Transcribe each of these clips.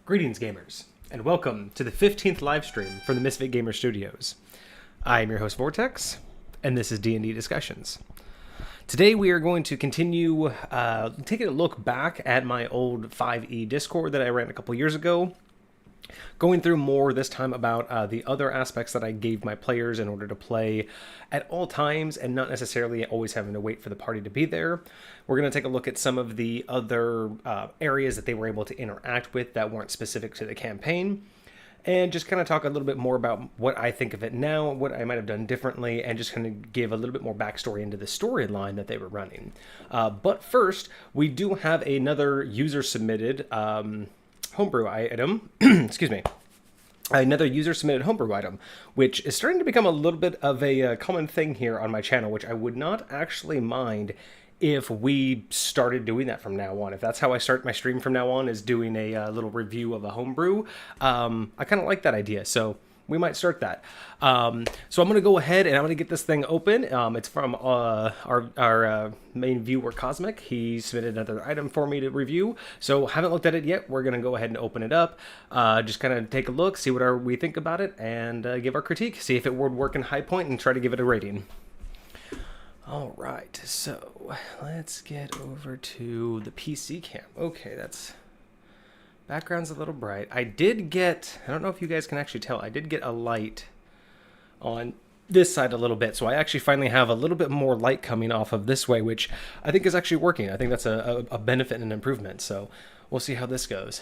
Greetings, gamers, and welcome to the 15th live stream from the Misfit Gamer Studios. I am your host, Vortex, and this is D&D Discussions. Today we are going to continue taking a look back at my old 5e Discord that I ran a couple years ago, going through more this time about the other aspects that I gave my players in order to play at all times and not necessarily always having to wait for the party to be there. We're going to take a look at some of the other areas that they were able to interact with that weren't specific to the campaign, and just kind of talk a little bit more about what I think of it now, what I might have done differently, and just kind of give a little bit more backstory into the storyline that they were running. But first, we do have another user-submitted homebrew item, excuse me, another user-submitted homebrew item, which is starting to become a little bit of a common thing here on my channel, which I would not actually mind if we started doing that from now on. If that's how I start my stream from now on, is doing a little review of a homebrew, I kind of like that idea, so we might start that. So I'm going to go ahead and I'm going to get this thing open. It's from our main viewer, Cosmic. He submitted another item for me to review, so haven't looked at it yet. We're going to go ahead and open it up, just kind of take a look, see what we think about it, and give our critique, see if it would work in High Point, and try to give it a rating. All right, so let's get over to the PC cam. Okay, that's... background's a little bright. I did get, I don't know if you guys can actually tell, I did get a light on this side a little bit. So I actually finally have a little bit more light coming off of this way, which I think is actually working. I think that's a benefit and an improvement. So we'll see how this goes.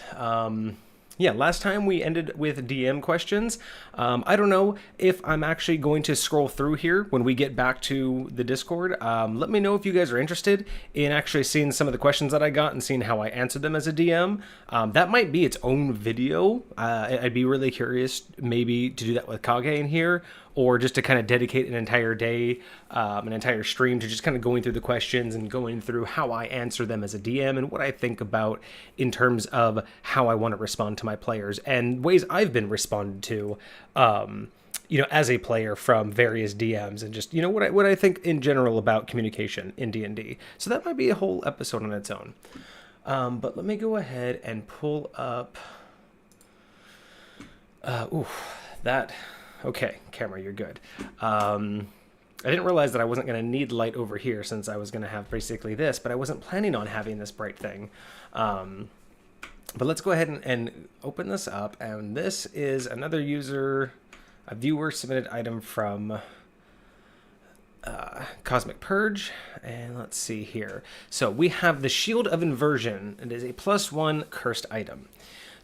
Yeah, last time we ended with DM questions. I don't know if I'm actually going to scroll through here when we get back to the Discord. Let me know if you guys are interested in actually seeing some of the questions that I got and seeing how I answered them as a DM. That might be its own video. I'd be really curious maybe to do that with Kage in here, or just to kind of dedicate an entire day, an entire stream to just kind of going through the questions and going through how I answer them as a DM and what I think about in terms of how I want to respond to my players and ways I've been responded to, as a player from various DMs, and just, what I think in general about communication in D&D. So that might be a whole episode on its own. But let me go ahead and pull up, okay, camera, you're good. I didn't realize that I wasn't going to need light over here since I was going to have basically this, but I wasn't planning on having this bright thing. But let's go ahead and open this up, and this is another a viewer submitted item from Cosmic Purge, and let's see here. So we have the Shield of Inversion. It is a +1 cursed item.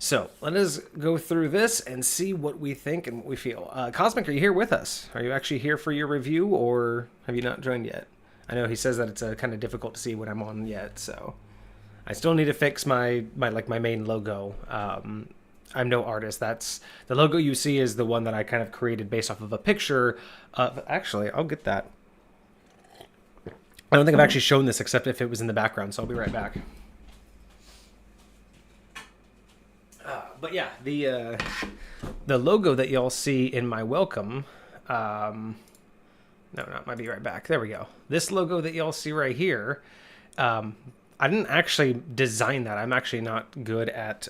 So let us go through this and see what we think and what we feel. Cosmic, are you here with us? Are you actually here for your review, or have you not joined yet? I know he says that it's kind of difficult to see when I'm on yet, so I still need to fix my main logo. I'm no artist. That's the logo you see is the one that I kind of created based off of a picture. Actually, I'll get that. I don't think I've actually shown this except if it was in the background, so I'll be right back. But yeah, the logo that y'all see in my welcome, might be right back. There we go. This logo that y'all see right here, I didn't actually design that. I'm actually not good at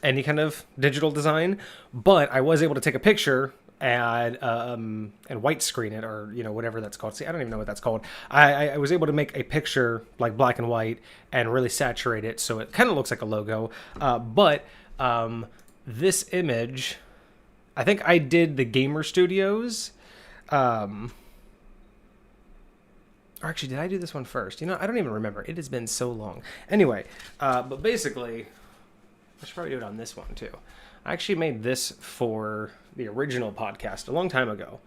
any kind of digital design, but I was able to take a picture and white screen it, or whatever that's called. See, I don't even know what that's called. I was able to make a picture like black and white and really saturate it so it kind of looks like a logo. But this image, I think I did the Gamer Studios. Or actually, did I do this one first? I don't even remember. It has been so long. Anyway, but basically, I should probably do it on this one too. I actually made this for the original podcast a long time ago.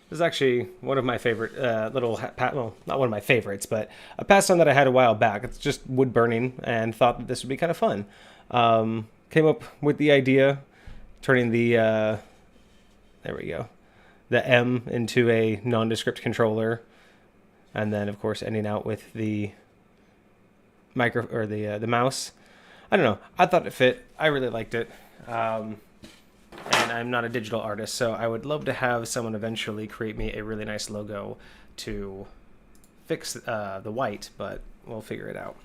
This is actually one of my favorite well, not one of my favorites, but a pastime that I had a while back. It's just wood burning, and thought that this would be kind of fun. Came up with the idea, turning the, there we go, the M into a nondescript controller, and then of course ending out with the the mouse. I don't know. I thought it fit. I really liked it. And I'm not a digital artist, so I would love to have someone eventually create me a really nice logo to fix the white, but we'll figure it out.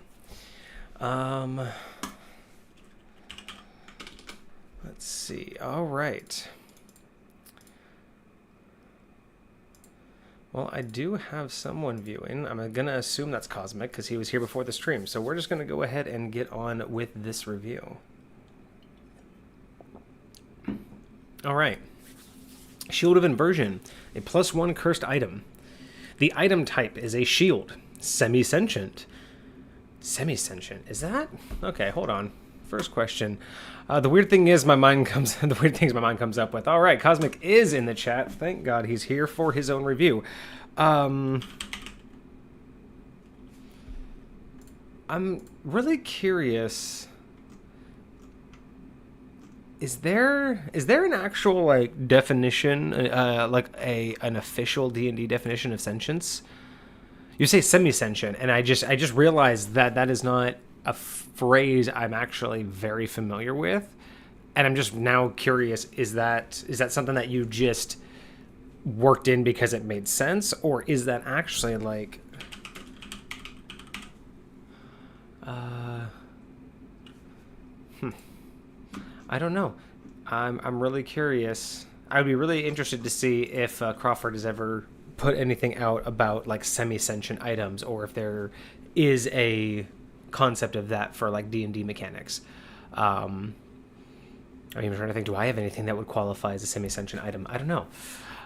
Let's see. All right. Well, I do have someone viewing. I'm going to assume that's Cosmic because he was here before the stream. So we're just going to go ahead and get on with this review. All right. Shield of Inversion, a +1 cursed item. The item type is a shield, semi-sentient. Semi-sentient, is that? Okay, hold on. First question. The weird things my mind comes up with. All right, Cosmic is in the chat. Thank God he's here for his own review. I'm really curious. Is there an actual definition, an official D&D definition of sentience? You say semi-sentient, and I just realized that is not a phrase I'm actually very familiar with, and I'm just now curious: is that something that you just worked in because it made sense, or is that actually like? I don't know. I'm really curious. I would be really interested to see if Crawford has ever put anything out about like semi-sentient items, or if there is a concept of that for like D&D mechanics. I'm even trying to think, do I have anything that would qualify as a semi-sentient item? I don't know.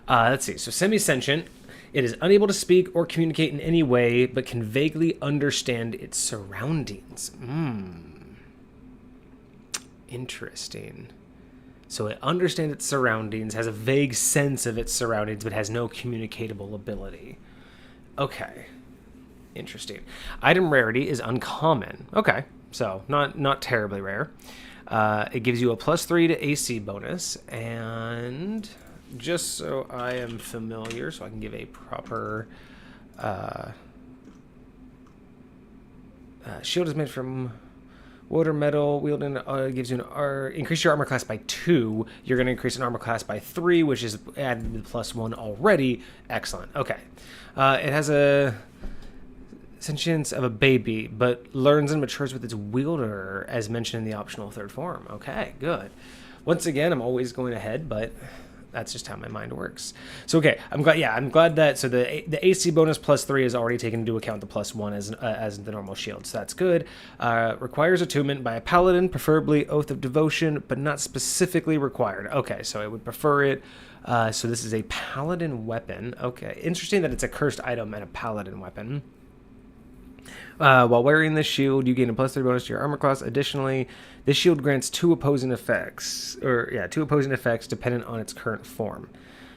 Let's see. So semi-sentient, it is unable to speak or communicate in any way, but can vaguely understand its surroundings. Interesting. So it understands its surroundings, has a vague sense of its surroundings, but has no communicatable ability. Okay. Interesting. Item rarity is uncommon. Okay. So not terribly rare. It gives you a +3 to AC bonus, and just so I am familiar, so I can give a proper shield is made from wood or metal. Wielding gives you increase your armor class by 2. You're going to increase an armor class by 3, which is added to the +1 already. Excellent. Okay. It has a sentience of a baby, but learns and matures with its wielder, as mentioned in the optional third form. Okay, good. Once again, I'm always going ahead, but that's just how my mind works. So okay, I'm glad that the AC bonus +3 is already taken into account the +1 as the normal shield. So that's good. Requires attunement by a paladin, preferably Oath of Devotion, but not specifically required. Okay, so I would prefer it. So this is a paladin weapon. Okay, interesting that it's a cursed item and a paladin weapon. While wearing this shield, you gain a +3 bonus to your armor class. Additionally, this shield grants 2 opposing effects dependent on its current form.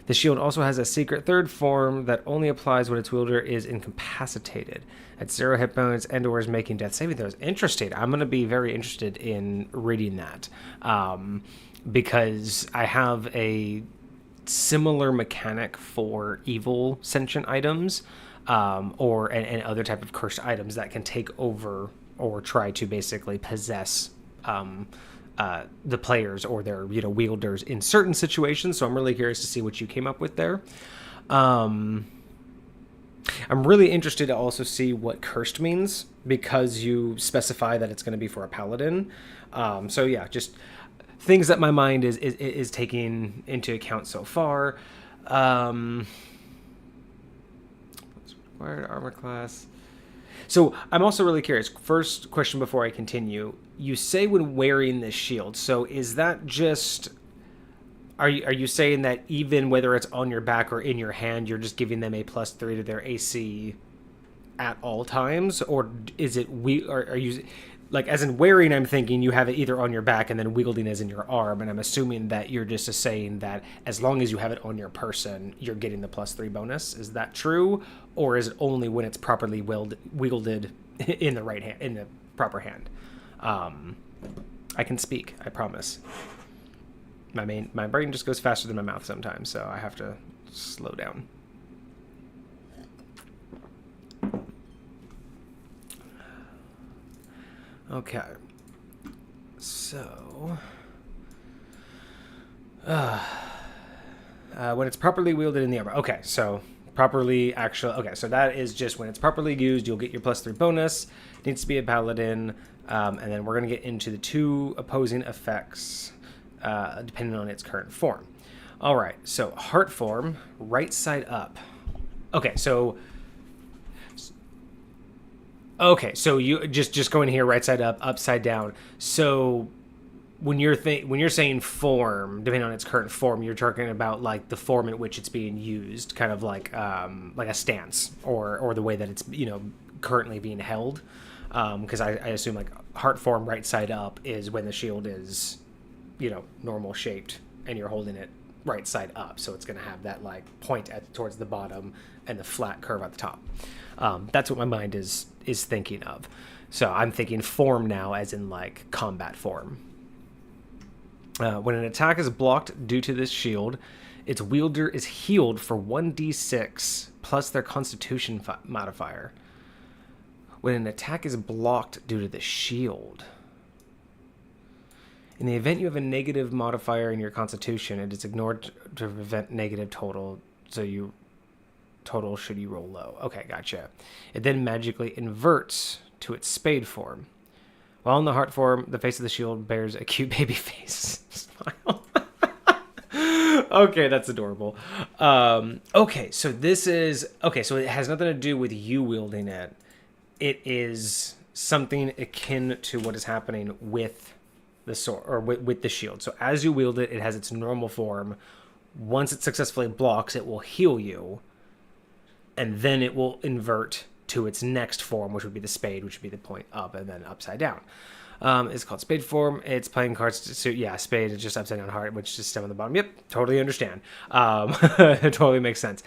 The shield also has a secret third form that only applies when its wielder is incapacitated. At 0 hit points and/or is making death saving throws. Interesting. I'm going to be very interested in reading that because I have a similar mechanic for evil sentient items. And other type of cursed items that can take over or try to basically possess the players or their wielders in certain situations. So I'm really curious to see what you came up with there. I'm really interested to also see what cursed means, because you specify that it's going to be for a paladin. So yeah, just things that my mind is taking into account so far. Armor class. So I'm also really curious. First question before I continue. You say when wearing this shield. So is that just... Are you saying that even whether it's on your back or in your hand, you're just giving them a +3 to their AC at all times? Or is it... Are you... Like, as in wearing, I'm thinking you have it either on your back and then wielding as in your arm, and I'm assuming that you're just saying that as long as you have it on your person, you're getting the +3 bonus. Is that true? Or is it only when it's properly wielded in the right hand, in the proper hand? I can speak, I promise. My brain just goes faster than my mouth sometimes, so I have to slow down. Okay, so when it's properly wielded in the armor. Okay, so properly okay, so that is just when it's properly used, you'll get your +3 bonus. It needs to be a paladin, and then we're going to get into the 2 opposing effects. depending on its current form. All right, so heart form, right side up. Okay, so you just going here, right side up, upside down. So when you're saying form, depending on its current form, you're talking about like the form in which it's being used, kind of like a stance or the way that it's currently being held. Because I assume like heart form right side up is when the shield is normal shaped and you're holding it right side up, so it's going to have that like point towards the bottom and the flat curve at the top. That's what my mind is thinking of. So I'm thinking form now as in like combat form. When an attack is blocked due to this shield, its wielder is healed for 1d6 plus their constitution modifier. When an attack is blocked due to the shield, in the event you have a negative modifier in your constitution, it is ignored to prevent negative total, so you should you roll low. Okay, gotcha. It then magically inverts to its spade form. While in the heart form, the face of the shield bears a cute baby face smile. Okay, that's adorable. Okay, so it has nothing to do with you wielding it. It is something akin to what is happening with the sword or with the shield. So as you wield it, it has its normal form. Once it successfully blocks, it will heal you, and then it will invert to its next form, which would be the spade, which would be the point up and then upside down. It's called spade form. It's playing cards to suit. Yeah, spade is just upside down heart, which is stem on the bottom. Yep, totally understand. It totally makes sense.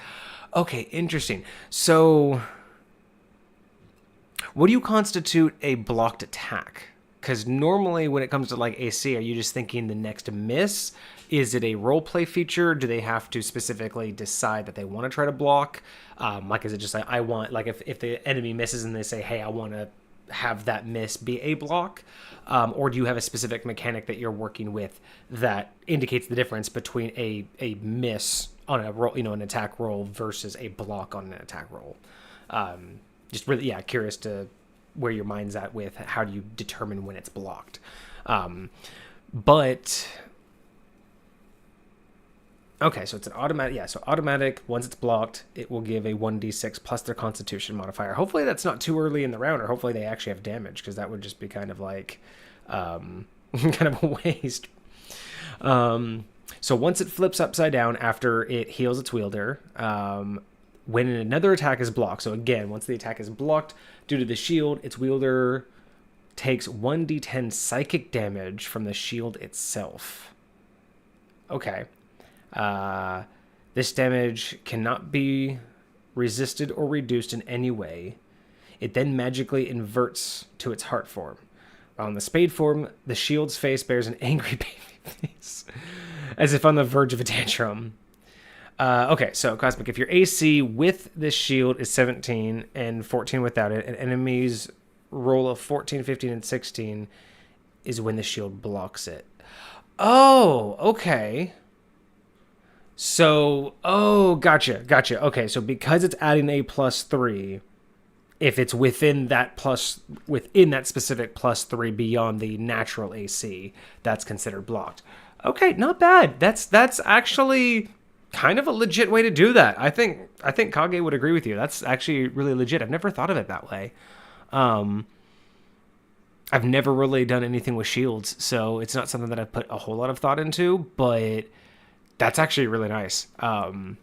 Okay, interesting. So what do you constitute a blocked attack? Because normally when it comes to like AC, are you just thinking the next miss? Is it a role play feature? Do they have to specifically decide that they want to try to block? Like, is it just like, I want, like if the enemy misses and they say, hey, I want to have that miss be a block? Or do you have a specific mechanic that you're working with that indicates the difference between a miss on a roll, an attack roll versus a block on an attack roll? Just really, curious to where your mind's at with how do you determine when it's blocked. But okay, so it's an automatic. Yeah, so automatic, once it's blocked, it will give a 1d6 plus their constitution modifier. Hopefully that's not too early in the round, or hopefully they actually have damage, because that would just be kind of like kind of a waste. So once it flips upside down after it heals its wielder, when another attack is blocked, so again, once the attack is blocked due to the shield, its wielder takes 1d10 psychic damage from the shield itself. Okay. This damage cannot be resisted or reduced in any way. It then magically inverts to its heart form. While in the spade form, the shield's face bears an angry baby face, as if on the verge of a tantrum. Okay, so Cosmic, if your AC with this shield is 17 and 14 without it, and enemies roll of 14, 15, and 16 is when the shield blocks it. Oh, okay. So, gotcha. Okay, so because it's adding a +3, if it's within that specific +3 beyond the natural AC, that's considered blocked. Okay, not bad. That's actually kind of a legit way to do that. I think Kage would agree with you. That's actually really legit. I've never thought of it that way. I've never really done anything with shields, so it's not something that I've put a whole lot of thought into, but that's actually really nice. I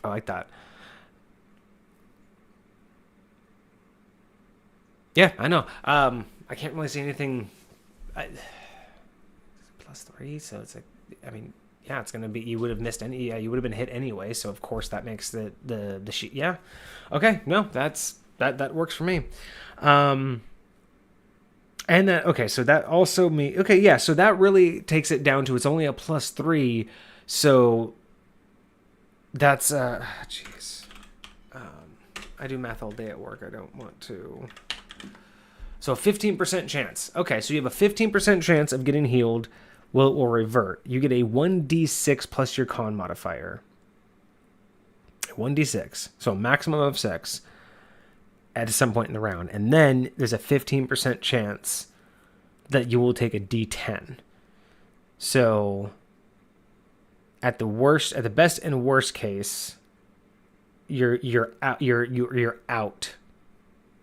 like that. Yeah, I know. I can't really see anything. +3, so it's like, I mean, yeah, it's gonna be. You would have missed any. Yeah, you would have been hit anyway. So of course that makes the sheet. Yeah, okay. No, that works for me. And that okay. So that also okay. Yeah. So that really takes it down to it's only a +3. So that's jeez. I do math all day at work. I don't want to. So 15% chance. Okay, so you have a 15% chance of getting healed. Well, it will revert. You get a 1d6 plus your con modifier. 1d6. So a maximum of 6 at some point in the round. And then there's a 15% chance that you will take a d10. So at the best and worst case, you're out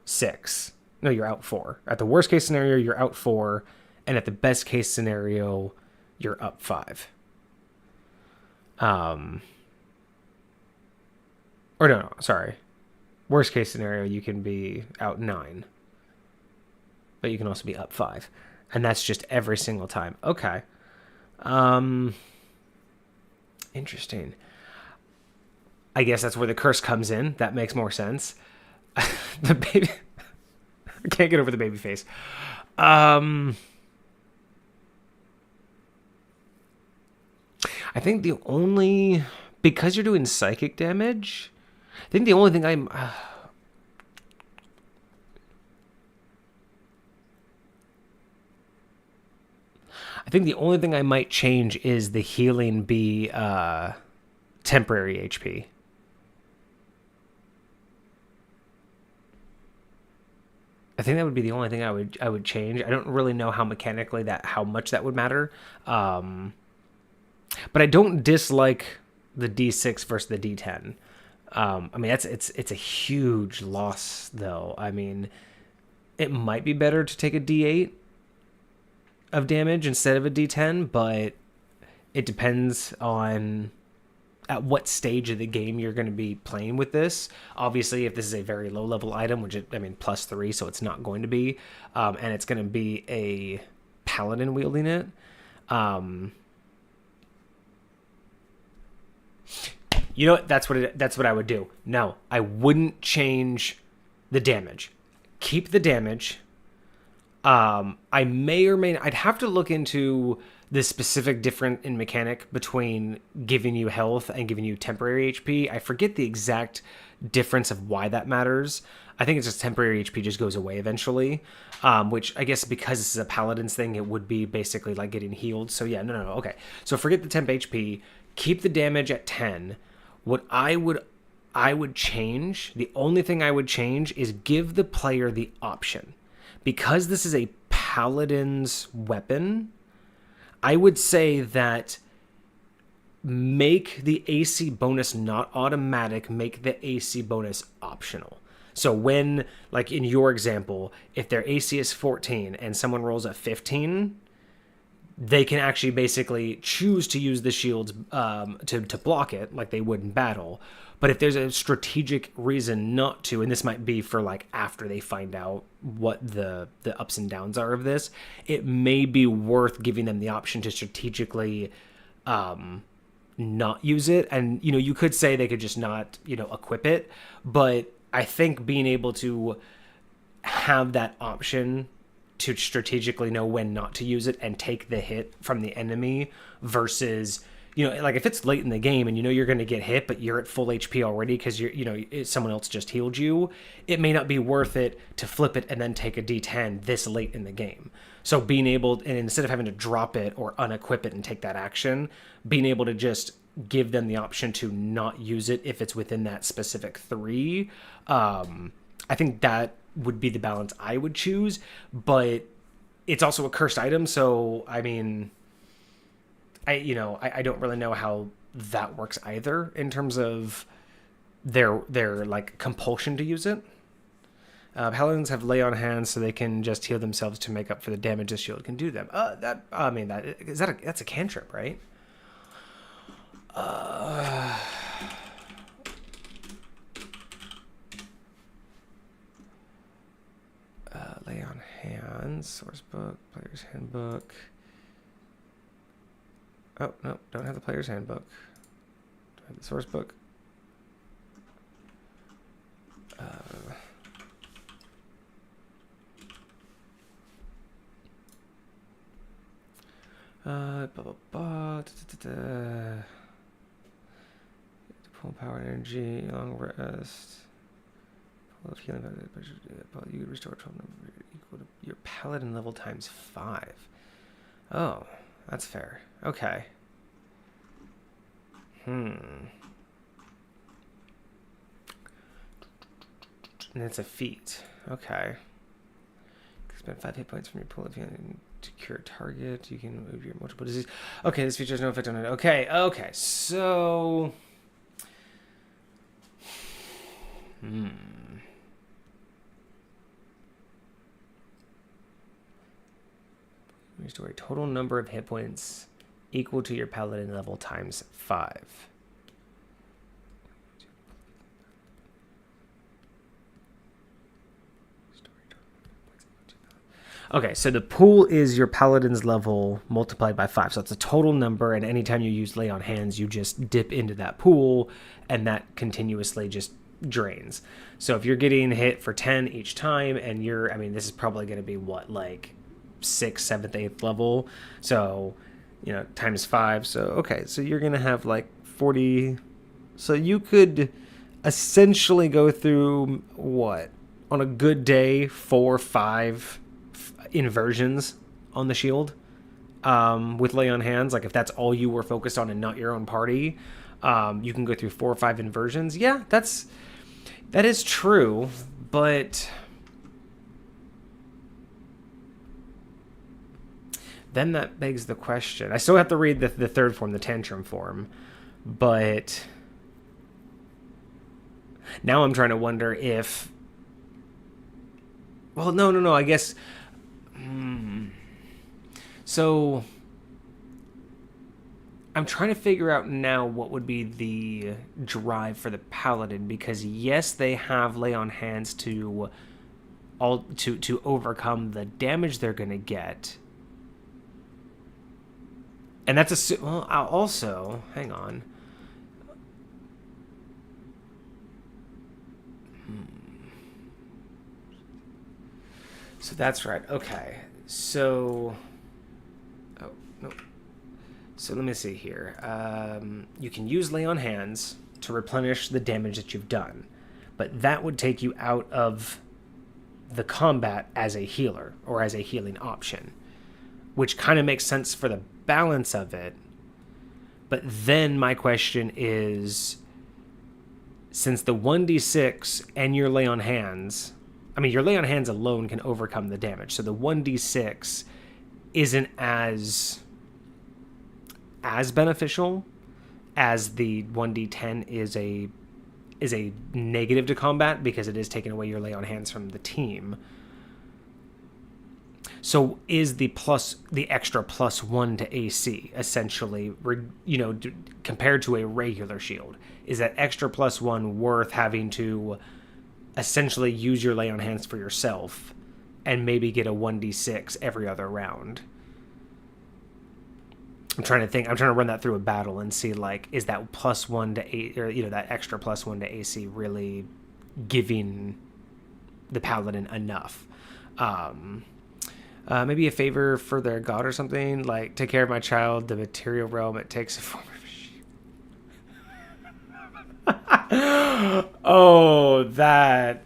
6. No, you're out 4. At the worst case scenario, you're out 4, and at the best case scenario, you're up 5. Or no, sorry. Worst case scenario, you can be out 9, but you can also be up 5, and that's just every single time. Okay. Interesting. I guess that's where the curse comes in. That makes more sense. The baby. I can't get over the baby face. I think the only, because you're doing psychic damage, I think the only thing I think the only thing I might change is the healing be temporary HP. I think that would be the only thing I would change. I don't really know how mechanically how much that would matter. But I don't dislike the D6 versus the D10. I mean, it's a huge loss though. I mean, it might be better to take a D8 of damage instead of a D10, but it depends on at what stage of the game you're going to be playing with this. Obviously, if this is a very low level item, which +3, so it's not going to be, and it's going to be a paladin wielding it. You know what? That's what I would do. No, I wouldn't change the damage. Keep the damage. I may or may not, I'd have to look into the specific difference in mechanic between giving you health and giving you temporary HP. I forget the exact difference of why that matters. I think it's just temporary HP just goes away eventually, which I guess because this is a paladin's thing, it would be basically like getting healed. So yeah, no, okay. So forget the temp HP, keep the damage at 10. What I would change, the only thing I would change is give the player the option. Because this is a paladin's weapon, I would say that make the AC bonus not automatic, make the AC bonus optional. So when, like in your example, if their AC is 14 and someone rolls a 15, they can actually basically choose to use the shields to block it like they would in battle. But if there's a strategic reason not to, and this might be for like after they find out what the ups and downs are of this, it may be worth giving them the option to strategically not use it. And, you know, you could say they could just not, equip it. But I think being able to have that option to strategically know when not to use it and take the hit from the enemy versus, like if it's late in the game and you're going to get hit, but you're at full HP already because someone else just healed you, it may not be worth it to flip it and then take a D10 this late in the game. So being able, and instead of having to drop it or unequip it and take that action, being able to just give them the option to not use it if it's within that specific 3, I think that would be the balance I would choose. But it's also a cursed item, so I mean, I don't really know how that works either in terms of their like compulsion to use it. Paladins have lay on hands so they can just heal themselves to make up for the damage the shield can do them. That's a cantrip, right? Lay on hands, source book, player's handbook. Oh, no, don't have the player's handbook. Do I have the source book? Pull power energy, long rest. Pull of healing, you restore 12 number equal to your paladin level times 5. Oh, that's fair. Okay. And it's a feat. Okay. Spend 5 hit points from your pool of healing. To cure a target, you can move your multiple disease. Okay, this feature has no effect on it. Okay, so... Restore a total number of hit points equal to your paladin level times 5. Okay, so the pool is your paladin's level multiplied by 5. So it's a total number, and anytime you use Lay on Hands, you just dip into that pool, and that continuously just drains. So if you're getting hit for 10 each time, and this is probably going to be what, like 6th, 7th, 8th level. So, times 5. So, okay, so you're going to have like 40. So you could essentially go through, what, on a good day, 4 or 5 inversions on the shield with Lay on Hands. Like if that's all you were focused on and not your own party, you can go through 4 or 5 inversions. Yeah, that is true, but then that begs the question. I still have to read the third form, the tantrum form, but now I'm trying to wonder if... Well, no, I guess... So I'm trying to figure out now what would be the drive for the paladin, because yes, they have Lay on Hands to overcome the damage they're going to get. And that's I'll also, hang on. So that's right. Okay. So, So let me see here. You can use Lay on Hands to replenish the damage that you've done, but that would take you out of the combat as a healer or as a healing option, which kind of makes sense for the balance of it. But then my question is, since the 1d6 and your Lay on Hands, your Lay on Hands alone can overcome the damage, so the 1d6 isn't as beneficial as the 1d10 is a negative to combat, because it is taking away your Lay on Hands from the team. So is the extra +1 to AC essentially, compared to a regular shield, is that extra +1 worth having to essentially use your Lay on Hands for yourself and maybe get a 1d6 every other round? I'm trying to think. I'm trying to run that through a battle and see, like, is that +1 to 8, or that extra +1 to AC really giving the paladin enough? Maybe a favor for their god or something, like take care of my child. The material realm, it takes a form of Oh, that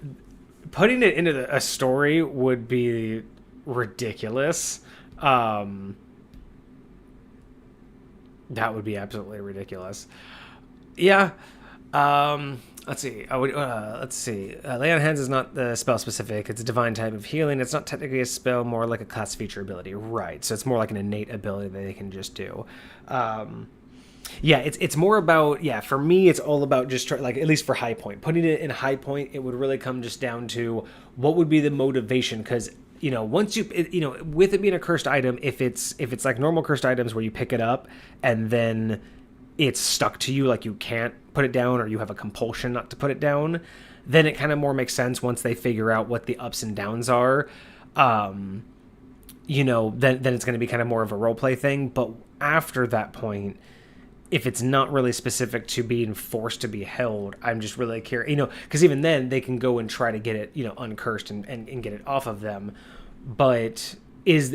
putting it into a story would be ridiculous. That would be absolutely ridiculous. Yeah. Let's see. Lay on Hands is not the spell specific. It's a divine type of healing. It's not technically a spell, more like a class feature ability. Right. So it's more like an innate ability that they can just do. It's more about, for me, it's all about just at least for High Point. Putting it in High Point, it would really come just down to what would be the motivation, because once with it being a cursed item, if it's like normal cursed items where you pick it up and then it's stuck to you, like you can't put it down or you have a compulsion not to put it down, then it kind of more makes sense once they figure out what the ups and downs are. Then it's going to be kind of more of a roleplay thing. But after that point, if it's not really specific to being forced to be held, I'm just really curious, because even then they can go and try to get it, uncursed and get it off of them. But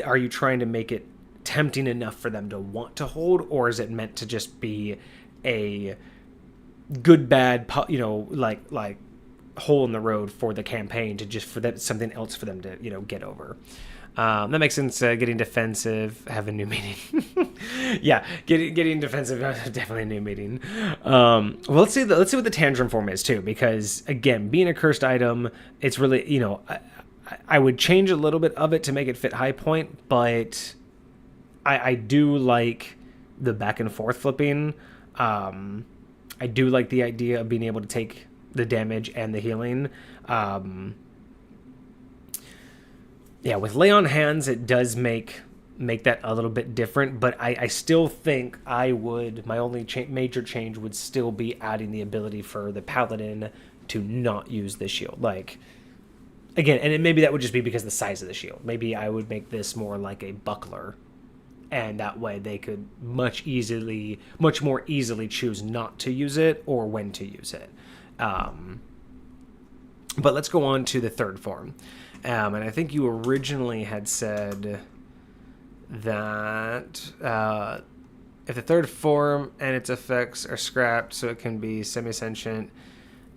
are you trying to make it tempting enough for them to want to hold, or is it meant to just be a good, bad, like hole in the road for the campaign, to just for that something else for them to, get over? That makes sense. Getting defensive, have a new meeting. Getting defensive, definitely a new meeting. Well, let's see what the tantrum form is too, because again, being a cursed item, it's really, I would change a little bit of it to make it fit high point, but I do like the back and forth flipping. I do like the idea of being able to take the damage and the healing. Yeah, with lay on hands, it does make that a little bit different, but I still think my only major change would still be adding the ability for the paladin to not use the shield. Like, again, and maybe that would just be because of the size of the shield. Maybe I would make this more like a buckler, and that way they could much more easily choose not to use it or when to use it. But let's go on to the third form. And I think you originally had said that if the third form and its effects are scrapped, so it can be semi-sentient,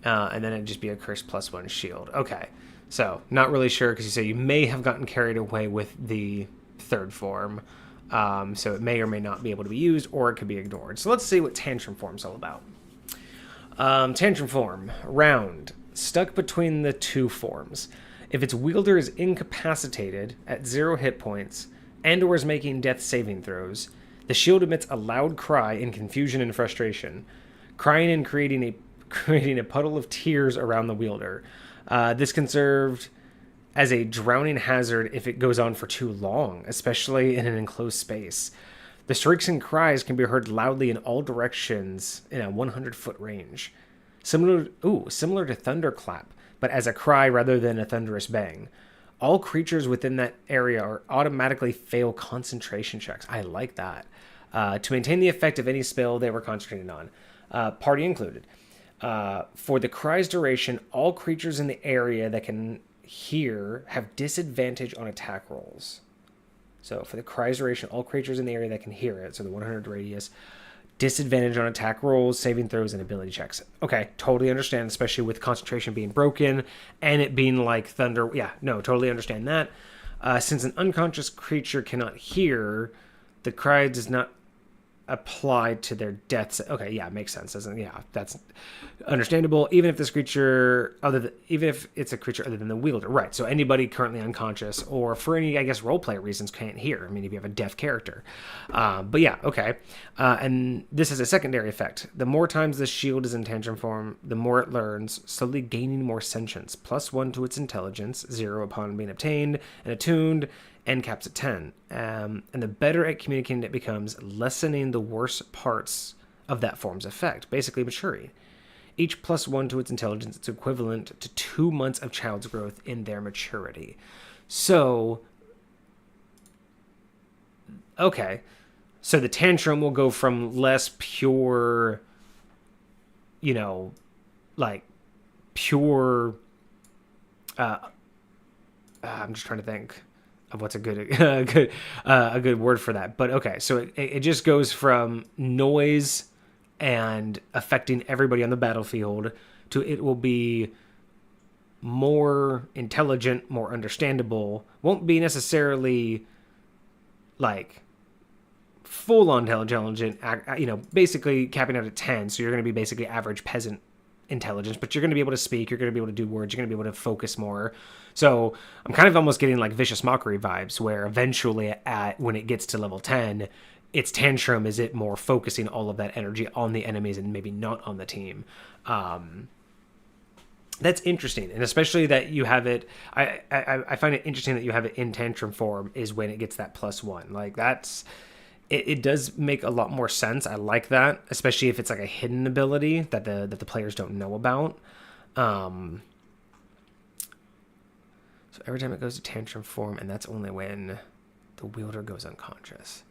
and then it'd just be a curse +1 shield. Okay, so not really sure, because you say you may have gotten carried away with the third form, so it may or may not be able to be used, or it could be ignored. So let's see what Tantrum Form's all about. Tantrum Form, round, stuck between the two forms. If its wielder is incapacitated at 0 hit points and or is making death saving throws, the shield emits a loud cry in confusion and frustration, crying and creating a puddle of tears around the wielder. This can serve as a drowning hazard if it goes on for too long, especially in an enclosed space. The shrieks and cries can be heard loudly in all directions in a 100-foot range. Similar to thunderclap, but as a cry rather than a thunderous bang. All creatures within that area are automatically fail concentration checks. I like that. To maintain the effect of any spell they were concentrating on. Party included. For the cry's duration, all creatures in the area that can hear have disadvantage on attack rolls. So for the cry's duration, all creatures in the area that can hear it, so the 100 radius, disadvantage on attack rolls, saving throws, and ability checks. Okay, totally understand, especially with concentration being broken and it being like thunder. Yeah, no, totally understand that. Since an unconscious creature cannot hear, the cry does not apply to their deaths. Okay, yeah, makes sense, doesn't it? Yeah, that's understandable. Even if it's a creature other than the wielder, right? So anybody currently unconscious, or for any, I guess, roleplay reasons, can't hear. I mean, if you have a deaf character, but yeah, okay. And this is a secondary effect. The more times the shield is in tantrum form, the more it learns, slowly gaining more sentience. +1 to its intelligence, 0 upon being obtained and attuned, and caps at 10. And the better at communicating it becomes, lessening the worst parts of that form's effect, basically maturity. Each +1 to its intelligence is equivalent to 2 months of child's growth in their maturity. So, okay. So the tantrum will go from less pure, like pure, I'm just trying to think of what's a good word for that. But okay, so it just goes from noise and affecting everybody on the battlefield to it will be more intelligent, more understandable. Won't be necessarily like full-on intelligent, basically capping out at 10. So you're going to be basically average peasant intelligence, but you're going to be able to speak, you're going to be able to do words, you're going to be able to focus more. So I'm kind of almost getting like Vicious Mockery vibes, where eventually when it gets to level 10, its tantrum is it more focusing all of that energy on the enemies and maybe not on the team. That's interesting, and especially that you have it. I find it interesting that you have it in tantrum form is when it gets that +1. Like that's. It does make a lot more sense. I like that, especially if it's like a hidden ability that the players don't know about. So every time it goes to tantrum form, and that's only when the wielder goes unconscious.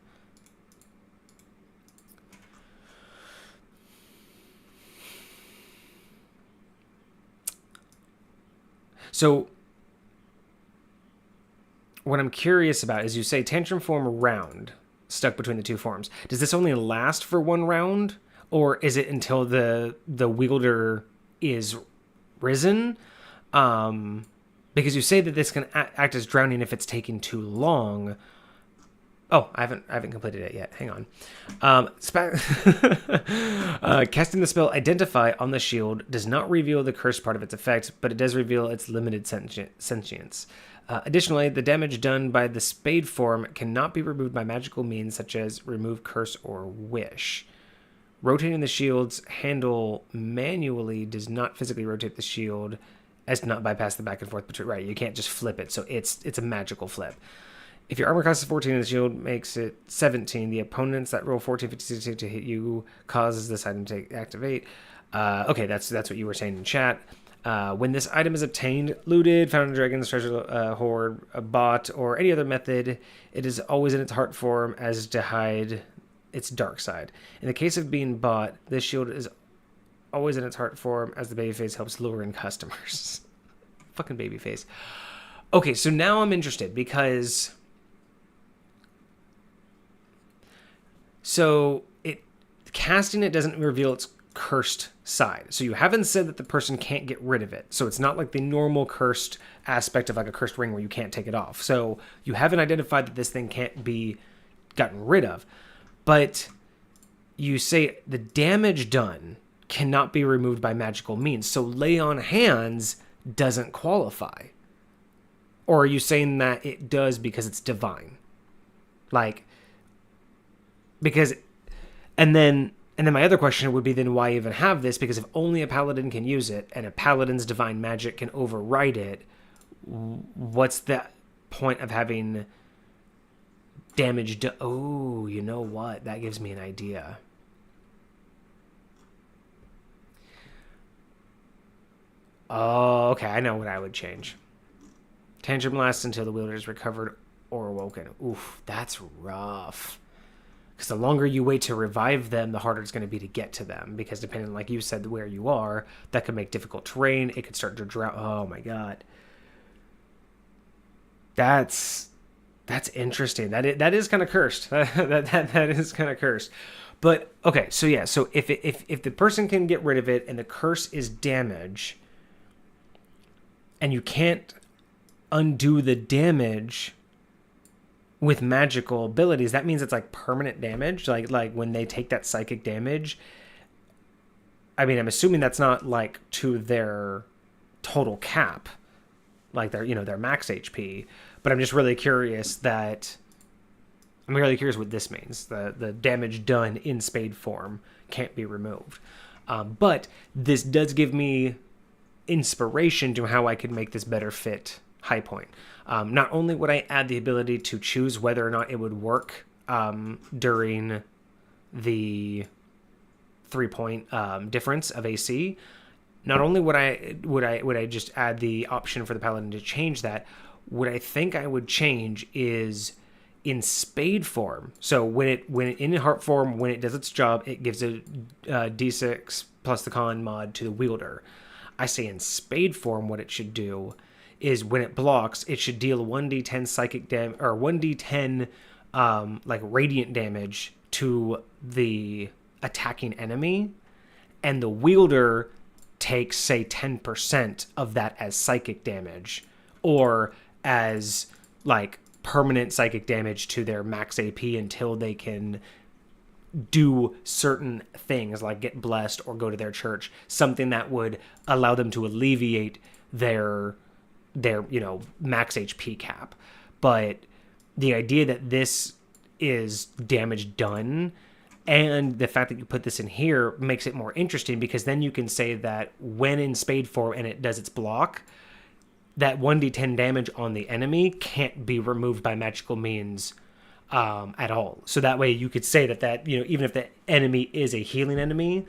So what I'm curious about is you say tantrum form round, stuck between the two forms. Does this only last for 1 round, or is it until the wielder is risen? Because you say that this can act as drowning if it's taking too long. Oh, I haven't completed it yet. Hang on. Casting the spell Identify on the shield does not reveal the cursed part of its effect, but it does reveal its limited sentience. Additionally, the damage done by the spade form cannot be removed by magical means such as remove curse or wish. Rotating the shield's handle manually does not physically rotate the shield as to not bypass the back and forth between. Right, you can't just flip it, so it's a magical flip. If your armor class is 14 and the shield makes it 17, the opponents that roll 14, 15, 16 to hit you causes this item to activate. Okay, that's what you were saying in chat. When this item is obtained, looted, found in a dragon's treasure hoard, a bot, or any other method, it is always in its heart form as to hide its dark side. In the case of being bought, this shield is always in its heart form as the babyface helps lure in customers. Fucking babyface. Okay, so now I'm interested because... So casting it doesn't reveal its cursed side. So you haven't said that the person can't get rid of it. So it's not like the normal cursed aspect of like a cursed ring where you can't take it off. So you haven't identified that this thing can't be gotten rid of. But you say the damage done cannot be removed by magical means. So lay on hands doesn't qualify. Or are you saying that it does because it's divine? Like... Because, and then my other question would be then why even have this? Because if only a paladin can use it and a paladin's divine magic can override it, what's the point of having damage? Oh, you know what? That gives me an idea. Oh, okay. I know what I would change. Tantrum lasts until the wielder is recovered or awoken. Oof, that's rough. Because the longer you wait to revive them, the harder it's going to be to get to them. Because depending, like you said, where you are, that could make difficult terrain. It could start to drown. Oh my god, that's interesting. That is kind of cursed. that is kind of cursed. But okay, so yeah, so if the person can get rid of it and the curse is damage, and you can't undo the damage with magical abilities, that means it's like permanent damage. Like when they take that psychic damage, I mean, I'm assuming that's not like to their total cap, like their max HP. But I'm just really curious what this means. The damage done in spade form can't be removed. But this does give me inspiration to how I could make this better fit High Point. Not only would I add the ability to choose whether or not it would work during the 3-point difference of AC. Not only would I just add the option for the paladin to change that. What I think I would change is in spade form. So when it in heart form, when it does its job, it gives a D6 plus the con mod to the wielder. I say in spade form, what it should do is when it blocks, it should deal 1d10 psychic damage or 1d10 like radiant damage to the attacking enemy, and the wielder takes, say, 10% of that as psychic damage or as like permanent psychic damage to their max AP until they can do certain things like get blessed or go to their church, something that would allow them to alleviate their max HP cap. But the idea that this is damage done, and the fact that you put this in here makes it more interesting, because then you can say that when in spade form and it does its block, that 1d10 damage on the enemy can't be removed by magical means at all. So that way you could say that even if the enemy is a healing enemy,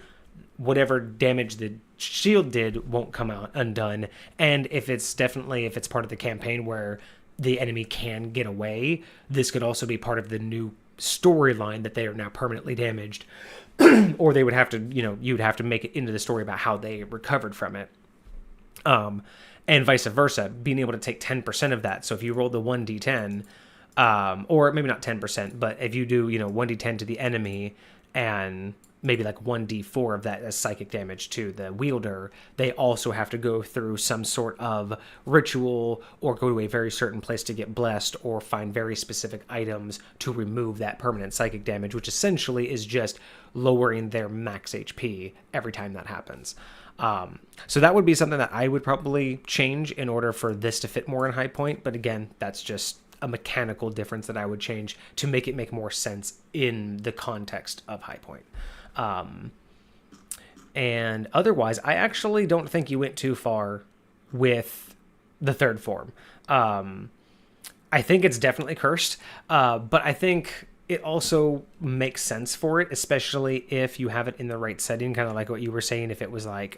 whatever damage the shield did won't come out undone. And if it's part of the campaign where the enemy can get away, this could also be part of the new storyline that they are now permanently damaged. Or they would have to, you'd have to make it into the story about how they recovered from it. And vice versa, being able to take 10% of that. So if you roll the 1d10, or maybe not 10%, but if you do, 1d10 to the enemy and maybe like 1d4 of that as psychic damage to the wielder, they also have to go through some sort of ritual or go to a very certain place to get blessed or find very specific items to remove that permanent psychic damage, which essentially is just lowering their max HP every time that happens. So that would be something that I would probably change in order for this to fit more in High Point. But again, that's just a mechanical difference that I would change to make it make more sense in the context of High Point. And otherwise, I actually don't think you went too far with the third form. I think it's definitely cursed, but I think it also makes sense for it, especially if you have it in the right setting, kind of like what you were saying, if it was like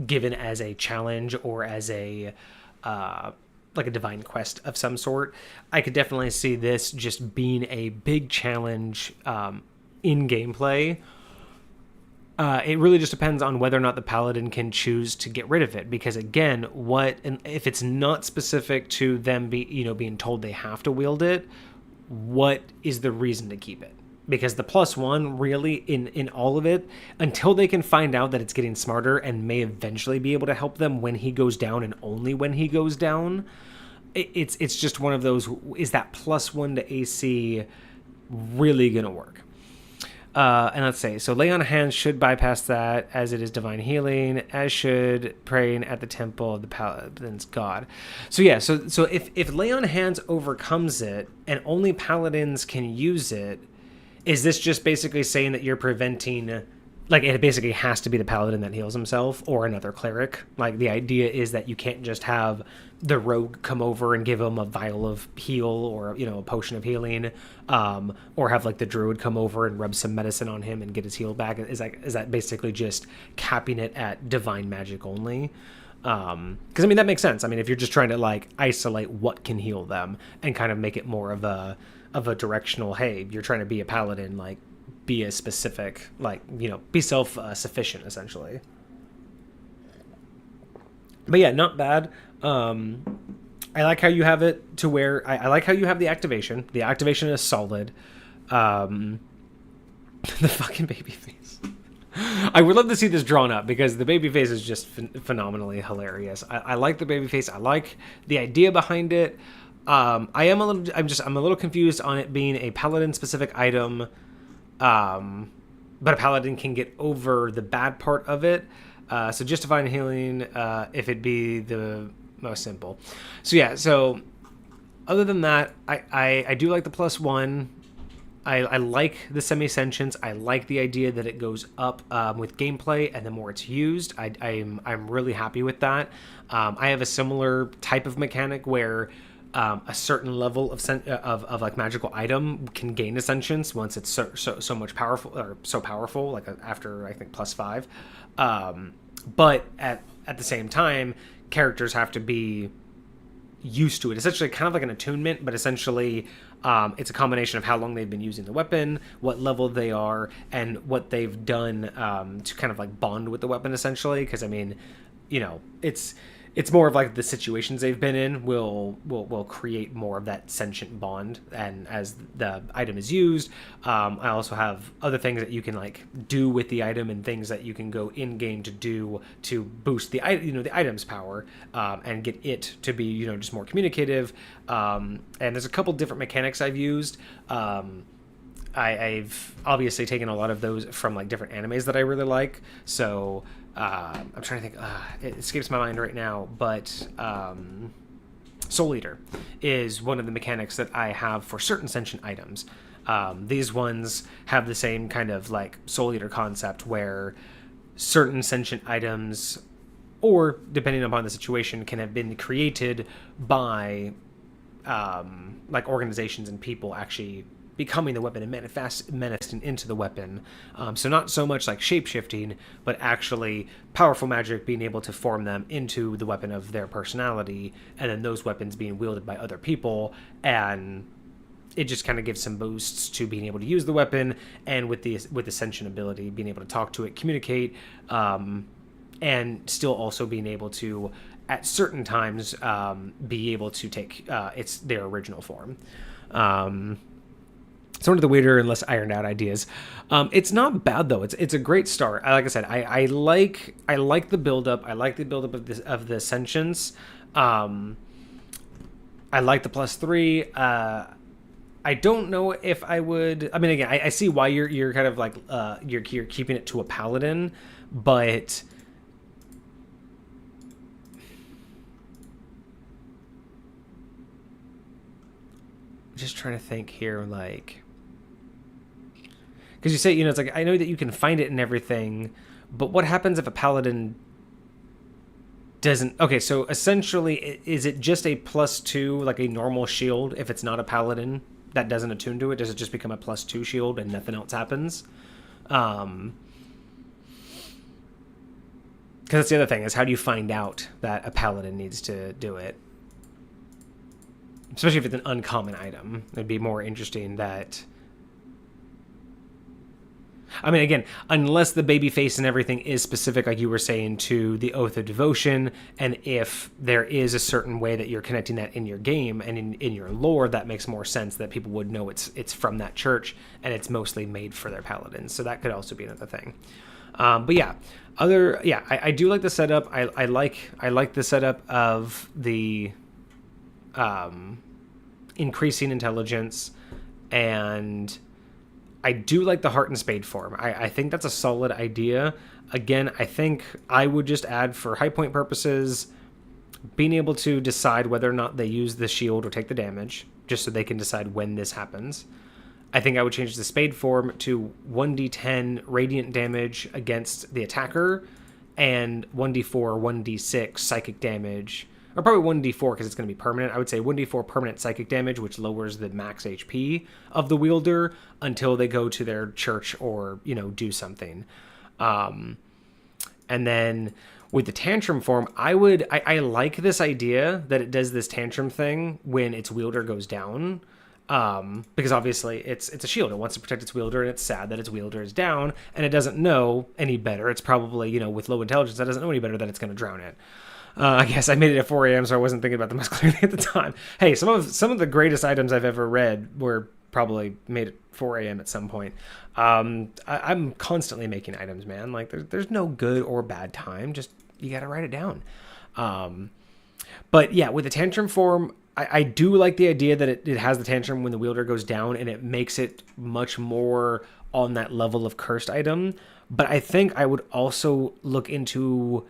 given as a challenge or as a like a divine quest of some sort. I could definitely see this just being a big challenge in gameplay. It really just depends on whether or not the paladin can choose to get rid of it, because again, if it's not specific to them being told they have to wield it, what is the reason to keep it? Because the +1 really in all of it, until they can find out that it's getting smarter and may eventually be able to help them when he goes down and only when he goes down, it's just one of those, is that +1 to AC really gonna work? And let's say, so lay on hands should bypass that, as it is divine healing, as should praying at the temple of the paladin's god. So yeah, so if lay on hands overcomes it and only paladins can use it, is this just basically saying that you're preventing, like it basically has to be the paladin that heals himself or another cleric? Like the idea is that you can't just have the rogue come over and give him a vial of heal or a potion of healing, or have like the druid come over and rub some medicine on him and get his heal back. Is that basically just capping it at divine magic only? Because I mean that makes sense. I mean, if you're just trying to like isolate what can heal them and kind of make it more of a directional, hey, you're trying to be a paladin, like be a specific, like be self-sufficient essentially. But yeah, not bad. I like how you have it to where I like how you have the activation. The activation is solid. The fucking baby face. I would love to see this drawn up because the baby face is just phenomenally hilarious. I like the baby face. I like the idea behind it. I'm a little confused on it being a paladin specific item. But a paladin can get over the bad part of it. So just divine healing, if it be the most simple. So yeah, so other than that, I do like the +1. I like the semi-sentience. I like the idea that it goes up with gameplay, and the more it's used, I'm really happy with that. I have a similar type of mechanic where a certain level of like magical item can gain a sentience once it's so much powerful, or so powerful, like after I think +5. But at the same time, characters have to be used to it. Essentially kind of like an attunement, but essentially it's a combination of how long they've been using the weapon, what level they are, and what they've done to kind of like bond with the weapon essentially. Because I mean, it's more of like the situations they've been in will create more of that sentient bond. And as the item is used, I also have other things that you can like do with the item and things that you can go in game to do to boost the item's power and get it to be just more communicative. And there's a couple different mechanics I've used. I've obviously taken a lot of those from like different animes that I really like. So I'm trying to think. It escapes my mind right now, but Soul Eater is one of the mechanics that I have for certain sentient items. These ones have the same kind of like Soul Eater concept where certain sentient items, or depending upon the situation, can have been created by like organizations and people actually becoming the weapon and manifesting into the weapon. So not so much like shape-shifting, but actually powerful magic being able to form them into the weapon of their personality, and then those weapons being wielded by other people, and it just kind of gives some boosts to being able to use the weapon, and with the sentient ability, being able to talk to it, communicate, and still also being able to, at certain times, be able to take their original form. It's one of the weirder and less ironed out ideas. It's not bad though. It's a great start. Like I said, I like the build up. I like the build up of the sentience. I like the +3. I don't know if I would. I mean, again, I see why you're kind of like you're keeping it to a paladin, but just trying to think here, like, because you say, it's like, I know that you can find it and everything, but what happens if a paladin doesn't? Okay, so essentially, is it just a +2, like a normal shield, if it's not a paladin that doesn't attune to it? Does it just become a +2 shield and nothing else happens? Because that's the other thing, is how do you find out that a paladin needs to do it? Especially if it's an uncommon item. It'd be more interesting that... I mean, again, unless the baby face and everything is specific, like you were saying, to the Oath of Devotion, and if there is a certain way that you're connecting that in your game and in your lore, that makes more sense, that people would know it's from that church, and it's mostly made for their paladins. So that could also be another thing. But yeah, I do like the setup. I like the setup of the increasing intelligence, and I do like the Heart and Spade form. I think that's a solid idea. Again, I think I would just add, for high point purposes, being able to decide whether or not they use the shield or take the damage, just so they can decide when this happens. I think I would change the Spade form to 1d10 radiant damage against the attacker, and 1d4, 1d6 psychic damage, or probably 1d4 because it's going to be permanent. I would say 1d4 permanent psychic damage, which lowers the max HP of the wielder until they go to their church or, do something. And then with the tantrum form, I like this idea that it does this tantrum thing when its wielder goes down. Because obviously it's a shield. It wants to protect its wielder, and it's sad that its wielder is down, and it doesn't know any better. It's probably, with low intelligence, that doesn't know any better that it's going to drown it. I guess I made it at 4 a.m., so I wasn't thinking about them as clearly at the time. Hey, some of the greatest items I've ever read were probably made at 4 a.m. at some point. I'm constantly making items, man. Like, there's no good or bad time. Just, you got to write it down. But yeah, with the tantrum form, I do like the idea that it has the tantrum when the wielder goes down, and it makes it much more on that level of cursed item. But I think I would also look into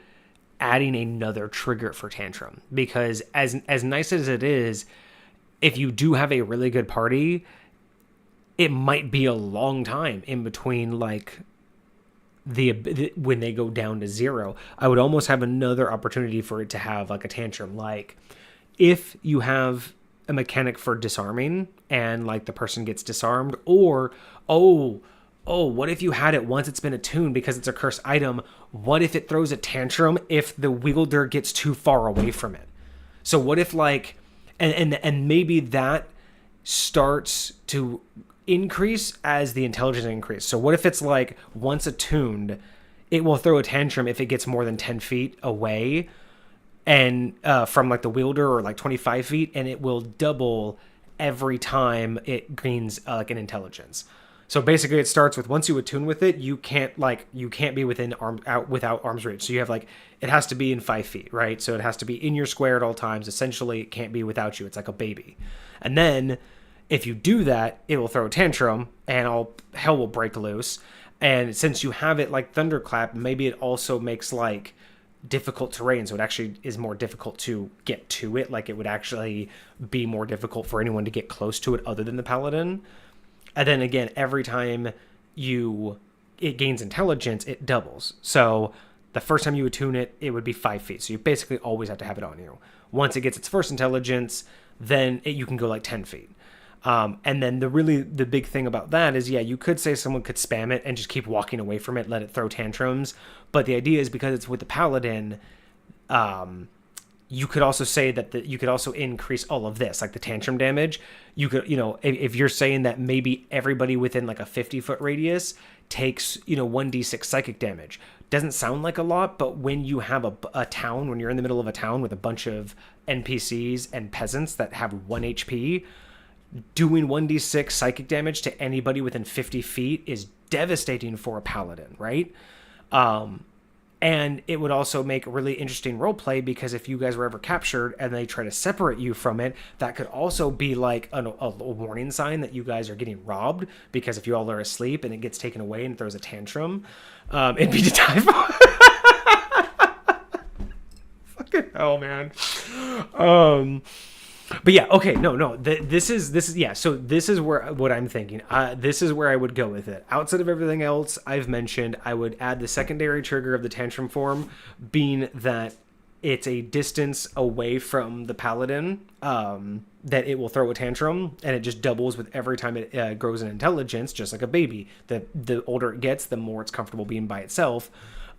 adding another trigger for tantrum, because as nice as it is, if you do have a really good party, it might be a long time in between, like, the when they go down to 0. I would almost have another opportunity for it to have like a tantrum, like if you have a mechanic for disarming and like the person gets disarmed, or what if you had it once it's been attuned because it's a cursed item? What if it throws a tantrum if the wielder gets too far away from it? So what if, like, and maybe that starts to increase as the intelligence increase. So what if it's like, once attuned, it will throw a tantrum if it gets more than 10 feet away and from like the wielder, or like 25 feet, and it will double every time it gains like an intelligence. So basically it starts with, once you attune with it, you can't be without arm's reach. So you have, like, it has to be in 5 feet, right? So it has to be in your square at all times. Essentially, it can't be without you. It's like a baby. And then if you do that, it will throw a tantrum and all hell will break loose. And since you have it like Thunderclap, maybe it also makes like difficult terrain. So it actually is more difficult to get to it. Like, it would actually be more difficult for anyone to get close to it other than the paladin. And then again, every time it gains intelligence, it doubles. So the first time you attune it, it would be 5 feet. So you basically always have to have it on you. Once it gets its first intelligence, then you can go like 10 feet. And then the big thing about that is, yeah, you could say someone could spam it and just keep walking away from it, let it throw tantrums. But the idea is, because it's with the paladin, you could also say that you could also increase all of this, like the tantrum damage. You could, if you're saying that maybe everybody within like a 50-foot radius takes, 1d6 psychic damage. Doesn't sound like a lot, but when you have a town, when you're in the middle of a town with a bunch of NPCs and peasants that have 1 HP, doing 1d6 psychic damage to anybody within 50 feet is devastating for a paladin, right? And it would also make a really interesting roleplay, because if you guys were ever captured and they try to separate you from it, that could also be like a warning sign that you guys are getting robbed, because if you all are asleep and it gets taken away and throws a tantrum, it'd be to die for. Fucking hell, man. But yeah, okay, no. This is yeah. So this is where what I'm thinking. This is where I would go with it. Outside of everything else I've mentioned, I would add the secondary trigger of the tantrum form, being that it's a distance away from the paladin, that it will throw a tantrum, and it just doubles with every time it grows in intelligence, just like a baby. The older it gets, the more it's comfortable being by itself.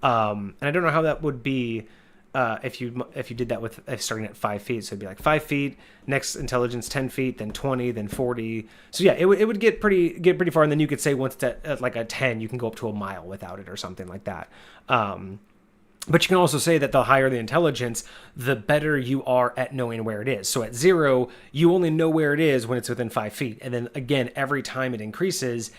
And I don't know how that would be. If you did that with starting at 5 feet, so it'd be like 5 feet, next intelligence 10 feet, then 20, then 40. So yeah, it would get pretty far, and then you could say once it's at like a 10, you can go up to a mile without it or something like that. But you can also say that the higher the intelligence, the better you are at knowing where it is. So at 0, you only know where it is when it's within 5 feet, and then again, every time it increases,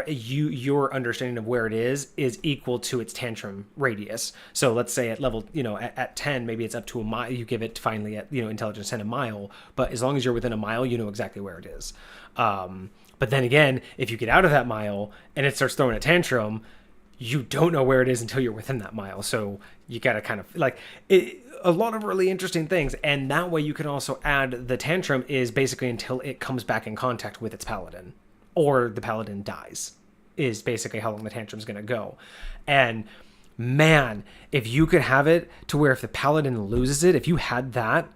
your understanding of where it is equal to its tantrum radius. So let's say at level, at 10, maybe it's up to a mile. You give it finally at, intelligence 10 a mile, but as long as you're within a mile, you know exactly where it is. But then again, if you get out of that mile and it starts throwing a tantrum, you don't know where it is until you're within that mile. So you got to kind of like a lot of really interesting things. And that way you can also add the tantrum is basically until it comes back in contact with its paladin, or the paladin dies, is basically how long the tantrum's going to go. And man, if you could have it to where if the paladin loses it, if you had that,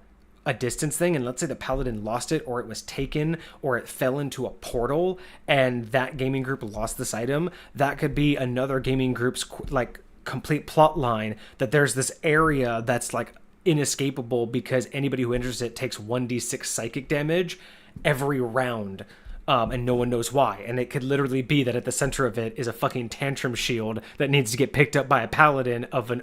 a distance thing, and let's say the paladin lost it, or it was taken, or it fell into a portal, and that gaming group lost this item, that could be another gaming group's like complete plot line, that there's this area that's like inescapable because anybody who enters it takes 1d6 psychic damage every round. And no one knows why. And it could literally be that at the center of it is a fucking tantrum shield that needs to get picked up by a paladin of an...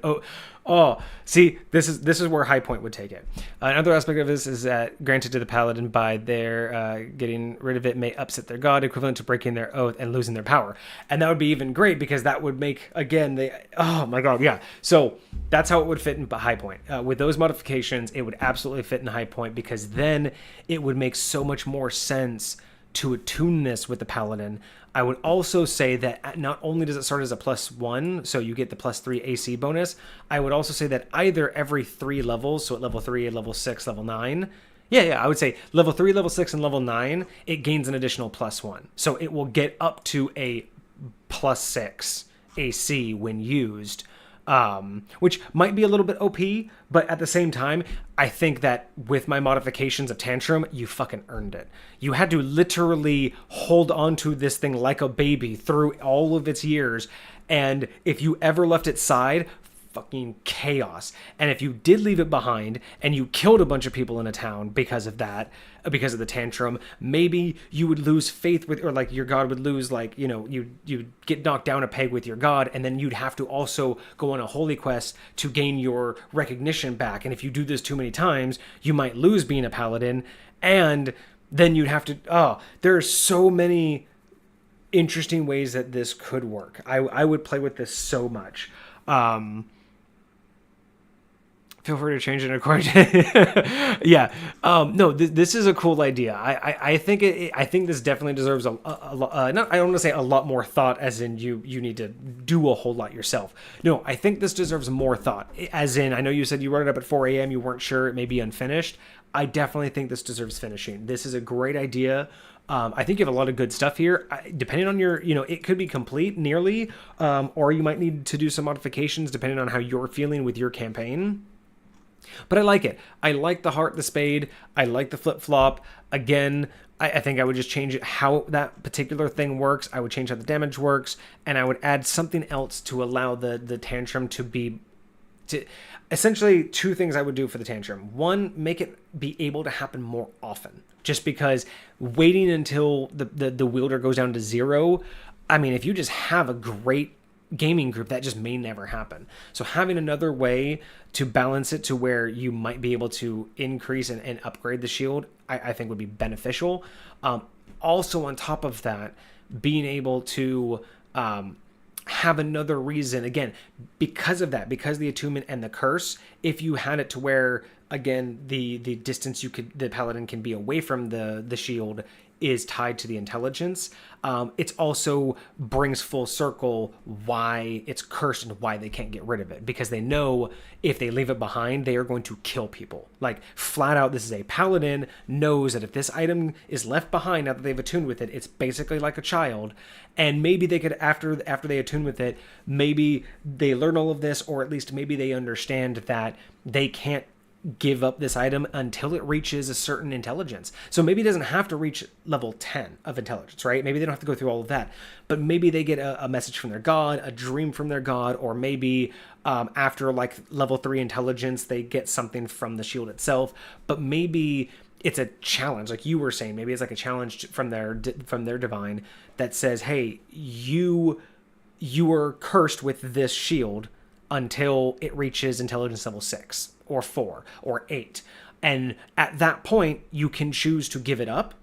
see, this is where High Point would take it. Another aspect of this is that granted to the paladin by their getting rid of it may upset their god, equivalent to breaking their oath and losing their power. And that would be even great, because that would make, again, oh my god, yeah. So that's how it would fit in High Point. With those modifications, it would absolutely fit in High Point, because then it would make so much more sense to attune this with the paladin. I would also say that not only does it start as a +1, so you get the +3 AC bonus, I would also say that either every 3 levels, so at level 3, level 6, level 9, I would say level 3, level 6, and level 9, it gains an additional +1. So it will get up to a +6 AC when used, which might be a little bit OP, but at the same time, I think that with my modifications of Tantrum, you fucking earned it. You had to literally hold on to this thing like a baby through all of its years, and if you ever left its side, fucking chaos. And if you did leave it behind and you killed a bunch of people in a town because of that, because of the tantrum, maybe you would lose faith with, or like your god would lose, like, you'd get knocked down a peg with your god, and then you'd have to also go on a holy quest to gain your recognition back. And if you do this too many times, you might lose being a paladin, and then you'd have to, there are so many interesting ways that this could work. I would play with this so much. Feel free to change it according to yeah. No, this is a cool idea. I think I think this definitely deserves a lot. I don't want to say a lot more thought, as in you need to do a whole lot yourself. No, I think this deserves more thought. As in, I know you said you wrote it up at 4 a.m. You weren't sure, it may be unfinished. I definitely think this deserves finishing. This is a great idea. I think you have a lot of good stuff here. Depending on your, it could be complete nearly, or you might need to do some modifications depending on how you're feeling with your campaign. But I like it. I like the heart, the spade. I like the flip-flop. Again, I think I would just change it how that particular thing works. I would change how the damage works, and I would add something else to allow the tantrum to be... essentially, 2 things I would do for the tantrum. 1, make it be able to happen more often. Just because waiting until the wielder goes down to 0, I mean, if you just have a great gaming group, that just may never happen. So having another way to balance it to where you might be able to increase and upgrade the shield, I think would be beneficial. Also, on top of that, being able to have another reason, again, because of that, because the attunement and the curse, if you had it to where, again, the distance the paladin can be away from the shield is tied to the intelligence, it's also brings full circle why it's cursed and why they can't get rid of it, because they know if they leave it behind, they are going to kill people. Like, flat out, this is a paladin knows that if this item is left behind now that they've attuned with it, it's basically like a child. And maybe they could, after they attune with it, maybe they learn all of this, or at least maybe they understand that they can't give up this item until it reaches a certain intelligence. So maybe it doesn't have to reach level 10 of intelligence, right? Maybe they don't have to go through all of that, but maybe they get a message from their god, a dream from their god, or maybe after like level 3 intelligence, they get something from the shield itself. But maybe it's a challenge, like you were saying. Maybe it's like a challenge from their divine that says, hey, you are cursed with this shield until it reaches intelligence level 6 or 4 or 8. And at that point, you can choose to give it up.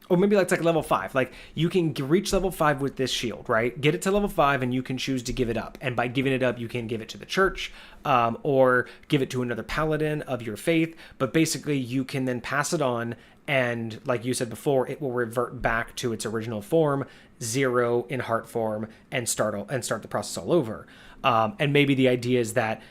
Or maybe that's like level 5. Like, you can reach level 5 with this shield, right? Get it to level 5 and you can choose to give it up. And by giving it up, you can give it to the church or give it to another paladin of your faith. But basically, you can then pass it on. And like you said before, it will revert back to its original form, 0 in heart form, and start the process all over. And maybe the idea is that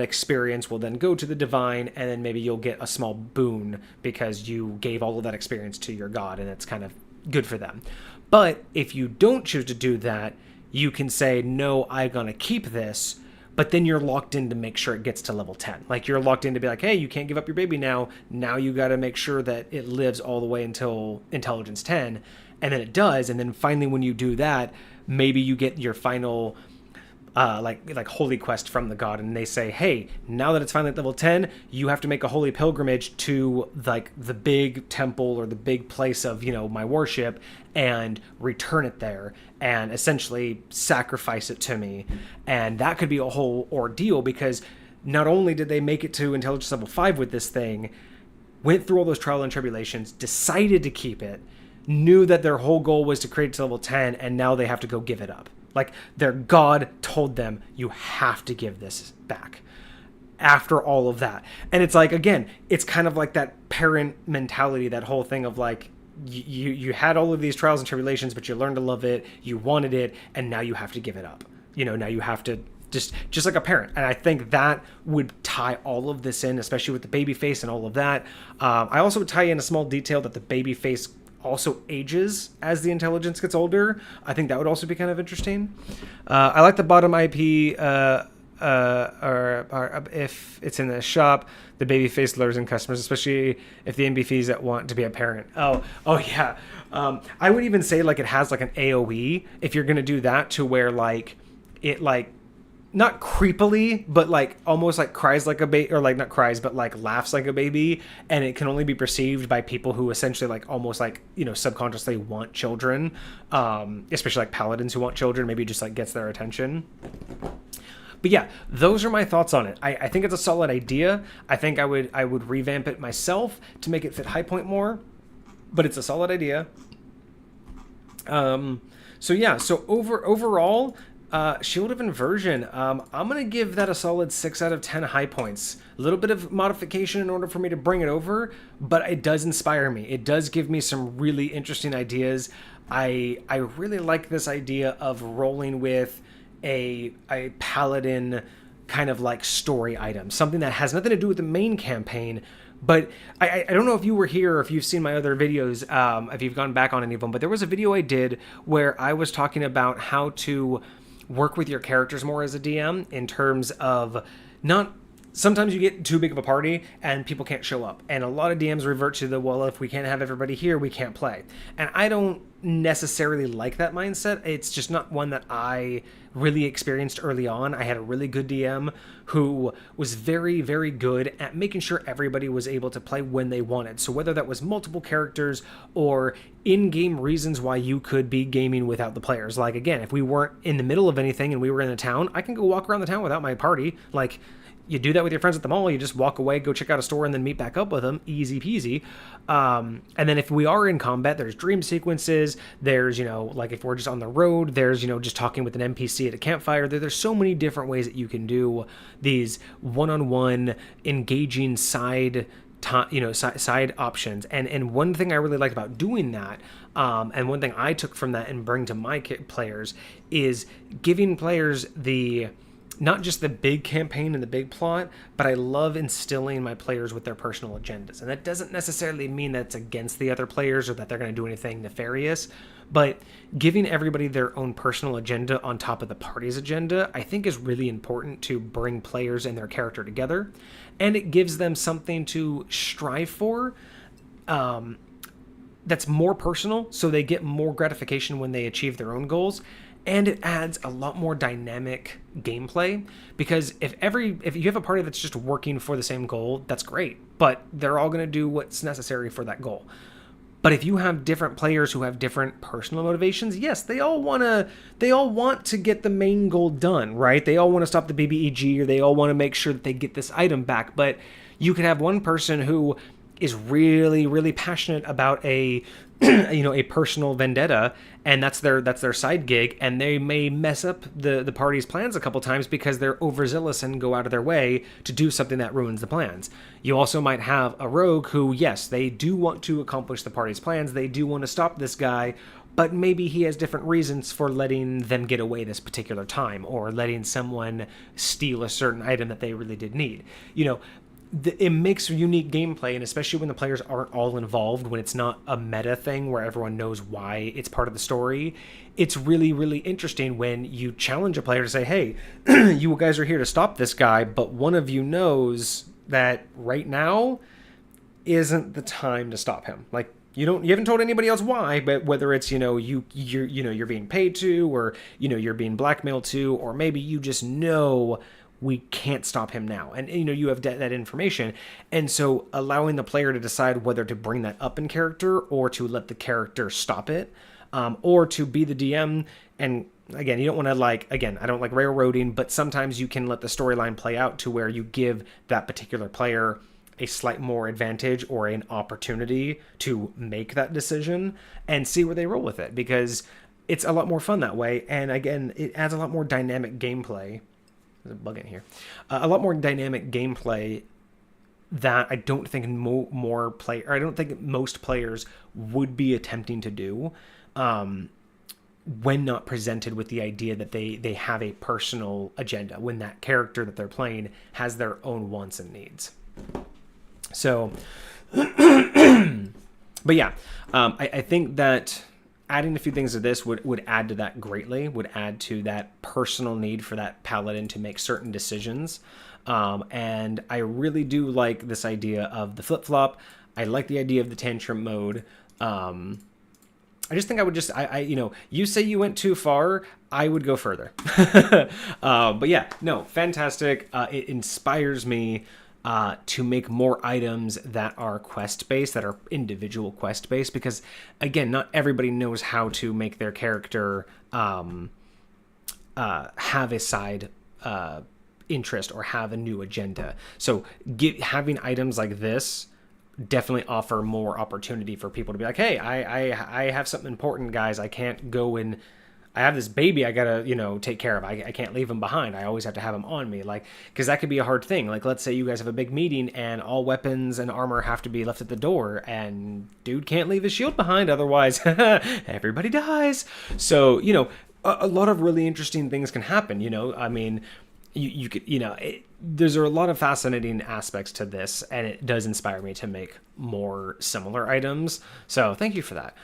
experience will then go to the divine, and then maybe you'll get a small boon because you gave all of that experience to your god, and it's kind of good for them. But if you don't choose to do that, you can say, no, I'm going to keep this, but then you're locked in to make sure it gets to level 10. Like, you're locked in to be like, hey, you can't give up your baby now. Now you got to make sure that it lives all the way until intelligence 10, and then it does, and then finally when you do that, maybe you get your final like holy quest from the god, and they say, hey, now that it's finally at level 10, you have to make a holy pilgrimage to like the big temple or the big place of, my worship, and return it there and essentially sacrifice it to me. And that could be a whole ordeal, because not only did they make it to intelligence level 5 with this thing, went through all those trials and tribulations, decided to keep it, knew that their whole goal was to create it to level 10, and now they have to go give it up. Like, their god told them, you have to give this back after all of that. And it's like, again, it's kind of like that parent mentality, that whole thing of like, you had all of these trials and tribulations, but you learned to love it, you wanted it, and now you have to give it up. Now you have to just like a parent. And I think that would tie all of this in, especially with the baby face and all of that. I also would tie in a small detail that the baby face also ages as the intelligence gets older. I think that would also be kind of interesting. I like the bottom IP, or if it's in the shop, the baby face lures in customers, especially if the NPCs that want to be a parent. Oh yeah. I would even say like it has like an AoE if you're gonna do that, to where like it like not creepily, but like almost like cries like a baby, or like not cries, but like laughs like a baby, and it can only be perceived by people who essentially like almost like subconsciously want children, especially like paladins who want children. Maybe it just like gets their attention. But yeah, those are my thoughts on it. I think it's a solid idea. I think I would revamp it myself to make it fit High Point more, but it's a solid idea. So yeah, so overall, Shield of Inversion, I'm going to give that a solid 6 out of 10 high points. A little bit of modification in order for me to bring it over, but it does inspire me. It does give me some really interesting ideas. I really like this idea of rolling with a paladin kind of like story item, something that has nothing to do with the main campaign. But I don't know if you were here or if you've seen my other videos, if you've gone back on any of them, but there was a video I did where I was talking about how to work with your characters more as a DM, in terms of not sometimes you get too big of a party and people can't show up. And a lot of DMs revert to the, well, if we can't have everybody here, we can't play. And I don't necessarily like that mindset. It's just not one that I really experienced early on. I had a really good DM who was very, very good at making sure everybody was able to play when they wanted. So whether that was multiple characters or in-game reasons why you could be gaming without the players. Like, again, if we weren't in the middle of anything and we were in a town, I can go walk around the town without my party. Like, you do that with your friends at the mall. You just walk away, go check out a store, and then meet back up with them. Easy peasy. And then if we are in combat, there's dream sequences. There's, like if we're just on the road, there's, just talking with an NPC at a campfire. There's so many different ways that you can do these one-on-one engaging side options. And one thing I really liked about doing that, and one thing I took from that and bring to my players, is giving players not just the big campaign and the big plot, but I love instilling my players with their personal agendas. And that doesn't necessarily mean that it's against the other players or that they're going to do anything nefarious, but giving everybody their own personal agenda on top of the party's agenda, I think is really important to bring players and their character together. And it gives them something to strive for, that's more personal, so they get more gratification when they achieve their own goals. And it adds a lot more dynamic gameplay, because if you have a party that's just working for the same goal, that's great, but they're all going to do what's necessary for that goal. But if you have different players who have different personal motivations, yes, they all want to get the main goal done, right? They all want to stop the BBEG, or they all want to make sure that they get this item back. But you could have one person who is really, really passionate about a personal vendetta, and that's their side gig, and they may mess up the party's plans a couple times because they're overzealous and go out of their way to do something that ruins the plans. You also might have a rogue who, yes, they do want to accomplish the party's plans, they do want to stop this guy, but maybe he has different reasons for letting them get away this particular time, or letting someone steal a certain item that they really did need. It makes unique gameplay, and especially when the players aren't all involved, when it's not a meta thing where everyone knows why it's part of the story, it's really, really interesting when you challenge a player to say, hey, you guys are here to stop this guy, but one of you knows that right now isn't the time to stop him. Like, you haven't told anybody else why, but whether it's, you're being paid to, or, you're being blackmailed to, or maybe you just know we can't stop him now. And, you have that information. And so allowing the player to decide whether to bring that up in character or to let the character stop it, or to be the DM. And again, you don't want to I don't like railroading, but sometimes you can let the storyline play out to where you give that particular player a slight more advantage or an opportunity to make that decision and see where they roll with it, because it's a lot more fun that way. And again, it adds a lot more dynamic gameplay. There's a bug in here. A lot more dynamic gameplay that I don't think I don't think most players would be attempting to do, when not presented with the idea that they have a personal agenda, when that character that they're playing has their own wants and needs. So, but yeah, I think that adding a few things to this would add to that greatly, would add to that personal need for that paladin to make certain decisions. And I really do like this idea of the flip-flop. I like the idea of the tantrum mode. I just think I would you say you went too far, I would go further. But yeah, no, fantastic. It inspires me to make more items that are quest-based, that are individual quest-based, because, again, not everybody knows how to make their character have a side interest or have a new agenda. So having items like this definitely offer more opportunity for people to be like, hey, I have something important, guys. I can't go and I have this baby I gotta, take care of. I can't leave him behind. I always have to have him on me. Because that could be a hard thing. Let's say you guys have a big meeting and all weapons and armor have to be left at the door, and dude can't leave his shield behind, otherwise everybody dies. So, a lot of really interesting things can happen, I mean, you could, there's a lot of fascinating aspects to this, and it does inspire me to make more similar items. So thank you for that.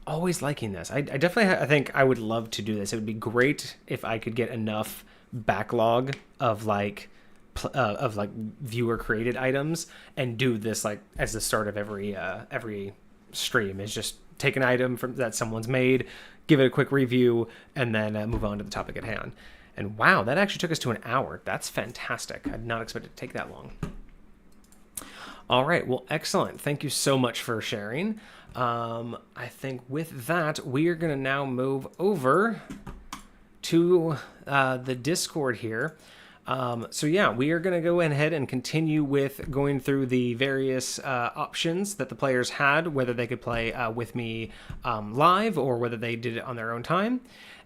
Always liking this. I definitely, I think I would love to do this. It would be great if I could get enough backlog of like viewer created items, and do this like as the start of every stream. Is just take an item from that someone's made, give it a quick review, and then move on to the topic at hand. And wow, that actually took us to an hour. That's fantastic. I did not expect it to take that long. All right, well, excellent. Thank you so much for sharing. I think with that, we are going to now move over to the Discord here. So yeah, we are going to go ahead and continue with going through the various options that the players had, whether they could play with me live or whether they did it on their own time.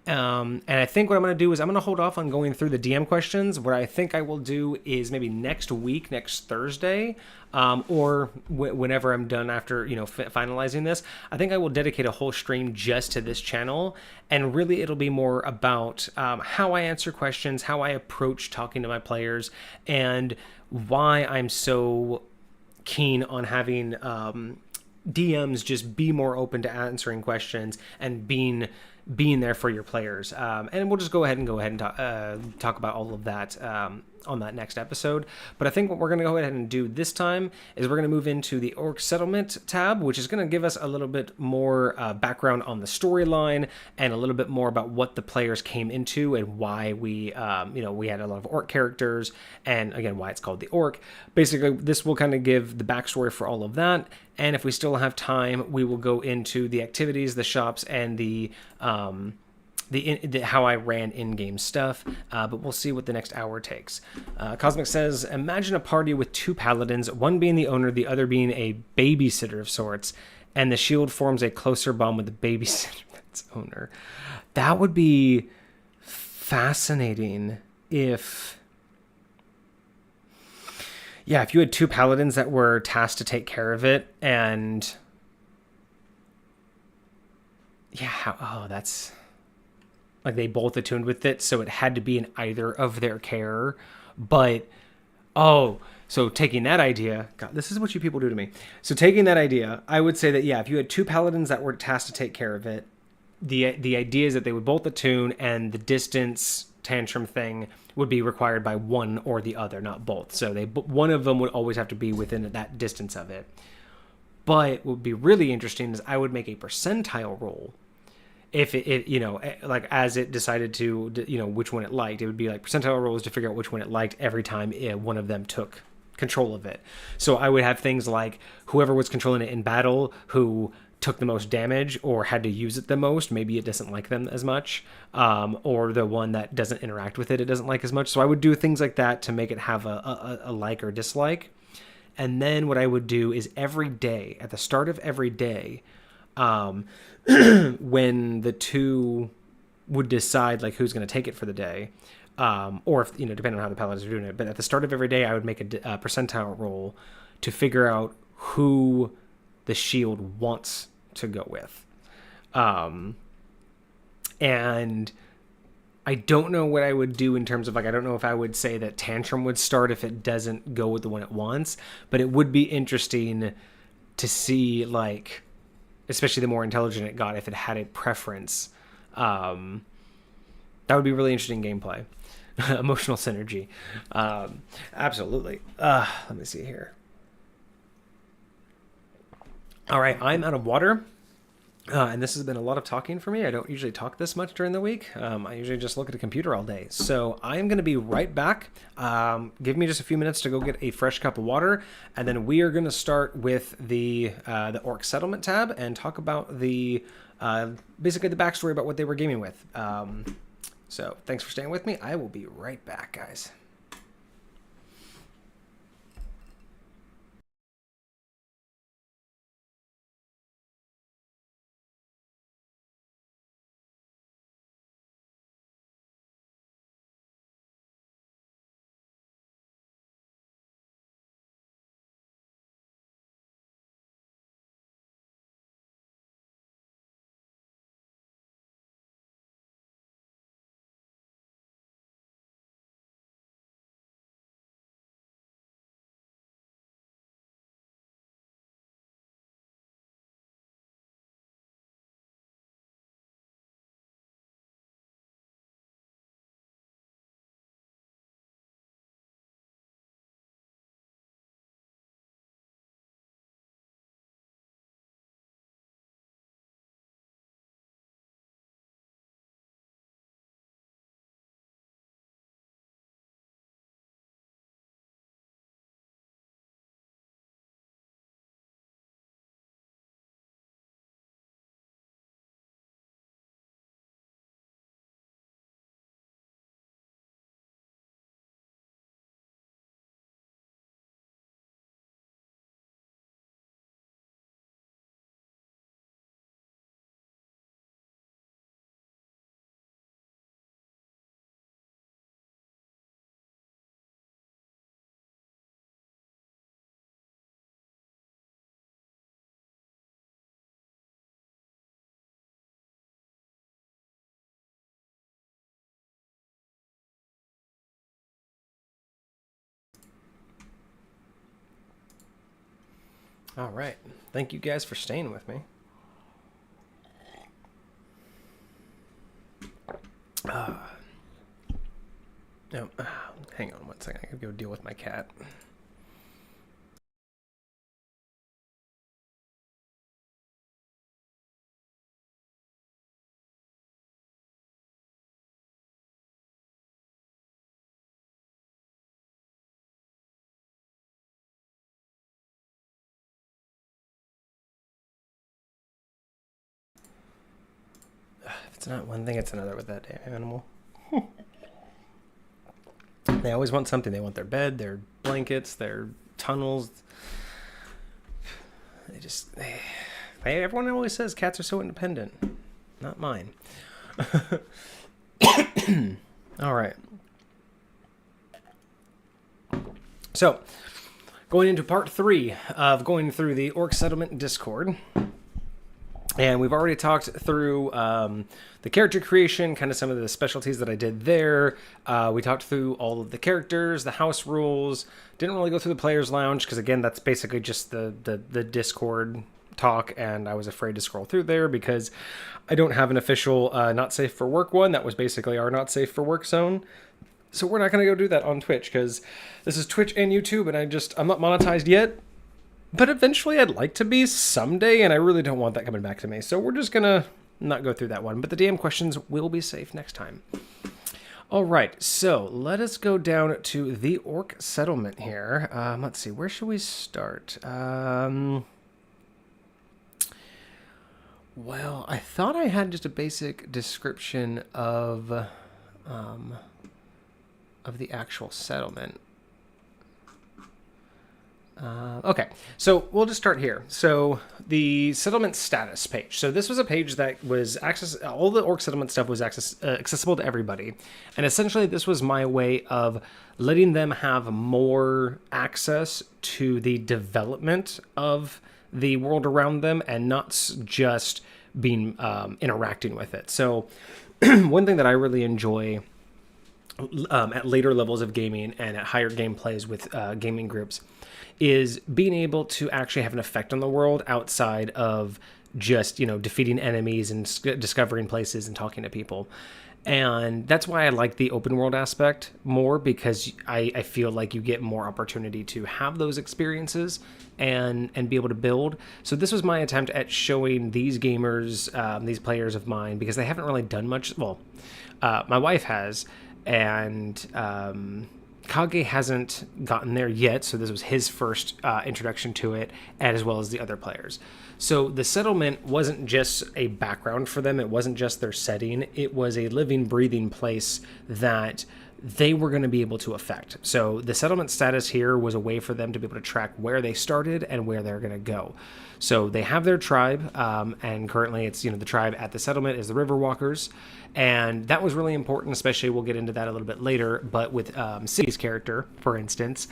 And I think what I'm going to do is I'm going to hold off on going through the DM questions. What I think I will do is maybe next week, next Thursday, or whenever I'm done after, finalizing this, I think I will dedicate a whole stream just to this channel. And really, it'll be more about how I answer questions, how I approach talking to my players, and why I'm so keen on having DMs just be more open to answering questions and being there for your players. And we'll just go ahead and talk about all of that on that next episode. But I think what we're going to go ahead and do this time is we're going to move into the Orc Settlement tab, which is going to give us a little bit more background on the storyline and a little bit more about what the players came into and why we had a lot of Orc characters, and again, why it's called the Orc. Basically, this will kind of give the backstory for all of that. And if we still have time, we will go into the activities, the shops, and the how I ran in-game stuff, but we'll see what the next hour takes. Cosmic says, imagine a party with two paladins, one being the owner, the other being a babysitter of sorts, and the shield forms a closer bond with the babysitter that's owner. That would be fascinating if you had two paladins that were tasked to take care of it, and that's like they both attuned with it, so it had to be in either of their care. But so taking that idea, God, this is what you people do to me. So taking that idea, I would say that if you had two paladins that were tasked to take care of it, the idea is that they would both attune, and the distance tantrum thing would be required by one or the other, not both. So one of them would always have to be within that distance of it. But what would be really interesting is I would make a percentile roll. If it like as it decided to, which one it liked, it would be like percentile rolls to figure out which one it liked every time one of them took control of it. So I would have things like whoever was controlling it in battle, who took the most damage or had to use it the most, maybe it doesn't like them as much, or the one that doesn't interact with it doesn't like as much. So I would do things like that to make it have a like or dislike. And then what I would do is every day, at the start of every day, when the two would decide like who's going to take it for the day, or if, depending on how the paladins are doing it, but at the start of every day, I would make a percentile roll to figure out who the shield wants to go with. And I don't know what I would do in terms of I don't know if I would say that Tantrum would start if it doesn't go with the one it wants, but it would be interesting to see, especially the more intelligent it got, if it had a preference. That would be really interesting gameplay. Emotional synergy. Absolutely. Let me see here. All right, I'm out of water. And this has been a lot of talking for me. I don't usually talk this much during the week. I usually just look at a computer all day. So I'm going to be right back. Give me just a few minutes to go get a fresh cup of water. And then we are going to start with the Orc Settlement tab and talk about basically the backstory about what they were gaming with. So thanks for staying with me. I will be right back, guys. All right. Thank you guys for staying with me. No, hang on one second. I gotta go deal with my cat. If it's not one thing, it's another with that damn animal. They always want something. They want their bed, their blankets, their tunnels. Everyone always says cats are so independent. Not mine. All right. So, going into part 3 of going through the Orc Settlement Discord. And we've already talked through the character creation, kind of some of the specialties that I did there. We talked through all of the characters, the house rules. Didn't really go through the player's lounge because, again, that's basically just the Discord talk, and I was afraid to scroll through there because I don't have an official not safe for work one. That was basically our not safe for work zone. So we're not going to go do that on Twitch because this is Twitch and YouTube, and I'm not monetized yet. But eventually I'd like to be someday, and I really don't want that coming back to me. So we're just going to not go through that one. But the DM questions will be safe next time. All right, so let us go down to the Orc Settlement here. Let's see, where should we start? Well, I thought I had just a basic description of the actual settlement. Okay, so we'll just start here. So the settlement status page. So this was a page that was all the Orc Settlement stuff was accessible to everybody. And essentially this was my way of letting them have more access to the development of the world around them and not just being interacting with it. So one thing that I really enjoy at later levels of gaming and at higher gameplays with gaming groups is being able to actually have an effect on the world outside of just, defeating enemies and discovering places and talking to people. And that's why I like the open world aspect more, because I feel like you get more opportunity to have those experiences and be able to build. So this was my attempt at showing these gamers, these players of mine, because they haven't really done much. Well, my wife has, and Kage hasn't gotten there yet, so this was his first introduction to it, as well as the other players. So the settlement wasn't just a background for them, it wasn't just their setting, it was a living, breathing place that they were going to be able to affect. So the settlement status here was a way for them to be able to track where they started and where they're going to go. So they have their tribe, and currently it's, the tribe at the settlement is the Riverwalkers, and that was really important, especially we'll get into that a little bit later, but with Cindy's character, for instance,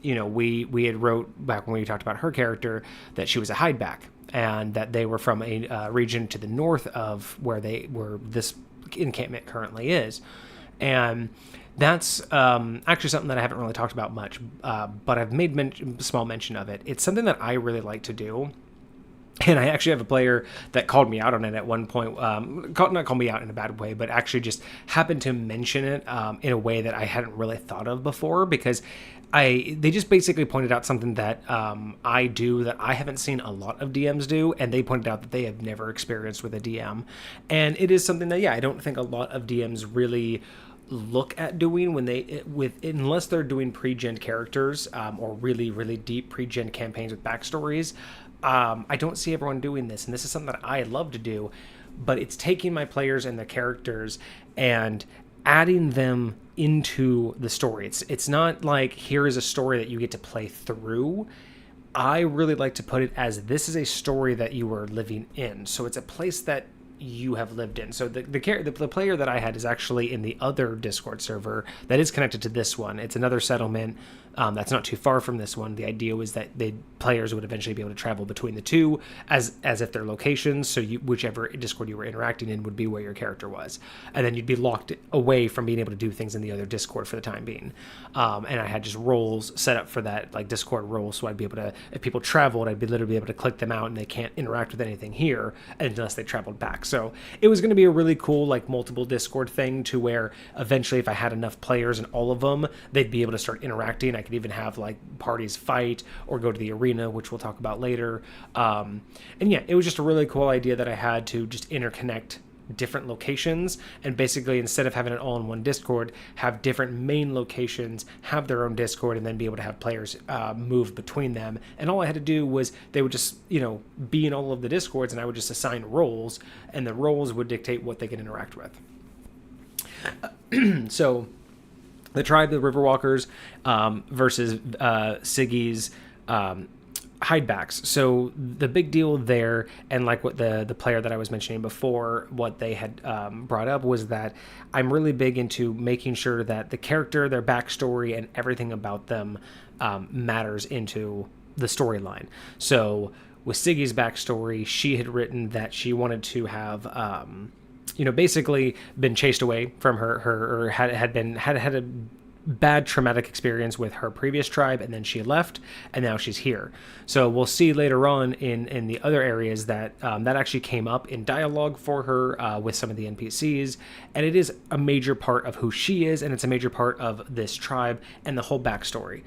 we had wrote back when we talked about her character that she was a hideback, and that they were from a region to the north of where this encampment currently is. And that's actually something that I haven't really talked about much, but I've made small mention of it. It's something that I really like to do. And I actually have a player that called me out on it at one point, not called me out in a bad way, but actually just happened to mention it in a way that I hadn't really thought of before, because they just basically pointed out something that I do that I haven't seen a lot of DMs do, and they pointed out that they have never experienced with a DM. And it is something that, I don't think a lot of DMs really look at doing unless they're doing pre-gen characters or really, really deep pre-gen campaigns with backstories. I don't see everyone doing this, and this is something that I love to do, but it's taking my players and the characters and adding them into the story. It's not like here is a story that you get to play through. I really like to put it as this is a story that you are living in. So it's a place that you have lived in. So the player that I had is actually in the other Discord server that is connected to this one. It's another settlement That's not too far from this one. The idea was that players would eventually be able to travel between the two as if they're locations. So whichever Discord you were interacting in would be where your character was, and then you'd be locked away from being able to do things in the other Discord for the time being. And I had just roles set up for that, like Discord roles, so I'd be able to, if people traveled, I'd be literally able to click them out, and they can't interact with anything here unless they traveled back. So it was going to be a really cool, like, multiple Discord thing, to where eventually, if I had enough players in all of them, they'd be able to start interacting. I could even have like parties fight or go to the arena, which we'll talk about later. And yeah, it was just a really cool idea that I had to just interconnect different locations, and basically, instead of having it all in one Discord, have different main locations have their own Discord, and then be able to have players move between them. And all I had to do was, they would just, be in all of the Discords, and I would just assign roles, and the roles would dictate what they could interact with. So the tribe, the Riverwalkers, versus Siggy's hidebacks. So the big deal there, and like what the player that I was mentioning before, what they had brought up, was that I'm really big into making sure that the character, their backstory, and everything about them matters into the storyline. So with Siggy's backstory, she had written that she wanted to have basically been chased away from her or had a bad traumatic experience with her previous tribe, and then she left, and now she's here. So we'll see later on in the other areas that that actually came up in dialogue for her with some of the NPCs, and it is a major part of who she is, and it's a major part of this tribe and the whole backstory.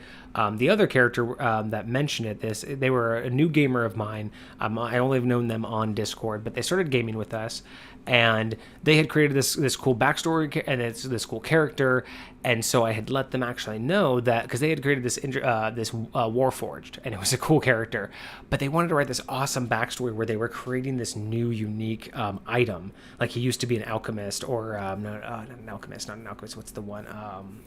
The other character that mentioned it, they were a new gamer of mine. I only have known them on Discord, but they started gaming with us, and they had created this cool backstory, and it's this cool character. And so I had let them actually know that, because they had created this Warforged, and it was a cool character, but they wanted to write this awesome backstory where they were creating this new unique item. Like, he used to be an alchemist, or not an alchemist. What's the one?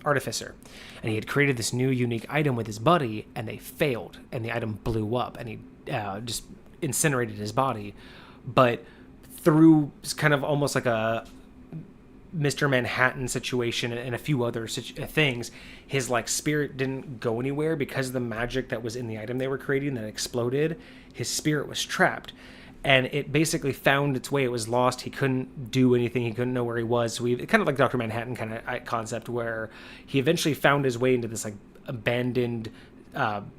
Artificer. And he had created this new unique item with his buddy, and they failed, and the item blew up, and he just incinerated his body. But through kind of almost like a Mr. Manhattan situation and a few other things, his like spirit didn't go anywhere because of the magic that was in the item they were creating that exploded. His spirit was trapped, and it basically found its way. It was lost. He couldn't do anything. He couldn't know where he was. So kind of like Dr. Manhattan kind of concept, where he eventually found his way into this like abandoned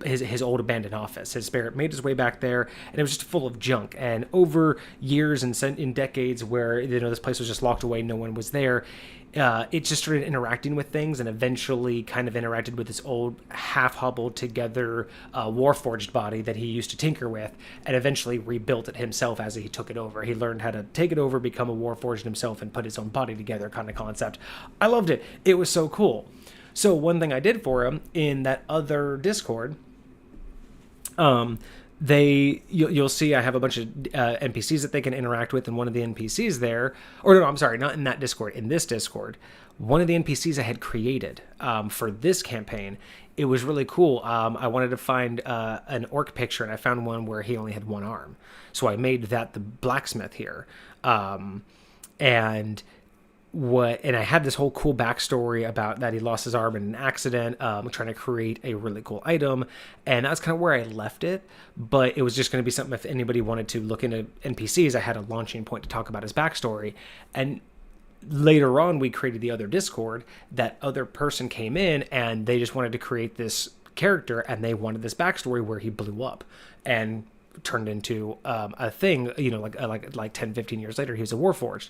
his old abandoned office. His spirit made his way back there, and it was just full of junk. And over years and in decades, where this place was just locked away, no one was there, it just started interacting with things, and eventually kind of interacted with this old half hobbled together Warforged body that he used to tinker with, and eventually rebuilt it himself as he took it over. He learned how to take it over, become a Warforged himself, and put his own body together kind of concept. I loved it. It was so cool. So one thing I did for him in that other Discord, you'll see I have a bunch of NPCs that they can interact with, and one of the NPCs there, or no, I'm sorry, not in that Discord, in this Discord, one of the NPCs I had created for this campaign, it was really cool. I wanted to find an orc picture, and I found one where he only had one arm. So I made that the blacksmith here. And I had this whole cool backstory about that he lost his arm in an accident, trying to create a really cool item, and that's kind of where I left it. But it was just going to be something, if anybody wanted to look into NPCs, I had a launching point to talk about his backstory. And later on, we created the other Discord. That other person came in, and they just wanted to create this character, and they wanted this backstory where he blew up and turned into a thing, like 10, 15 years later, he was a Warforged.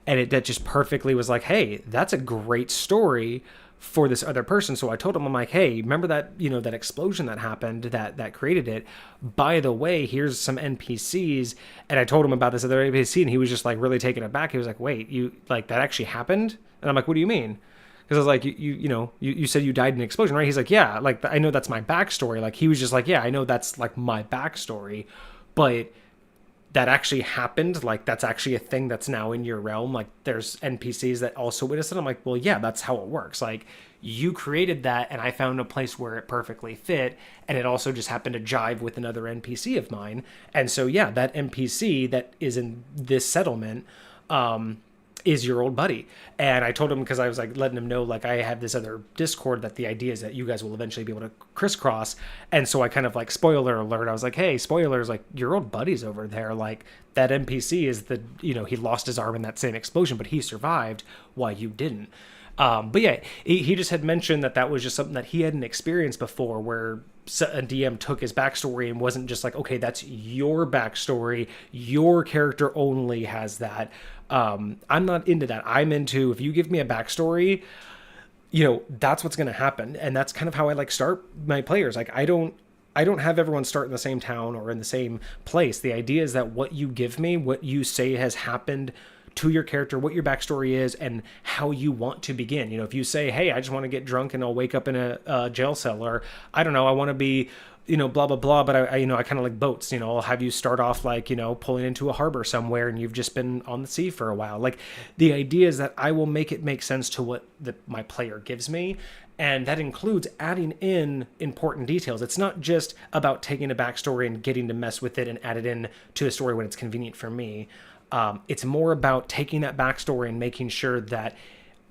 And that just perfectly was like, hey, that's a great story for this other person. So I told him, I'm like, hey, remember that, that explosion that happened that created it? By the way, here's some NPCs. And I told him about this other NPC, and he was just like really taken aback. He was like, wait, that actually happened? And I'm like, what do you mean? Because I was like, you said you died in an explosion, right? He's like, yeah, like I know that's my backstory. Like he was just like, yeah, I know that's like my backstory, but that actually happened. Like that's actually a thing that's now in your realm. Like there's NPCs that also witness it. I'm like, well, yeah, that's how it works. Like you created that, and I found a place where it perfectly fit, and it also just happened to jive with another NPC of mine. And so yeah, that NPC that is in this settlement, is your old buddy. And I told him, because I was like letting him know, like, I have this other Discord that the idea is that you guys will eventually be able to crisscross. And so I kind of like, spoiler alert, I was like, hey, spoilers, like, your old buddy's over there. Like, that NPC is the, he lost his arm in that same explosion, but he survived while you didn't. But yeah, he just had mentioned that was just something that he hadn't experienced before, where a DM took his backstory and wasn't just like, okay, that's your backstory, your character only has that. I'm not into that. I'm into, if you give me a backstory, that's what's going to happen. And that's kind of how I like start my players. Like, I don't have everyone start in the same town or in the same place. The idea is that what you give me, what you say has happened to your character, what your backstory is, and how you want to begin. If you say, hey, I just want to get drunk and I'll wake up in a jail cell, or I don't know, I want to be, blah, blah, blah, but I kind of like boats, I'll have you start off like, pulling into a harbor somewhere and you've just been on the sea for a while. Like, the idea is that I will make it make sense to what my player gives me. And that includes adding in important details. It's not just about taking a backstory and getting to mess with it and add it in to a story when it's convenient for me. It's more about taking that backstory and making sure that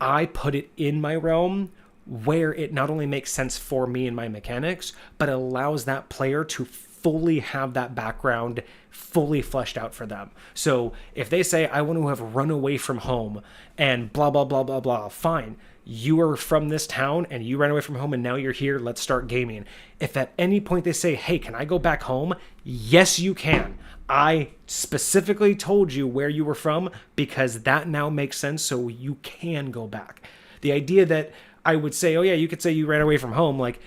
I put it in my realm where it not only makes sense for me and my mechanics, but allows that player to fully have that background fully fleshed out for them. So if they say, I want to have run away from home and blah, blah, blah, blah, blah, fine. You are from this town and you ran away from home and now you're here. Let's start gaming. If at any point they say, hey, can I go back home? Yes, you can. I specifically told you where you were from because that now makes sense, so you can go back. The idea that I would say, oh yeah, you could say you ran away from home, like,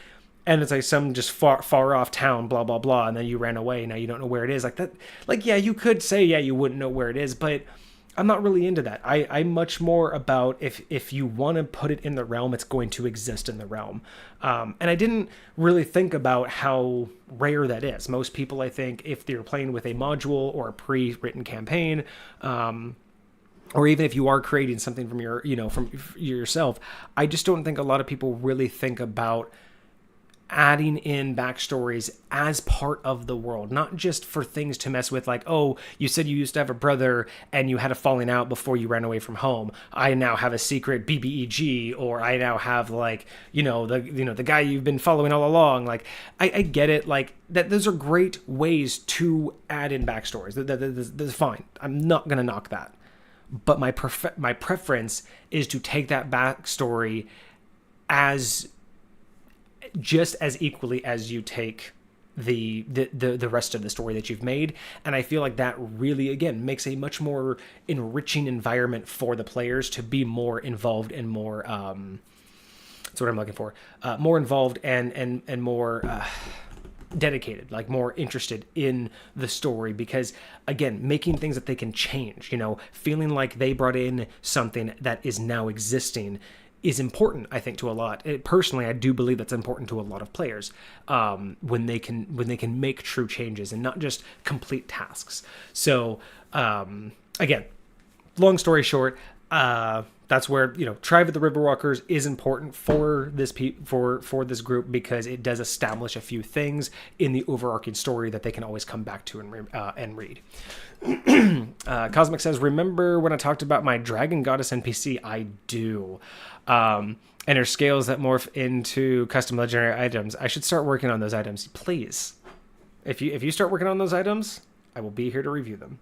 and it's like some just far off town, blah, blah, blah, and then you ran away, now you don't know where it is. Like that, like, yeah, you could say, yeah, you wouldn't know where it is, but I'm not really into that. I'm much more about if you want to put it in the realm, it's going to exist in the realm. And I didn't really think about how rare that is. Most people, I think, if they're playing with a module or a pre-written campaign, or even if you are creating something from from yourself, I just don't think a lot of people really think about adding in backstories as part of the world, not just for things to mess with, like, oh, you said you used to have a brother and you had a falling out before you ran away from home. I now have a secret BBEG, or I now have like, the guy you've been following all along. Like, I get it. Like that, those are great ways to add in backstories. That's fine. I'm not going to knock that. But my preference is to take that backstory as just as equally as you take the rest of the story that you've made. And I feel like that really, again, makes a much more enriching environment for the players to be more involved and more that's what I'm looking for, more involved and more dedicated, like more interested in the story, because again, making things that they can change, feeling like they brought in something that is now existing is important, I think, to a lot. Personally, I do believe that's important to a lot of players, when they can make true changes and not just complete tasks. So again, long story short, that's where Tribe of the Riverwalkers is important for this for this group, because it does establish a few things in the overarching story that they can always come back to and read. Cosmic says, remember when I talked about my Dragon Goddess NPC? I do. And her scales that morph into custom legendary items. I should start working on those items, please. If you start working on those items, I will be here to review them.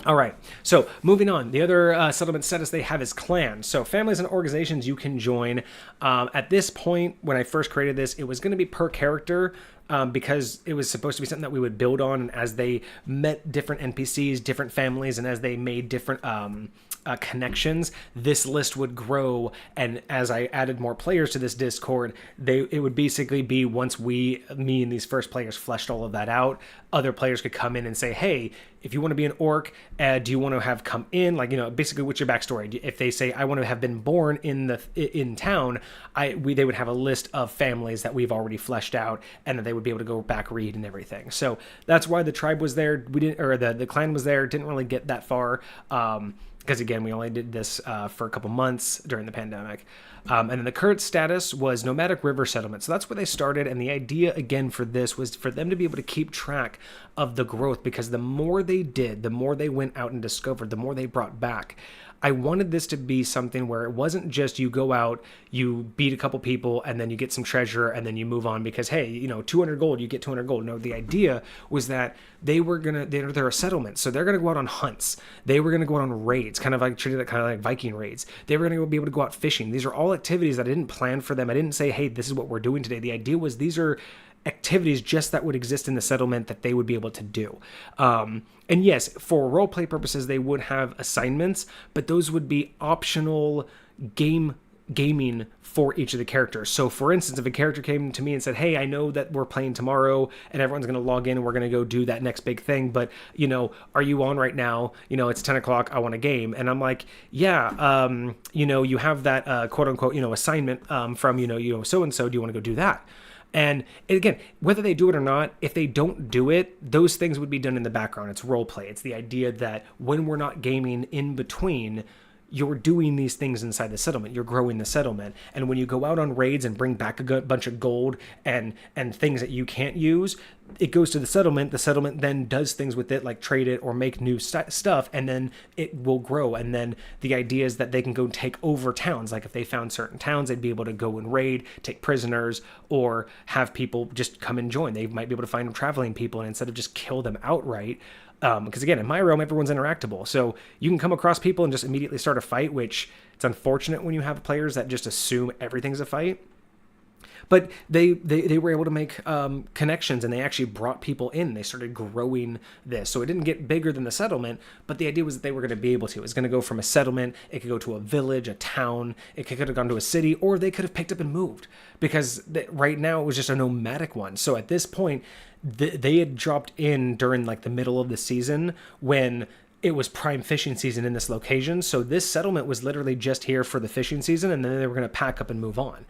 All right, so moving on. The other settlement status they have is clans. So families and organizations you can join. At this point, when I first created this, it was going to be per character, because it was supposed to be something that we would build on. And as they met different NPCs, different families, and as they made different connections, this list would grow. And as I added more players to this Discord, it would basically be, once me and these first players fleshed all of that out, other players could come in and say, hey, if you want to be an orc, do you want to have come in, like, basically what's your backstory? If they say, I want to have been born in town, they would have a list of families that we've already fleshed out, and that they would be able to go back read and everything. So that's why the tribe was there. We didn't, or the clan was there. Didn't really get that far. because again, we only did this for a couple months during the pandemic. And then the current status was nomadic river settlement. So that's where they started. And the idea again for this was for them to be able to keep track of the growth, because the more they did, the more they went out and discovered, the more they brought back. I wanted this to be something where it wasn't just you go out, you beat a couple people, and then you get some treasure, and then you move on because, hey, 200 gold, you get 200 gold. No, the idea was that they're a settlement, so they're going to go out on hunts. They were going to go out on raids, kind of like treated it kind of like Viking raids. They were going to be able to go out fishing. These are all activities that I didn't plan for them. I didn't say, hey, this is what we're doing today. The idea was these are activities just that would exist in the settlement that they would be able to do. And yes, for roleplay purposes, they would have assignments, but those would be optional gaming for each of the characters. So for instance, if a character came to me and said, hey, I know that we're playing tomorrow and everyone's going to log in and we're going to go do that next big thing, but are you on right now? It's 10 o'clock. I want a game. And I'm like, yeah, you have that quote unquote, assignment from, so-and-so, do you want to go do that? And again, whether they do it or not, if they don't do it, those things would be done in the background. It's role play. It's the idea that when we're not gaming in between, you're doing these things inside the settlement. You're growing the settlement. And when you go out on raids and bring back a bunch of gold and things that you can't use, it goes to the settlement. The settlement then does things with it, like trade it or make new stuff, and then it will grow. And then the idea is that they can go take over towns. Like if they found certain towns, they'd be able to go and raid, take prisoners, or have people just come and join. They might be able to find traveling people, and instead of just kill them outright, because again, in my realm, everyone's interactable. So you can come across people and just immediately start a fight, which it's unfortunate when you have players that just assume everything's a fight. But they were able to make connections, and they actually brought people in. They started growing this. So it didn't get bigger than the settlement, but the idea was that they were going to be able to. It was going to go from a settlement, it could go to a village, a town, it could have gone to a city, or they could have picked up and moved. Because right now it was just a nomadic one. So at this point, they had dropped in during like the middle of the season when it was prime fishing season in this location. So this settlement was literally just here for the fishing season, and then they were going to pack up and move on.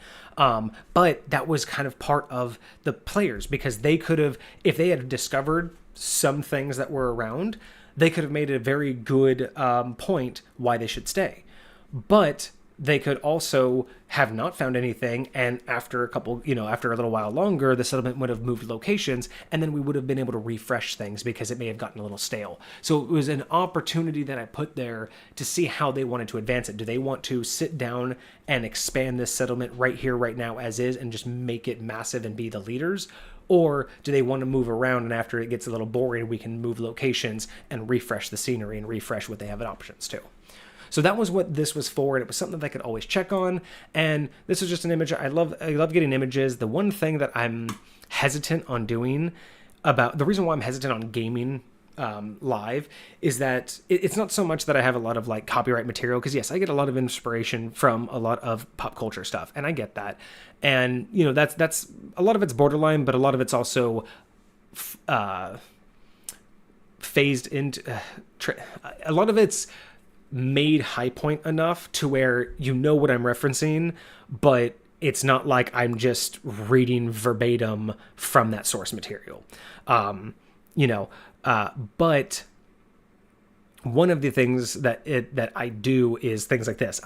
But that was kind of part of the players, because they could have, if they had discovered some things that were around, they could have made a very good point why they should stay. But they could also have not found anything, and after a little while longer, the settlement would have moved locations, and then we would have been able to refresh things because it may have gotten a little stale. So it was an opportunity that I put there to see how they wanted to advance it. Do they want to sit down and expand this settlement right here, right now, as is, and just make it massive and be the leaders? Or do they want to move around, and after it gets a little boring, we can move locations and refresh the scenery and refresh what they have options to? So that was what this was for, and it was something that I could always check on. And this was just an image. I love getting images. The one thing that I'm hesitant on doing the reason why I'm hesitant on gaming live is that it's not so much that I have a lot of like copyright material, because yes, I get a lot of inspiration from a lot of pop culture stuff, and I get that. And that's a lot of it's borderline, but a lot of it's also phased into a lot of it's made high point enough to where what I'm referencing, but it's not like I'm just reading verbatim from that source material. But one of the things that I do is things like this.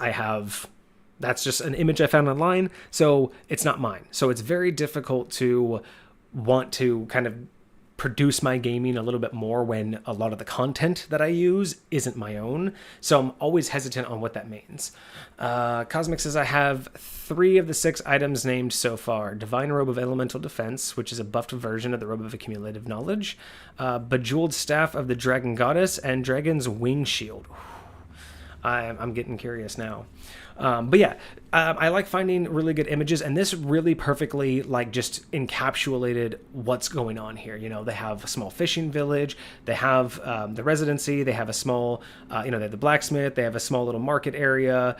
That's just an image I found online, so it's not mine. So it's very difficult to want to kind of produce my gaming a little bit more when a lot of the content that I use isn't my own. So I'm always hesitant on what that means. Cosmic says I have 3 of the 6 items named so far. Divine Robe of Elemental Defense, which is a buffed version of the Robe of Accumulative Knowledge. Bejeweled Staff of the Dragon Goddess, and Dragon's Wing Shield. I'm getting curious now. But yeah, I like finding really good images, and this really perfectly just encapsulated what's going on here. They have a small fishing village, they have the residency, they have a small, they have the blacksmith, they have a small little market area,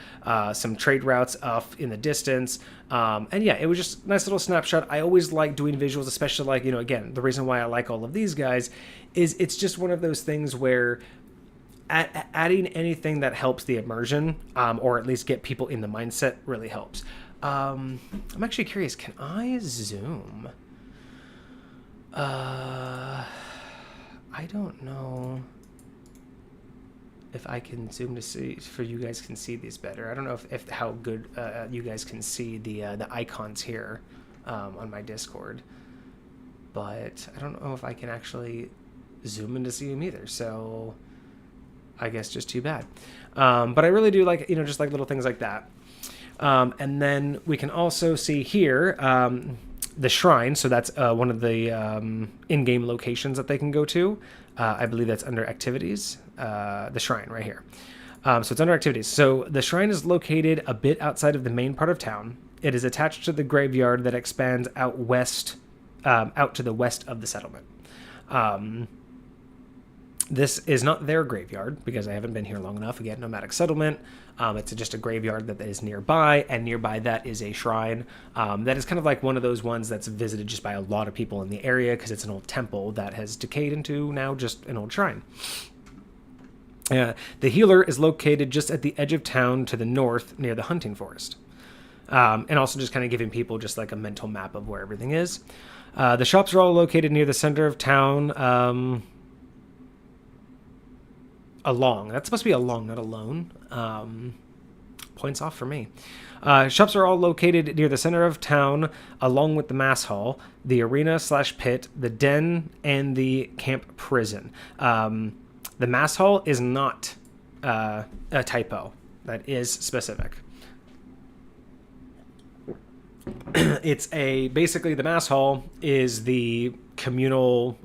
some trade routes off in the distance. And yeah, it was just a nice little snapshot. I always like doing visuals, especially again, the reason why I like all of these guys is it's just one of those things where adding anything that helps the immersion, or at least get people in the mindset, really helps. I'm actually curious, can I zoom? I don't know. if I can zoom to see for you guys can see these better. I don't know if how good you guys can see the icons here on my Discord, but I don't know if I can actually zoom in to see them either. So I guess just too bad. But I really do like, just like little things like that. And then we can also see here the shrine. So that's one of the in-game locations that they can go to. I believe that's under activities, the shrine right here. So it's under activities. So the shrine is located a bit outside of the main part of town. It is attached to the graveyard that expands out west, out to the west of the settlement. This is not their graveyard because I haven't been here long enough. Again, nomadic settlement. It's just a graveyard that is nearby, and nearby that is a shrine that is kind of like one of those ones that's visited just by a lot of people in the area because it's an old temple that has decayed into now just an old shrine. The healer is located just at the edge of town to the north near the hunting forest. And also just kind of giving people just like a mental map of where everything is. The shops are all located near the center of town. Along. That's supposed to be along, not alone. Points off for me. Shops are all located near the center of town, along with the mass hall, the arena/pit, the den, and the camp prison. The mass hall is not a typo. That is specific. It's basically the mass hall is the communal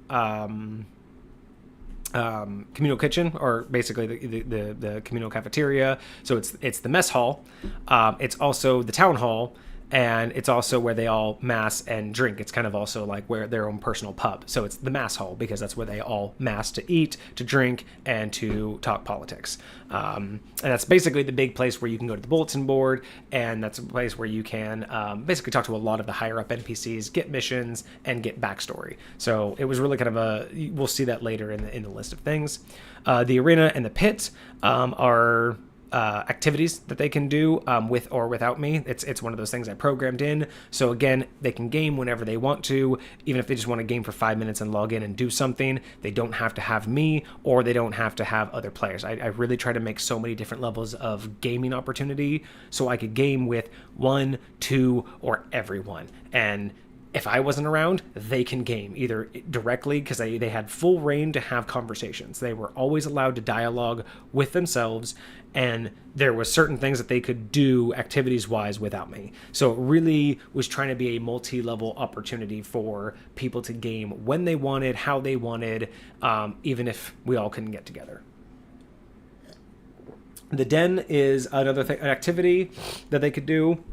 kitchen, or basically the communal cafeteria. So it's the mess hall. It's also the town hall, and it's also where they all mass and drink. It's kind of also like where their own personal pub. So it's the mass hall because that's where they all mass to eat, to drink, and to talk politics. And that's basically the big place where you can go to the bulletin board, and that's a place where you can basically talk to a lot of the higher up NPCs, get missions, and get backstory. So it was really kind of we'll see that later in the list of things. The arena and the pit are activities that they can do with or without me. It's one of those things I programmed in. So again, they can game whenever they want to, even if they just want to game for 5 minutes and log in and do something. They don't have to have me, or they don't have to have other players. I really try to make so many different levels of gaming opportunity so I could game with 1, 2, or everyone. And if I wasn't around, they can game either directly because they had full reign to have conversations. They were always allowed to dialogue with themselves, and there was certain things that they could do activities-wise without me. So it really was trying to be a multi-level opportunity for people to game when they wanted, how they wanted, even if we all couldn't get together. The den is another an activity that they could do.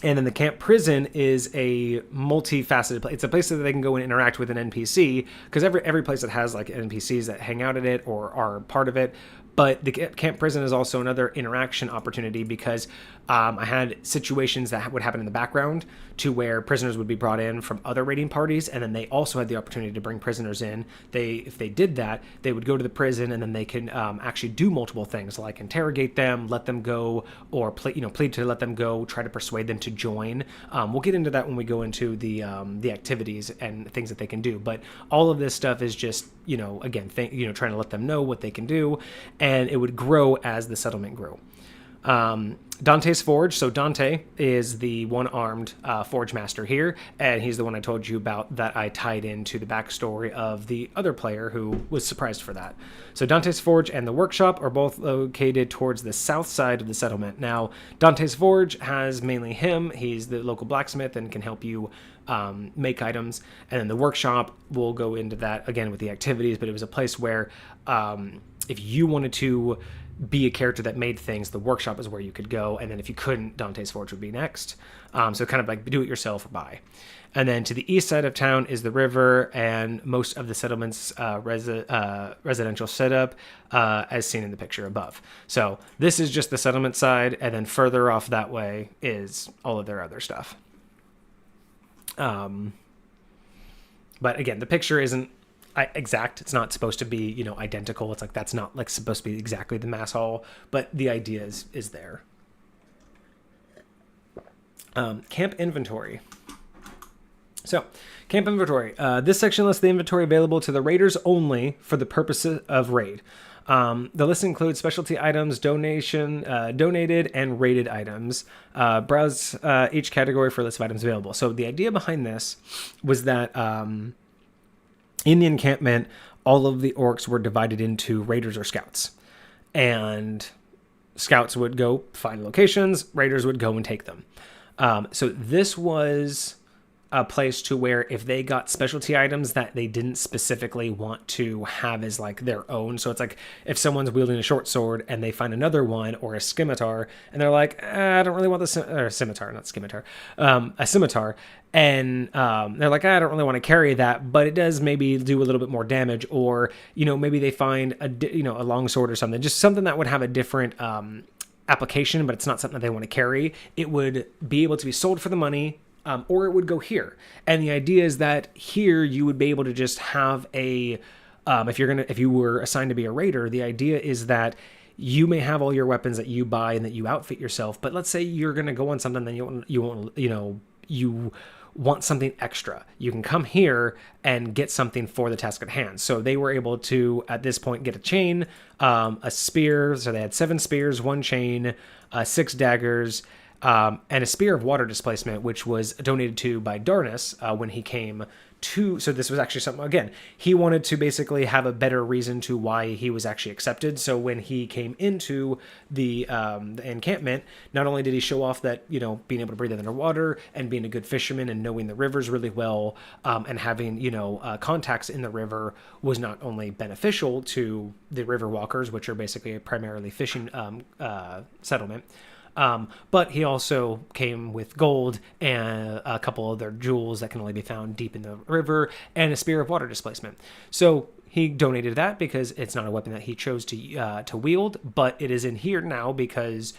And then the camp prison is a multifaceted place. It's a place that they can go and interact with an NPC, because every place that has like NPCs that hang out in it or are part of it. But the camp prison is also another interaction opportunity because I had situations that would happen in the background to where prisoners would be brought in from other raiding parties, and then they also had the opportunity to bring prisoners in. If they did that, they would go to the prison, and then they can actually do multiple things like interrogate them, let them go, or plead to let them go, try to persuade them to join. We'll get into that when we go into the activities and things that they can do. But all of this stuff is just again trying to let them know what they can do, and it would grow as the settlement grew. Dante's Forge. So Dante is the one-armed forge master here, and he's the one I told you about that I tied into the backstory of the other player who was surprised for that. So Dante's Forge and the workshop are both located towards the south side of the settlement. Now, Dante's Forge has mainly him. He's the local blacksmith and can help you make items. And then the workshop, we'll go into that again with the activities, but it was a place where if you wanted to be a character that made things, the workshop is where you could go, and then if you couldn't, Dante's Forge would be next. So kind of like do it yourself or buy. And then to the east side of town is the river and most of the settlement's residential setup, as seen in the picture above. So this is just the settlement side, and then further off that way is all of their other stuff. But again, the picture isn't exact. It's not supposed to be identical. It's like that's not like supposed to be exactly the mass hall, but the idea is there. Camp inventory. So camp inventory, this section lists the inventory available to the raiders only for the purposes of raid. The list includes specialty items, donated, and rated items. Browse each category for a list of items available. So the idea behind this was that in the encampment, all of the orcs were divided into raiders or scouts. And scouts would go find locations, raiders would go and take them. So this was a place to where if they got specialty items that they didn't specifically want to have as like their own. So it's like if someone's wielding a short sword and they find another one or a scimitar and they're like, I don't really want the scimitar, not scimitar, a scimitar. And they're like, I don't really want to carry that, but it does maybe do a little bit more damage. Or, maybe they find a long sword or something, just something that would have a different application, but it's not something that they want to carry. It would be able to be sold for the money. Or it would go here. And the idea is that here you would be able to just have a, if you were assigned to be a raider, the idea is that you may have all your weapons that you buy and that you outfit yourself, but let's say you're going to go on something, then you want something extra. You can come here and get something for the task at hand. So they were able to, at this point, get a chain, a spear. So they had 7 spears, 1 chain, 6 daggers, and a spear of water displacement, which was donated to by Darnus when he came to. So this was actually something, again, he wanted to basically have a better reason to why he was actually accepted. So when he came into the encampment, not only did he show off that, being able to breathe underwater and being a good fisherman and knowing the rivers really well, and having, contacts in the river was not only beneficial to the river walkers, which are basically a primarily fishing settlement, but he also came with gold and a couple other jewels that can only be found deep in the river and a spear of water displacement. So he donated that because it's not a weapon that he chose to wield, but it is in here now because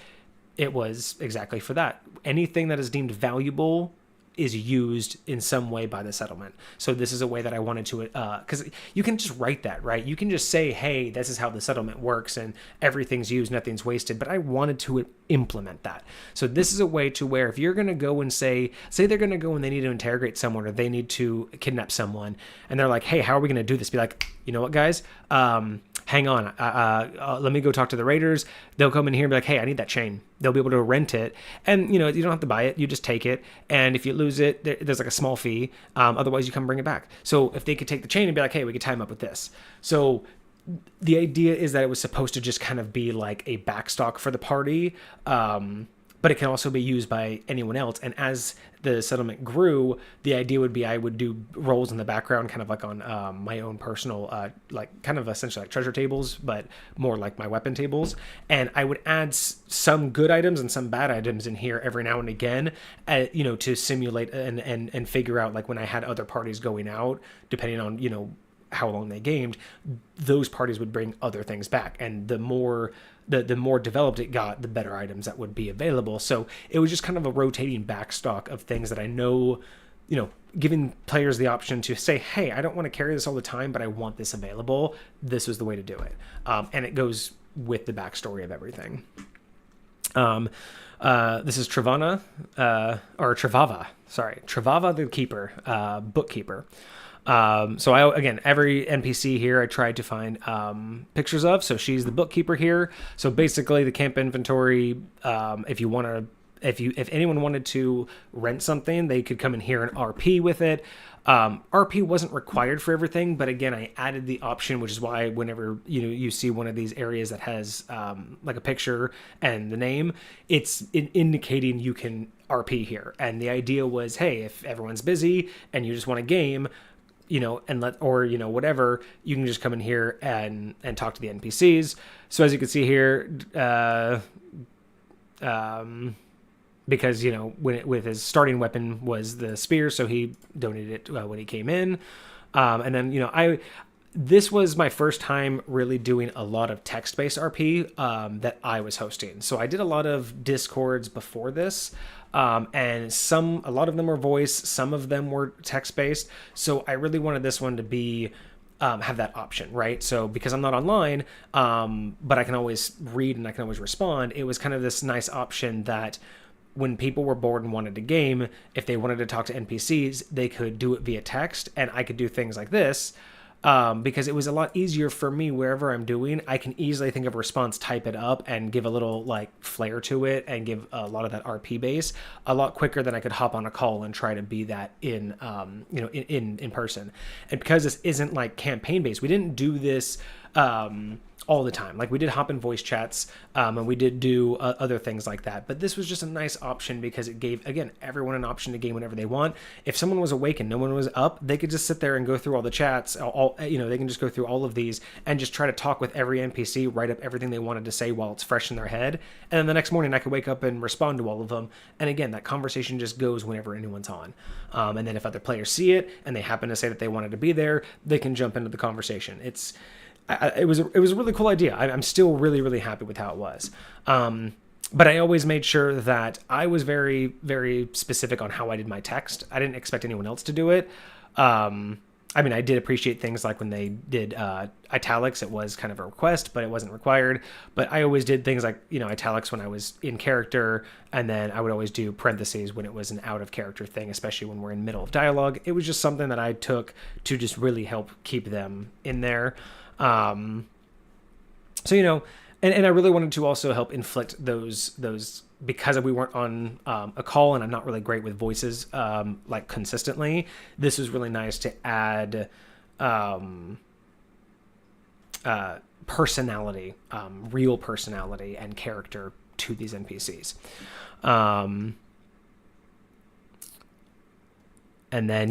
it was exactly for that. Anything that is deemed valuable is used in some way by the settlement. So this is a way that I wanted to, because you can just write that, right? You can just say, hey, this is how the settlement works and everything's used, nothing's wasted. But I wanted to implement that. So this is a way to where if you're going to go and say they're going to go and they need to interrogate someone or they need to kidnap someone and they're like, hey, how are we going to do this? Be like, you know what, guys? Hang on. Let me go talk to the raiders. They'll come in here and be like, hey, I need that chain. They'll be able to rent it. And, you don't have to buy it. You just take it. And if you lose it, there's like a small fee. Otherwise, you come bring it back. So if they could take the chain and be like, hey, we could tie them up with this. So the idea is that it was supposed to just kind of be like a backstock for the party. But it can also be used by anyone else. And as the settlement grew, the idea would be I would do roles in the background, kind of like on my own personal, like kind of essentially like treasure tables, but more like my weapon tables. And I would add some good items and some bad items in here every now and again, to simulate and figure out like when I had other parties going out, depending on, how long they gamed, those parties would bring other things back. And the more developed it got, the better items that would be available. So it was just kind of a rotating backstock of things that I know, giving players the option to say, hey, I don't want to carry this all the time, but I want this available. This was the way to do it. And it goes with the backstory of everything. This is Travava the keeper, bookkeeper. So every NPC here I tried to find pictures of. So she's the bookkeeper here. So basically the camp inventory, if anyone wanted to rent something, they could come in here and RP with it. RP wasn't required for everything, but again, I added the option, which is why whenever you see one of these areas that has like a picture and the name, it's indicating you can RP here. And the idea was, hey, if everyone's busy and you just want a game, whatever, you can just come in here and talk to the NPCs. So as you can see here, because, with his starting weapon was the spear, so he donated it when he came in. And then, this was my first time really doing a lot of text-based RP that I was hosting. So I did a lot of Discords before this, and a lot of them were voice, some of them were text-based. So I really wanted this one to be have that option, right? So because I'm not online, but I can always read and I can always respond, it was kind of this nice option that when people were bored and wanted a game, if they wanted to talk to NPCs, they could do it via text, and I could do things like this. because it was a lot easier for me wherever I'm doing. I can easily think of a response, type it up, and give a little like flair to it, and give a lot of that RP base a lot quicker than I could hop on a call and try to be that in in person. And because this isn't like campaign based, we didn't do this all the time. Like we did hop in voice chats, and we did do other things like that. But this was just a nice option because it gave, again, everyone an option to game whenever they want. If someone was awake and no one was up, they could just sit there and go through all the chats. They can just go through all of these and just try to talk with every NPC, write up everything they wanted to say while it's fresh in their head. And then the next morning I could wake up and respond to all of them. And again, that conversation just goes whenever anyone's on. And then if other players see it and they happen to say that they wanted to be there, they can jump into the conversation. It was a really cool idea. I'm still really, really happy with how it was. But I always made sure that I was very, very specific on how I did my text. I didn't expect anyone else to do it. I did appreciate things like when they did italics. It was kind of a request, but it wasn't required. But I always did things like, italics when I was in character, and then I would always do parentheses when it was an out of character thing, especially when we're in the middle of dialogue. It was just something that I took to just really help keep them in there. And I really wanted to also help inflict those because we weren't on a call, and I'm not really great with voices like consistently. This was really nice to add personality, real personality and character to these NPCs. And then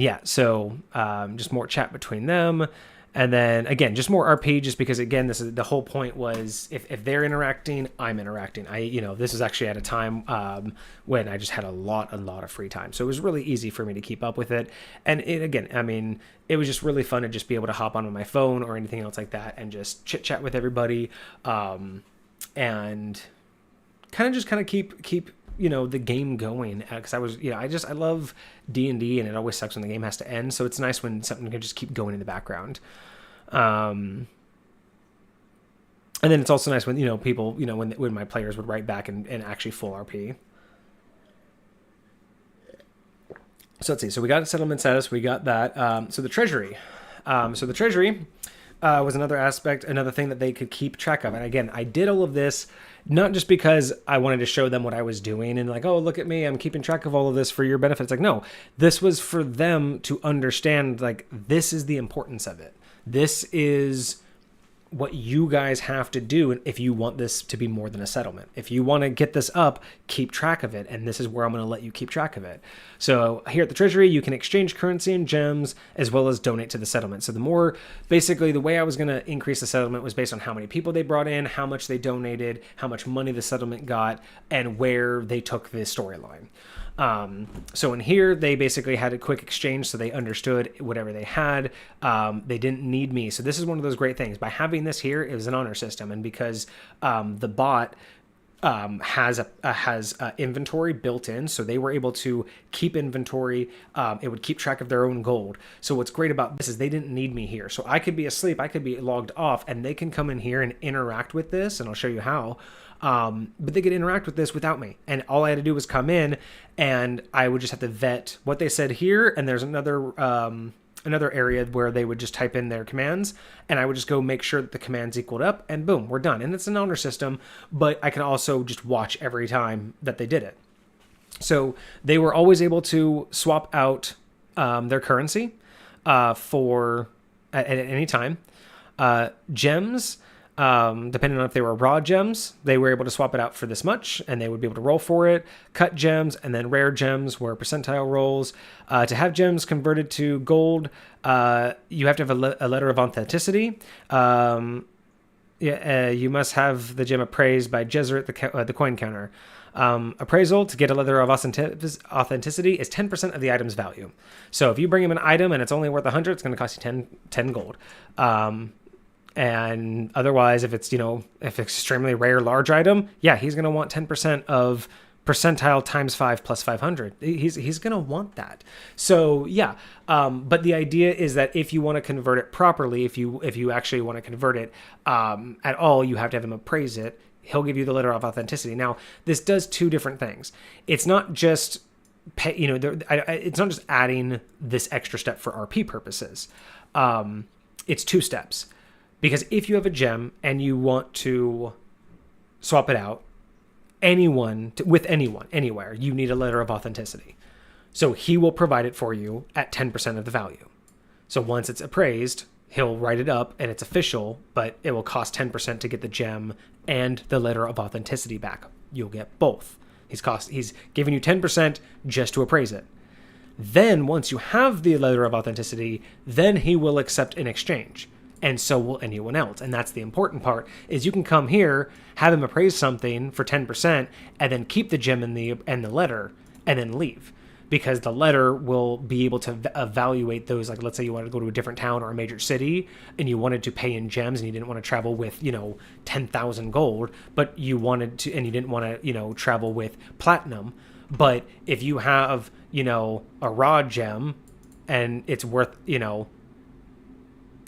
just more chat between them. And then again, just more RP, just because again, this is the whole point was if they're interacting, I'm interacting. This is actually at a time when I just had a lot of free time, so it was really easy for me to keep up with it. And it was just really fun to just be able to hop on my phone or anything else like that and just chit chat with everybody, and kind of keep the game going, because I love D&D, and it always sucks when the game has to end, so it's nice when something can just keep going in the background. And then it's also nice when people when my players would write back and actually full RP. So let's see, so we got settlement status, we got that. So the treasury was another thing that they could keep track of. And again, I did all of this not just because I wanted to show them what I was doing and like, oh, look at me, I'm keeping track of all of this for your benefit. It's like, no, this was for them to understand, like, this is the importance of it. This is what you guys have to do if you want this to be more than a settlement. If you want to get this up, keep track of it, and this is where I'm going to let you keep track of it. So here at the Treasury, you can exchange currency and gems as well as donate to the settlement. So the way I was going to increase the settlement was based on how many people they brought in, how much they donated, how much money the settlement got, and where they took the storyline. So in here, they basically had a quick exchange, so they understood whatever they had. They didn't need me. So this is one of those great things. By having this here, it was an honor system, and because the bot has inventory built in, so they were able to keep inventory. It would keep track of their own gold. So what's great about this is they didn't need me here. So I could be asleep, I could be logged off, and they can come in here and interact with this, and I'll show you how. But they could interact with this without me. And all I had to do was come in, and I would just have to vet what they said here. And there's another area where they would just type in their commands, and I would just go make sure that the commands equaled up, and boom, we're done. And it's an honor system, but I can also just watch every time that they did it. So they were always able to swap out their currency at any time. Gems, depending on if they were raw gems, they were able to swap it out for this much, and they would be able to roll for it. Cut gems, and then rare gems were percentile rolls. To have gems converted to gold, you have to have a letter of authenticity. You must have the gem appraised by Jesuit, the coin counter. Appraisal to get a letter of authenticity is 10% of the item's value. So if you bring him an item and it's only worth 100, it's going to cost you 10 gold. And otherwise, if it's extremely rare large item, he's going to want 10% of percentile times 5 plus 500. He's going to want that. So but the idea is that if you want to convert it properly, if you actually want to convert it at all, you have to have him appraise it. He'll give you the letter of authenticity. Now, this does two different things. It's not just it's not just adding this extra step for RP purposes. it's 2 steps. Because if you have a gem and you want to swap it out, with anyone, anywhere, you need a letter of authenticity. So he will provide it for you at 10% of the value. So once it's appraised, he'll write it up and it's official, but it will cost 10% to get the gem and the letter of authenticity back. You'll get both. He's giving you 10% just to appraise it. Then once you have the letter of authenticity, then he will accept an exchange. And so will anyone else. And that's the important part, is you can come here, have him appraise something for 10%, and then keep the gem and the letter, and then leave. Because the letter will be able to evaluate those, like let's say you wanted to go to a different town or a major city, and you wanted to pay in gems, and you didn't want to travel with, 10,000 gold, but you wanted to, and you didn't want to, travel with platinum. But if you have, a raw gem, and it's worth,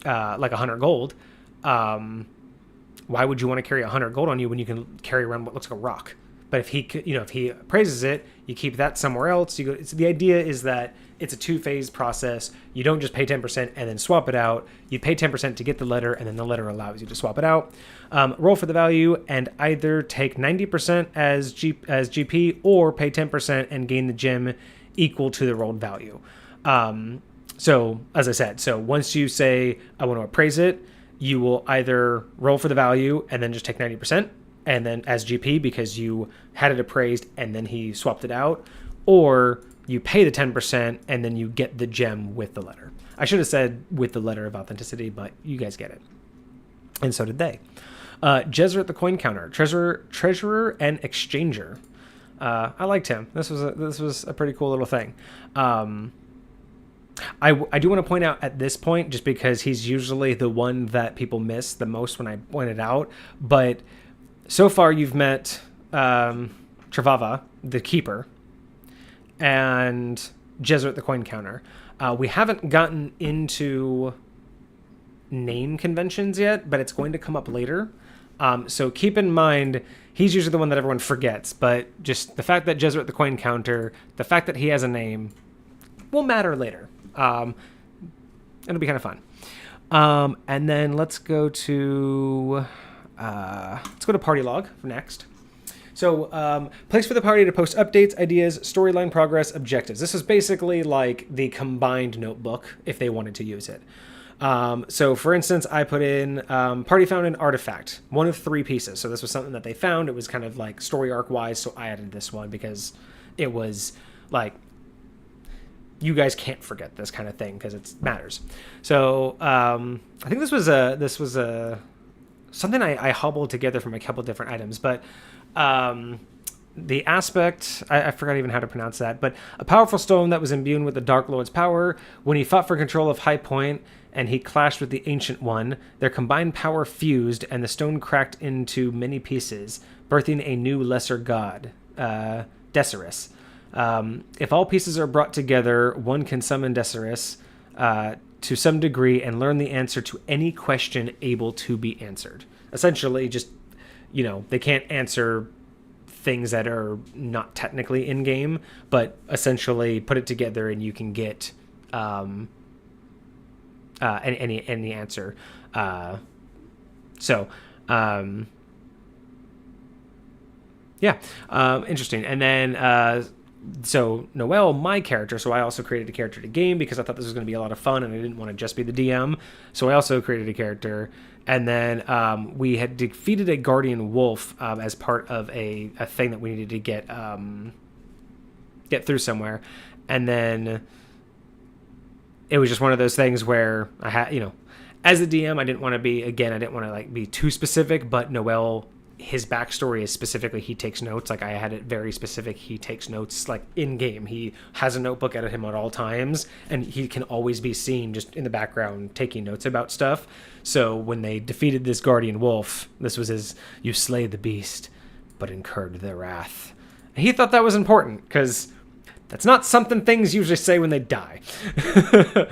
like 100 gold, why would you want to carry 100 gold on you when you can carry around what looks like a rock? But if he appraises it, you keep that somewhere else. The idea is that it's a 2-phase process. You don't just pay 10% and then swap it out. You pay 10% to get the letter, and then the letter allows you to swap it out. Roll for the value and either take 90% as GP or pay 10% and gain the gem equal to the rolled value. So, as I said, once you say, I want to appraise it, you will either roll for the value and then just take 90%, and then as GP because you had it appraised and then he swapped it out, or you pay the 10% and then you get the gem with the letter. I should have said with the letter of authenticity, but you guys get it. And so did they. Jesuit the coin counter, treasurer and exchanger. I liked him. This was a pretty cool little thing. I do want to point out at this point, just because he's usually the one that people miss the most when I point it out, but so far you've met Travava, the keeper, and Jesuit the coin counter. We haven't gotten into name conventions yet, but it's going to come up later. So keep in mind, he's usually the one that everyone forgets, but just the fact that Jesuit the coin counter, the fact that he has a name, will matter later. It'll be kind of fun. And then let's go to party log for next. So, place for the party to post updates, ideas, storyline progress, objectives. This is basically like the combined notebook if they wanted to use it. So for instance, I put in, party found an artifact, one of 3 pieces. So this was something that they found. It was kind of like story arc wise. So I added this one because it was like, you guys can't forget this kind of thing because it matters. So, I think this was something I hobbled together from a couple different items, but, the aspect, I forgot even how to pronounce that, but a powerful stone that was imbued with the Dark Lord's power. When he fought for control of High Point and he clashed with the Ancient One, their combined power fused and the stone cracked into many pieces, birthing a new lesser god, Deciris. If all pieces are brought together, one can summon Deciris to some degree and learn the answer to any question able to be answered. Essentially, just, they can't answer things that are not technically in game, but essentially put it together and you can get any answer. Interesting. And then so Noelle, my character, so I also created a character to game because I thought this was going to be a lot of fun and I didn't want to just be the DM. So I also created a character. And then we had defeated a guardian wolf as part of a thing that we needed to get through somewhere. And then it was just one of those things where I had, as a DM, I didn't want to be too specific, but Noelle, his backstory is specifically he takes notes. Like I had it very specific. He takes notes like in game. He has a notebook at him at all times, and he can always be seen just in the background taking notes about stuff. So when they defeated this guardian wolf, this was his, you slay the beast, but incurred their wrath. And he thought that was important because that's not something things usually say when they die. So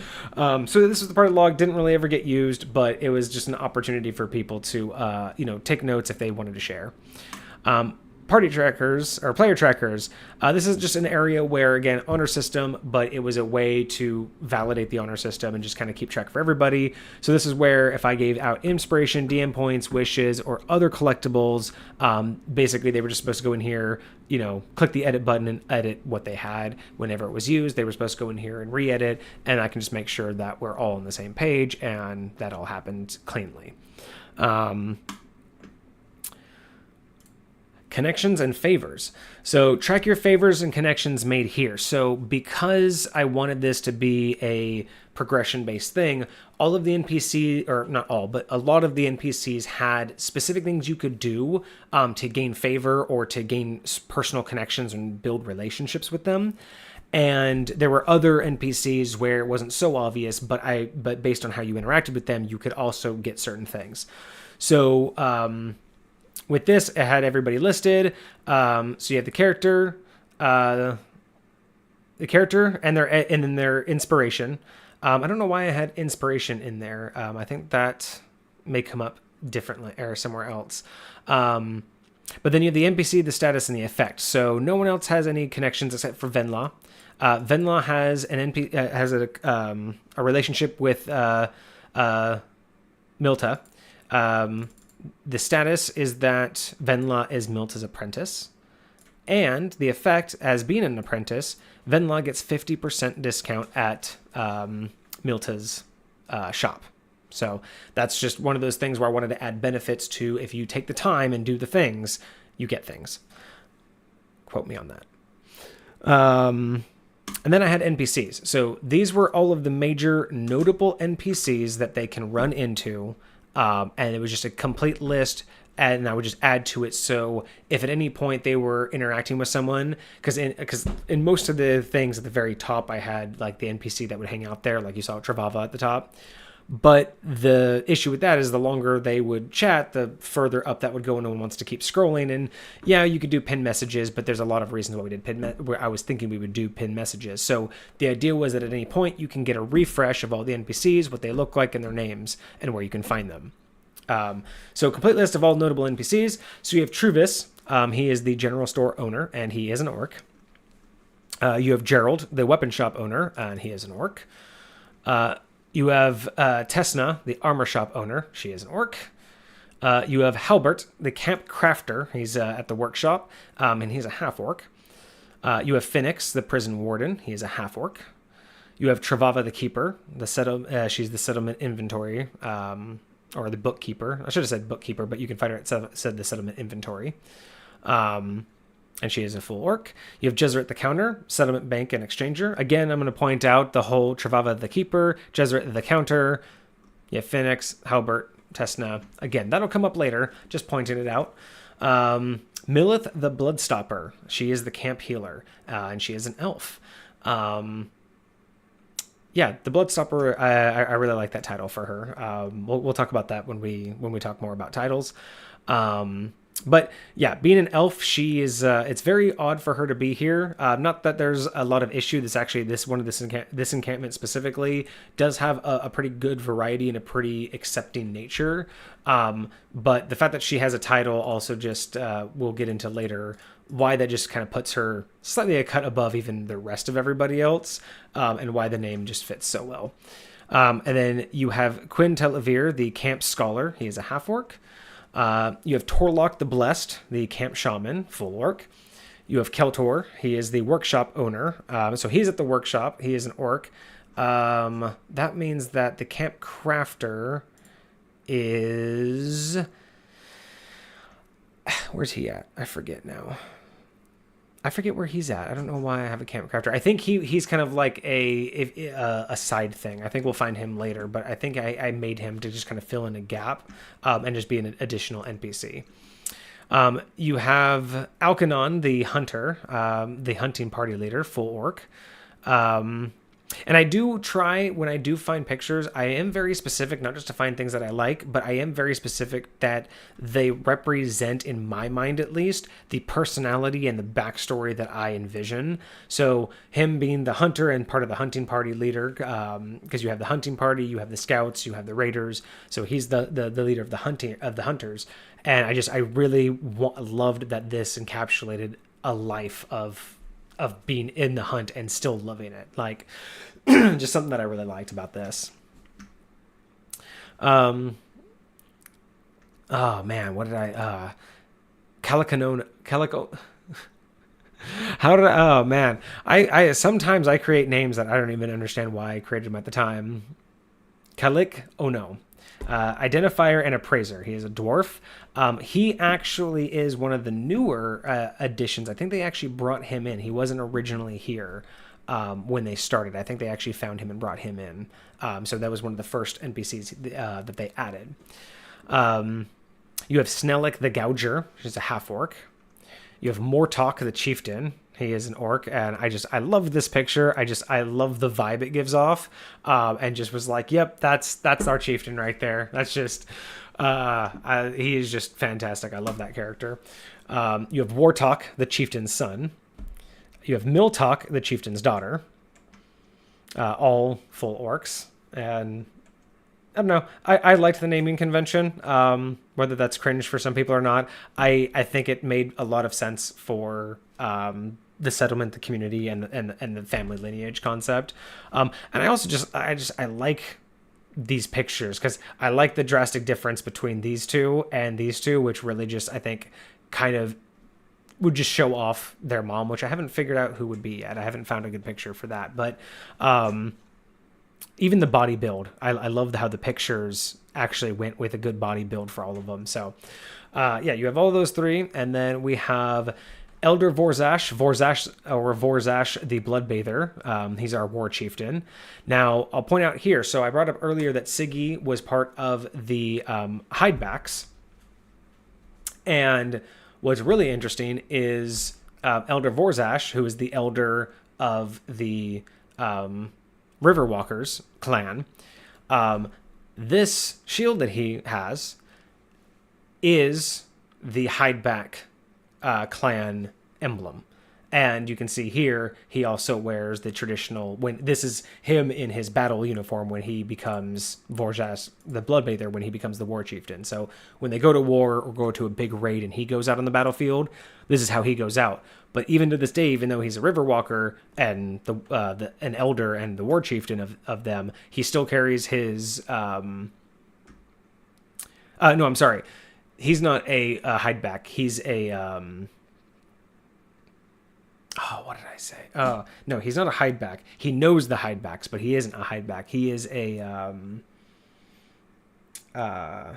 this was the part of the log, didn't really ever get used, but it was just an opportunity for people to, take notes if they wanted to share. party trackers or player trackers. This is just an area where, again, honor system, but it was a way to validate the honor system and just kind of keep track for everybody. So this is where if I gave out inspiration, DM points, wishes, or other collectibles, basically they were just supposed to go in here, click the edit button and edit what they had whenever it was used. They were supposed to go in here and re-edit, and I can just make sure that we're all on the same page and that all happened cleanly. Connections and favors. So track your favors and connections made here. So because I wanted this to be a progression-based thing, all of the NPC, or not all, but a lot of the NPCs had specific things you could do to gain favor or to gain personal connections and build relationships with them. And there were other NPCs where it wasn't so obvious, but based on how you interacted with them, you could also get certain things. So, with this, it had everybody listed. So you have the character, and then their inspiration. I don't know why I had inspiration in there. I think that may come up differently or somewhere else. But then you have the NPC, the status, and the effect. So no one else has any connections except for Venla. Venla has a relationship with Milta. The status is that Venla is Milta's apprentice. And the effect, as being an apprentice, Venla gets 50% discount at Milta's shop. So that's just one of those things where I wanted to add benefits to if you take the time and do the things, you get things. Quote me on that. And then I had NPCs. So these were all of the major notable NPCs that they can run into. And it was just a complete list, and I would just add to it. So if at any point they were interacting with someone, because in most of the things at the very top, I had like the NPC that would hang out there, like you saw Travava at the top. But the issue with that is the longer they would chat, the further up that would go, and no one wants to keep scrolling. And yeah, you could do pin messages, but there's a lot of reasons why we did where I was thinking we would do pin messages. So the idea was that at any point you can get a refresh of all the NPCs, what they look like and their names, and where you can find them. So complete list of all notable NPCs. So you have Truvis. He is the general store owner, and he is an orc. You have Gerald, the weapon shop owner, and he is an orc. You have Tesna, the armor shop owner. She is an orc. You have Halbert, the camp crafter. He's at the workshop, and he's a half-orc. You have Phoenix, the prison warden. He is a half-orc. You have Travava, the keeper. She's the settlement inventory, or the bookkeeper. I should have said bookkeeper, but you can find her at said the settlement inventory. And she is a full orc. You have Jezzeret the counter, settlement bank, and exchanger. Again, I'm going to point out the whole Travava the keeper, Jezzeret the counter. You have Phoenix, Halbert, Tesna. Again, that'll come up later, just pointing it out. Milith the bloodstopper. She is the camp healer, and she is an elf. Yeah, the bloodstopper, I really like that title for her. We'll talk about that when we talk more about titles. But yeah, being an elf, she is. It's very odd for her to be here. Not that there's a lot of issue. This encampment specifically does have a pretty good variety and a pretty accepting nature. But the fact that she has a title also just we'll get into later why that just kind of puts her slightly a cut above even the rest of everybody else, and why the name just fits so well. And then you have Quinn Telavir, the camp scholar. He is a half orc. You have Torlock the Blessed, the camp shaman, full orc. You have Keltor. He is the workshop owner. So he's at the workshop. He is an orc. That means that the camp crafter is... Where's he at? I forget now. I forget where he's at. I don't know why I have a camp crafter. I think he's kind of like a side thing. I think we'll find him later, but I think I made him to just kind of fill in a gap and just be an additional NPC. You have Alkanon, the hunter, the hunting party leader, full orc. And I do try, when I do find pictures, I am very specific, not just to find things that I like, but I am very specific that they represent, in my mind at least, the personality and the backstory that I envision. So him being the hunter and part of the hunting party leader, because you have the hunting party, you have the scouts, you have the raiders. So he's the leader of the hunters. And I really loved that this encapsulated a life of being in the hunt and still loving it. Like, just something that I really liked about this. Oh man, what did Calico. How did oh man. I sometimes I create names that I don't even understand why I created them at the time. Calic, oh no. Identifier and appraiser. He is a dwarf. He actually is one of the newer additions. I think they actually brought him in. He wasn't originally here when they started. I think they actually found him and brought him in. So that was one of the first NPCs that they added. You have Snellick the Gouger, which is a half-orc. You have Mortok the Chieftain. He is an orc, and I love this picture. I love the vibe it gives off, and just was like, yep, that's our chieftain right there. That's just, he is just fantastic. I love that character. You have Wartok, the chieftain's son. You have Miltok, the chieftain's daughter. All full orcs, and I don't know. I liked the naming convention. Whether that's cringe for some people or not, I think it made a lot of sense for the settlement, the community, and the family lineage concept. And I also I like these pictures because I like the drastic difference between these two and these two, which really just, I think, kind of would just show off their mom, which I haven't figured out who would be yet. I haven't found a good picture for that, but even the body build, I love how the pictures actually went with a good body build for all of them. So yeah, you have all those three, and then we have Elder Vorzash the Bloodbather. He's our war chieftain. Now, I'll point out here, so I brought up earlier that Siggy was part of the Hidebacks, and what's really interesting is Elder Vorzash, who is the elder of the Riverwalkers clan. This shield that he has is the Hideback clan emblem, and you can see here he also wears the traditional, when this is him in his battle uniform when he becomes Vorjas the Bloodbather, when he becomes the war chieftain. So when they go to war or go to a big raid and he goes out on the battlefield, this is how he goes out. But even to this day, even though he's a Riverwalker and an elder and the war chieftain of them, he still carries his no, I'm sorry. He's not a Hideback. He's a what did I say? No, he's not a Hideback. He knows the Hidebacks, but he isn't a Hideback. He is a I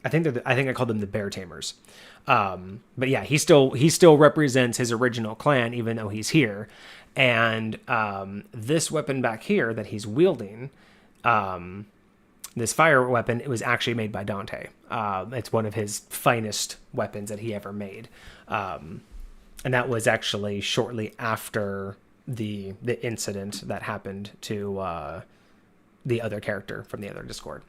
think I called them the Bear Tamers. But yeah, he still represents his original clan, even though he's here. And this weapon back here that he's wielding, this fire weapon, it was actually made by Dante. It's one of his finest weapons that he ever made. And that was actually shortly after the incident that happened to the other character from the other Discord.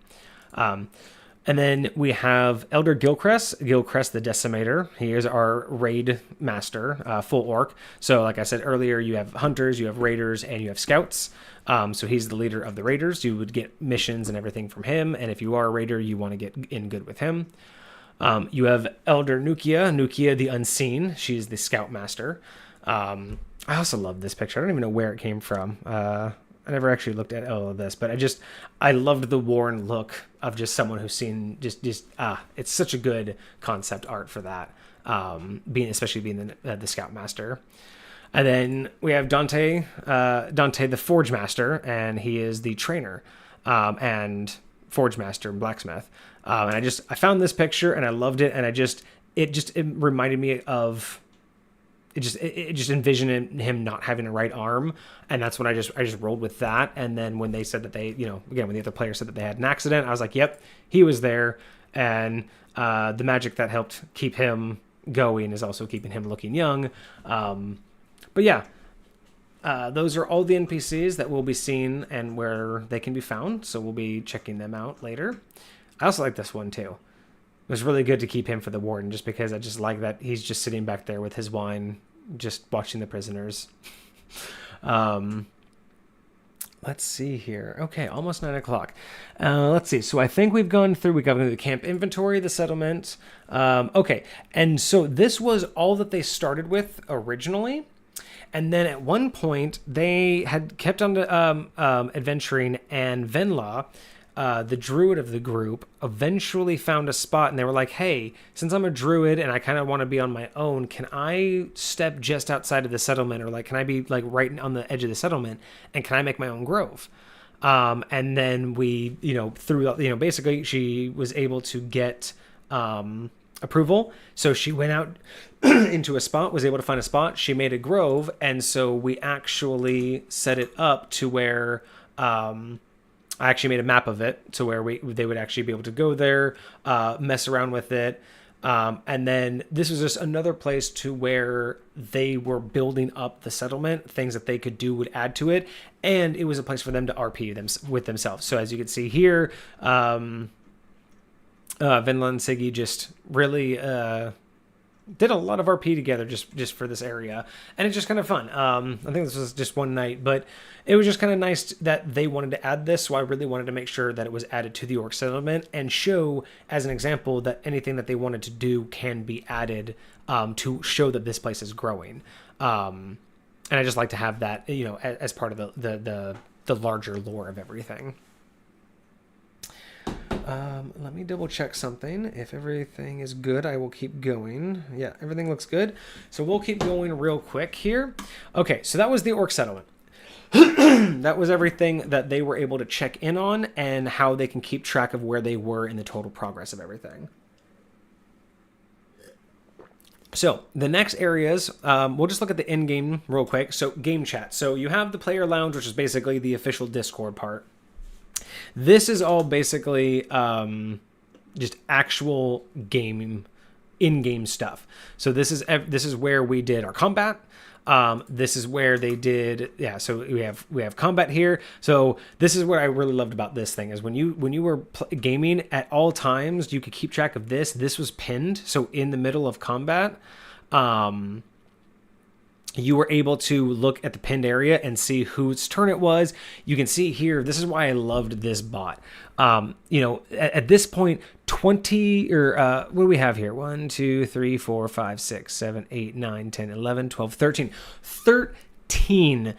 And then we have Elder Gilcrest the Decimator. He is our raid master, full orc. So like I said earlier, you have hunters, you have raiders, and you have scouts. So he's the leader of the raiders. You would get missions and everything from him. And if you are a raider, you want to get in good with him. You have Elder Nukia the Unseen. She's the scout master. I also love this picture. I don't even know where it came from. I never actually looked at all of this, but I loved the worn look of just someone who's seen it's such a good concept art for that. Especially being the scoutmaster. And then we have Dante the Forge Master, and he is the trainer, and Forge Master and blacksmith. And I found this picture and I loved it, and it reminded me of, it just envisioned him not having a right arm, and that's when I just rolled with that. And then when they said that they, again, when the other player said that they had an accident, I was like, yep, he was there. And the magic that helped keep him going is also keeping him looking young. But yeah, those are all the NPCs that will be seen and where they can be found. So we'll be checking them out later. I also like this one too. It was really good to keep him for the warden, just because I just like that he's just sitting back there with his wine, just watching the prisoners. Let's see here. Okay, almost 9 o'clock. Let's see. So I think we got through the camp inventory, the settlement. Okay, and so this was all that they started with originally. And then at one point, they had kept on adventuring, and Venla, the druid of the group, eventually found a spot, and they were like, hey, since I'm a druid and I kind of want to be on my own, can I step just outside of the settlement, or like, can I be like right on the edge of the settlement, and can I make my own grove? And then we, basically she was able to get approval. So she went out into a spot, was able to find a spot. She made a grove. And so we actually set it up to where, I actually made a map of it to where they would actually be able to go there, mess around with it. And then this was just another place to where they were building up the settlement. Things that they could do would add to it. And it was a place for them to RP with themselves. So as you can see here, Vinland and Siggy just really did a lot of RP together just for this area, and it's just kind of fun. I think this was just one night, but it was just kind of nice that they wanted to add this, so I really wanted to make sure that it was added to the orc settlement and show as an example that anything that they wanted to do can be added to show that this place is growing. And I just like to have that, as part of the larger lore of everything. Let me double check something. If everything is good, I will keep going. Yeah, everything looks good. So we'll keep going real quick here. Okay, so that was the orc settlement. That was everything that they were able to check in on and how they can keep track of where they were in the total progress of everything. So the next areas, we'll just look at the in-game real quick. So game chat. So you have the player lounge, which is basically the official Discord part. This is all basically just actual in-game stuff. So this is where we did our combat. This is where they did, so we have combat here. So this is what I really loved about this thing is when you were gaming at all times, you could keep track of this. This was pinned. So in the middle of combat, you were able to look at the pinned area and see whose turn it was. You can see here, this is why I loved this bot. At this point, 20, or what do we have here? 1, 2, 3, 4, 5, 6, 7, 8, 9, 10, 11, 12, 13. 13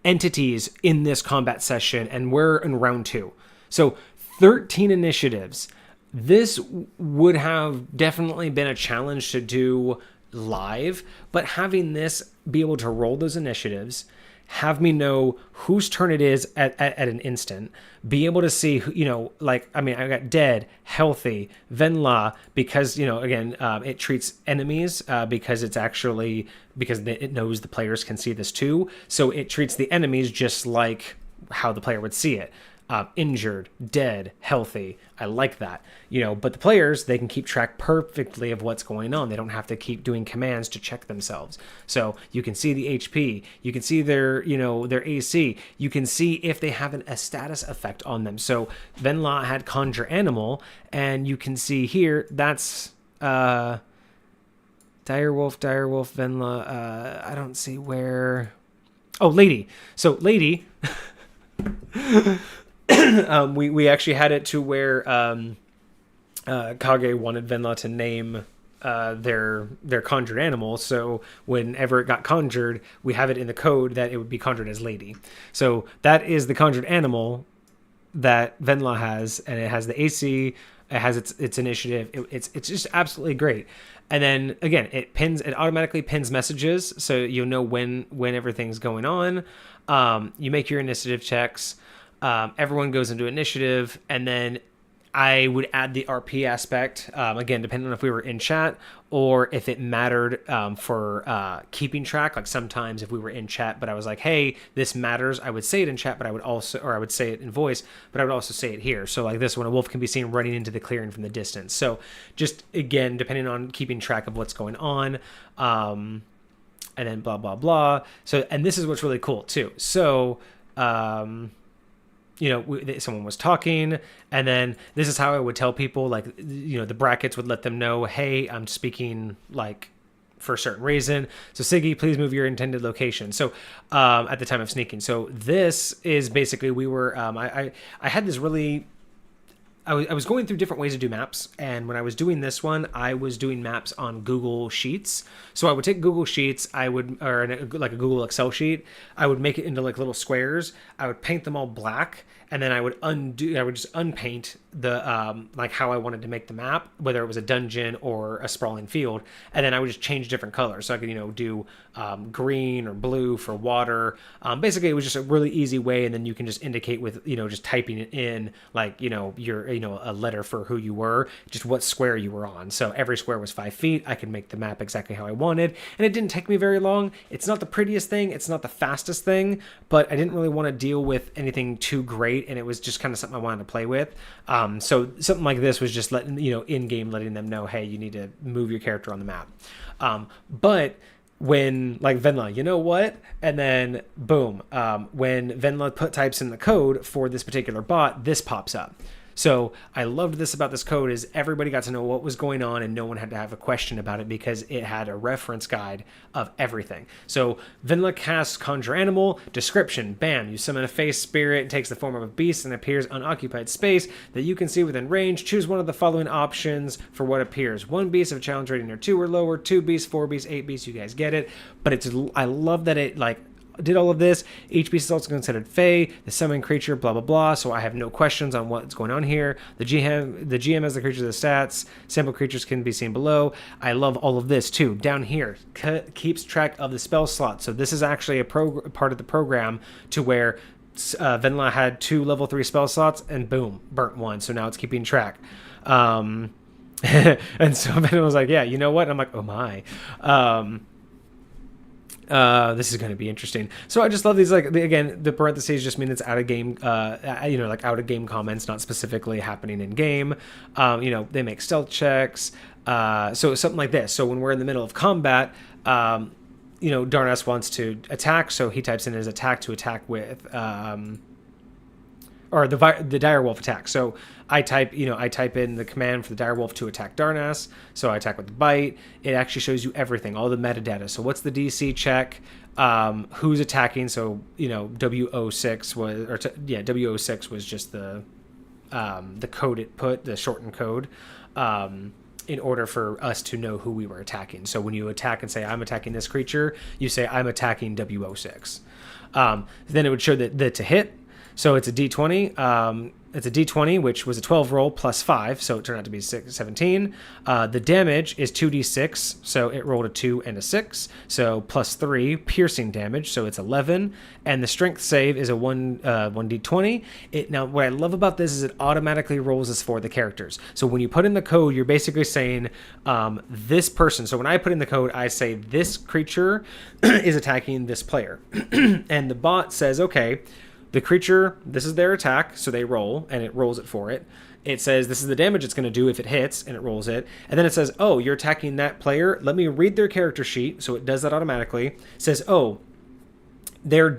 entities in this combat session, and we're in round 2. So 13 initiatives. This would have definitely been a challenge to do live, but having this be able to roll those initiatives, have me know whose turn it is at an instant, be able to see, I got dead, healthy, Venla, because, it treats enemies because it knows the players can see this too. So it treats the enemies just like how the player would see it. Injured, dead, healthy. I like that, but the players, they can keep track perfectly of what's going on. They don't have to keep doing commands to check themselves. So you can see the HP, you can see their AC, you can see if they have a status effect on them. So Venla had Conjure Animal, and you can see here, that's, Direwolf, Venla, I don't see where, Lady. So Lady, we actually had it to where Kage wanted Venla to name their conjured animal, so whenever it got conjured, we have it in the code that it would be conjured as Lady. So that is the conjured animal that Venla has, and it has the AC, it has its initiative. It's just absolutely great. And then again, it automatically pins messages, so you'll know when everything's going on. You make your initiative checks. Everyone goes into initiative, and then I would add the RP aspect, again, depending on if we were in chat or if it mattered for keeping track. Like sometimes if we were in chat, but I was like, hey, this matters, I would say it in chat, but I would say it in voice, but I would also say it here. So like this one, a wolf can be seen running into the clearing from the distance. So just, again, depending on keeping track of what's going on, and then blah, blah, blah. So, and this is what's really cool too. So, someone was talking, and then this is how I would tell people, like, the brackets would let them know, hey, I'm speaking like for a certain reason. So Siggy, please move your intended location. So at the time of sneaking. So this is basically, we were, I had this really, I was going through different ways to do maps, and when I was doing this one, I was doing maps on Google Sheets. So I would take Google Sheets, like a Google Excel sheet, I would make it into like little squares, I would paint them all black, and then I would just unpaint the like how I wanted to make the map, whether it was a dungeon or a sprawling field, and then I would just change different colors. So I could do green or blue for water. Basically, it was just a really easy way, and then you can just indicate with just typing it in, like your a letter for who you were, just what square you were on. So every square was 5 feet. I could make the map exactly how I wanted, and it didn't take me very long. It's not the prettiest thing, it's not the fastest thing, but I didn't really want to deal with anything too great, and it was just kind of something I wanted to play with. So something like this was just letting in game, letting them know, hey, you need to move your character on the map. But when like Venla, you know what? And then boom, when Venla types in the code for this particular bot, this pops up. So I loved this about this code is everybody got to know what was going on, and no one had to have a question about it because it had a reference guide of everything. So Venla casts Conjure Animal, description, bam, you summon a face spirit, it takes the form of a beast and appears unoccupied space that you can see within range. Choose one of the following options for what appears. 1 beast of challenge rating or 2 or lower, 2 beasts, 4 beasts, 8 beasts, you guys get it. But I love that it like did all of this. Each beast is also considered Fey, the summoning creature, blah blah blah. So I have no questions on what's going on here. The GM has the creatures the stats. Sample creatures can be seen below. I love all of this too. Down here, keeps track of the spell slots. So this is actually a part of the program to where Venla had 2 level 3 spell slots, and boom, burnt 1. So now it's keeping track. And so Venla was like, yeah, you know what? And I'm like, oh my. This is going to be interesting. So I just love these, like, again, the parentheses just mean it's out of game, like out of game comments, not specifically happening in game. They make stealth checks. So something like this. So when we're in the middle of combat, Darnas wants to attack. So he types in his attack to attack with, or the direwolf attack. So I type in the command for the direwolf to attack Darnas. So I attack with the bite. It actually shows you everything, all the metadata. So what's the DC check? Who's attacking? So W06 W06 was just the code it put, the shortened code, in order for us to know who we were attacking. So when you attack and say I'm attacking this creature, you say I'm attacking W06. Then it would show that to hit. So it's a D20. It's a D20, which was a 12 roll plus 5, so it turned out to be 17. The damage is 2d6, so it rolled a 2 and a 6, so plus 3 piercing damage, so it's 11. And the strength save is a 1d20. Now, what I love about this is it automatically rolls this for the characters. So when you put in the code, you're basically saying this person. So when I put in the code, I say this creature is attacking this player. And the bot says, okay, the creature, this is their attack, so they roll, and it rolls it for it. It says this is the damage it's going to do if it hits, and it rolls it. And then it says, oh, you're attacking that player. Let me read their character sheet, so it does that automatically. It says, oh, their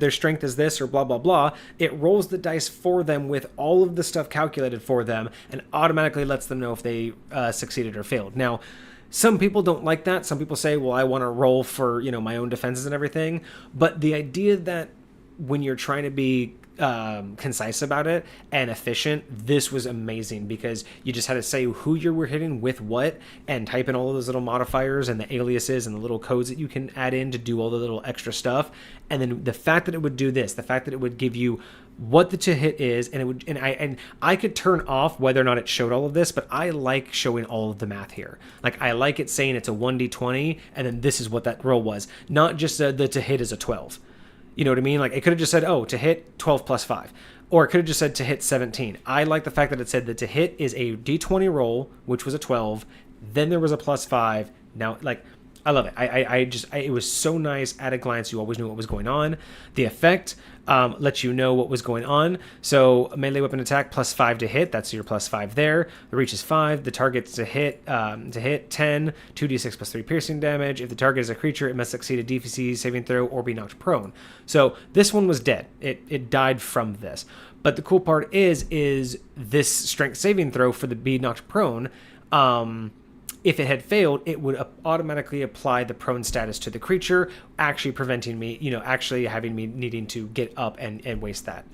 strength is this, or blah, blah, blah. It rolls the dice for them with all of the stuff calculated for them, and automatically lets them know if they succeeded or failed. Now, some people don't like that. Some people say, well, I want to roll for my own defenses and everything. But the idea that when you're trying to be concise about it and efficient, this was amazing because you just had to say who you were hitting with what and type in all of those little modifiers and the aliases and the little codes that you can add in to do all the little extra stuff. And then the fact that it would do this, the fact that it would give you what the to hit is, and I could turn off whether or not it showed all of this, but I like showing all of the math here. Like I like it saying it's a 1d20 and then this is what that roll was, not just the to hit is a 12. You know what I mean? Like it could have just said, oh, to hit 12 plus 5. Or it could have just said to hit 17. I like the fact that it said that to hit is a d20 roll, which was a 12. Then there was a plus 5. Now, like, I love it. It was so nice at a glance. You always knew what was going on. The effect lets you know what was going on. So melee weapon attack +5 to hit. That's your +5 there. The reach is 5. The target's to hit 10. 2d6 +3 piercing damage. If the target is a creature, it must succeed a DC saving throw or be knocked prone. So this one was dead. It died from this. But the cool part is this strength saving throw for the be knocked prone. If it had failed, it would automatically apply the prone status to the creature, actually preventing me, actually having me needing to get up and waste that.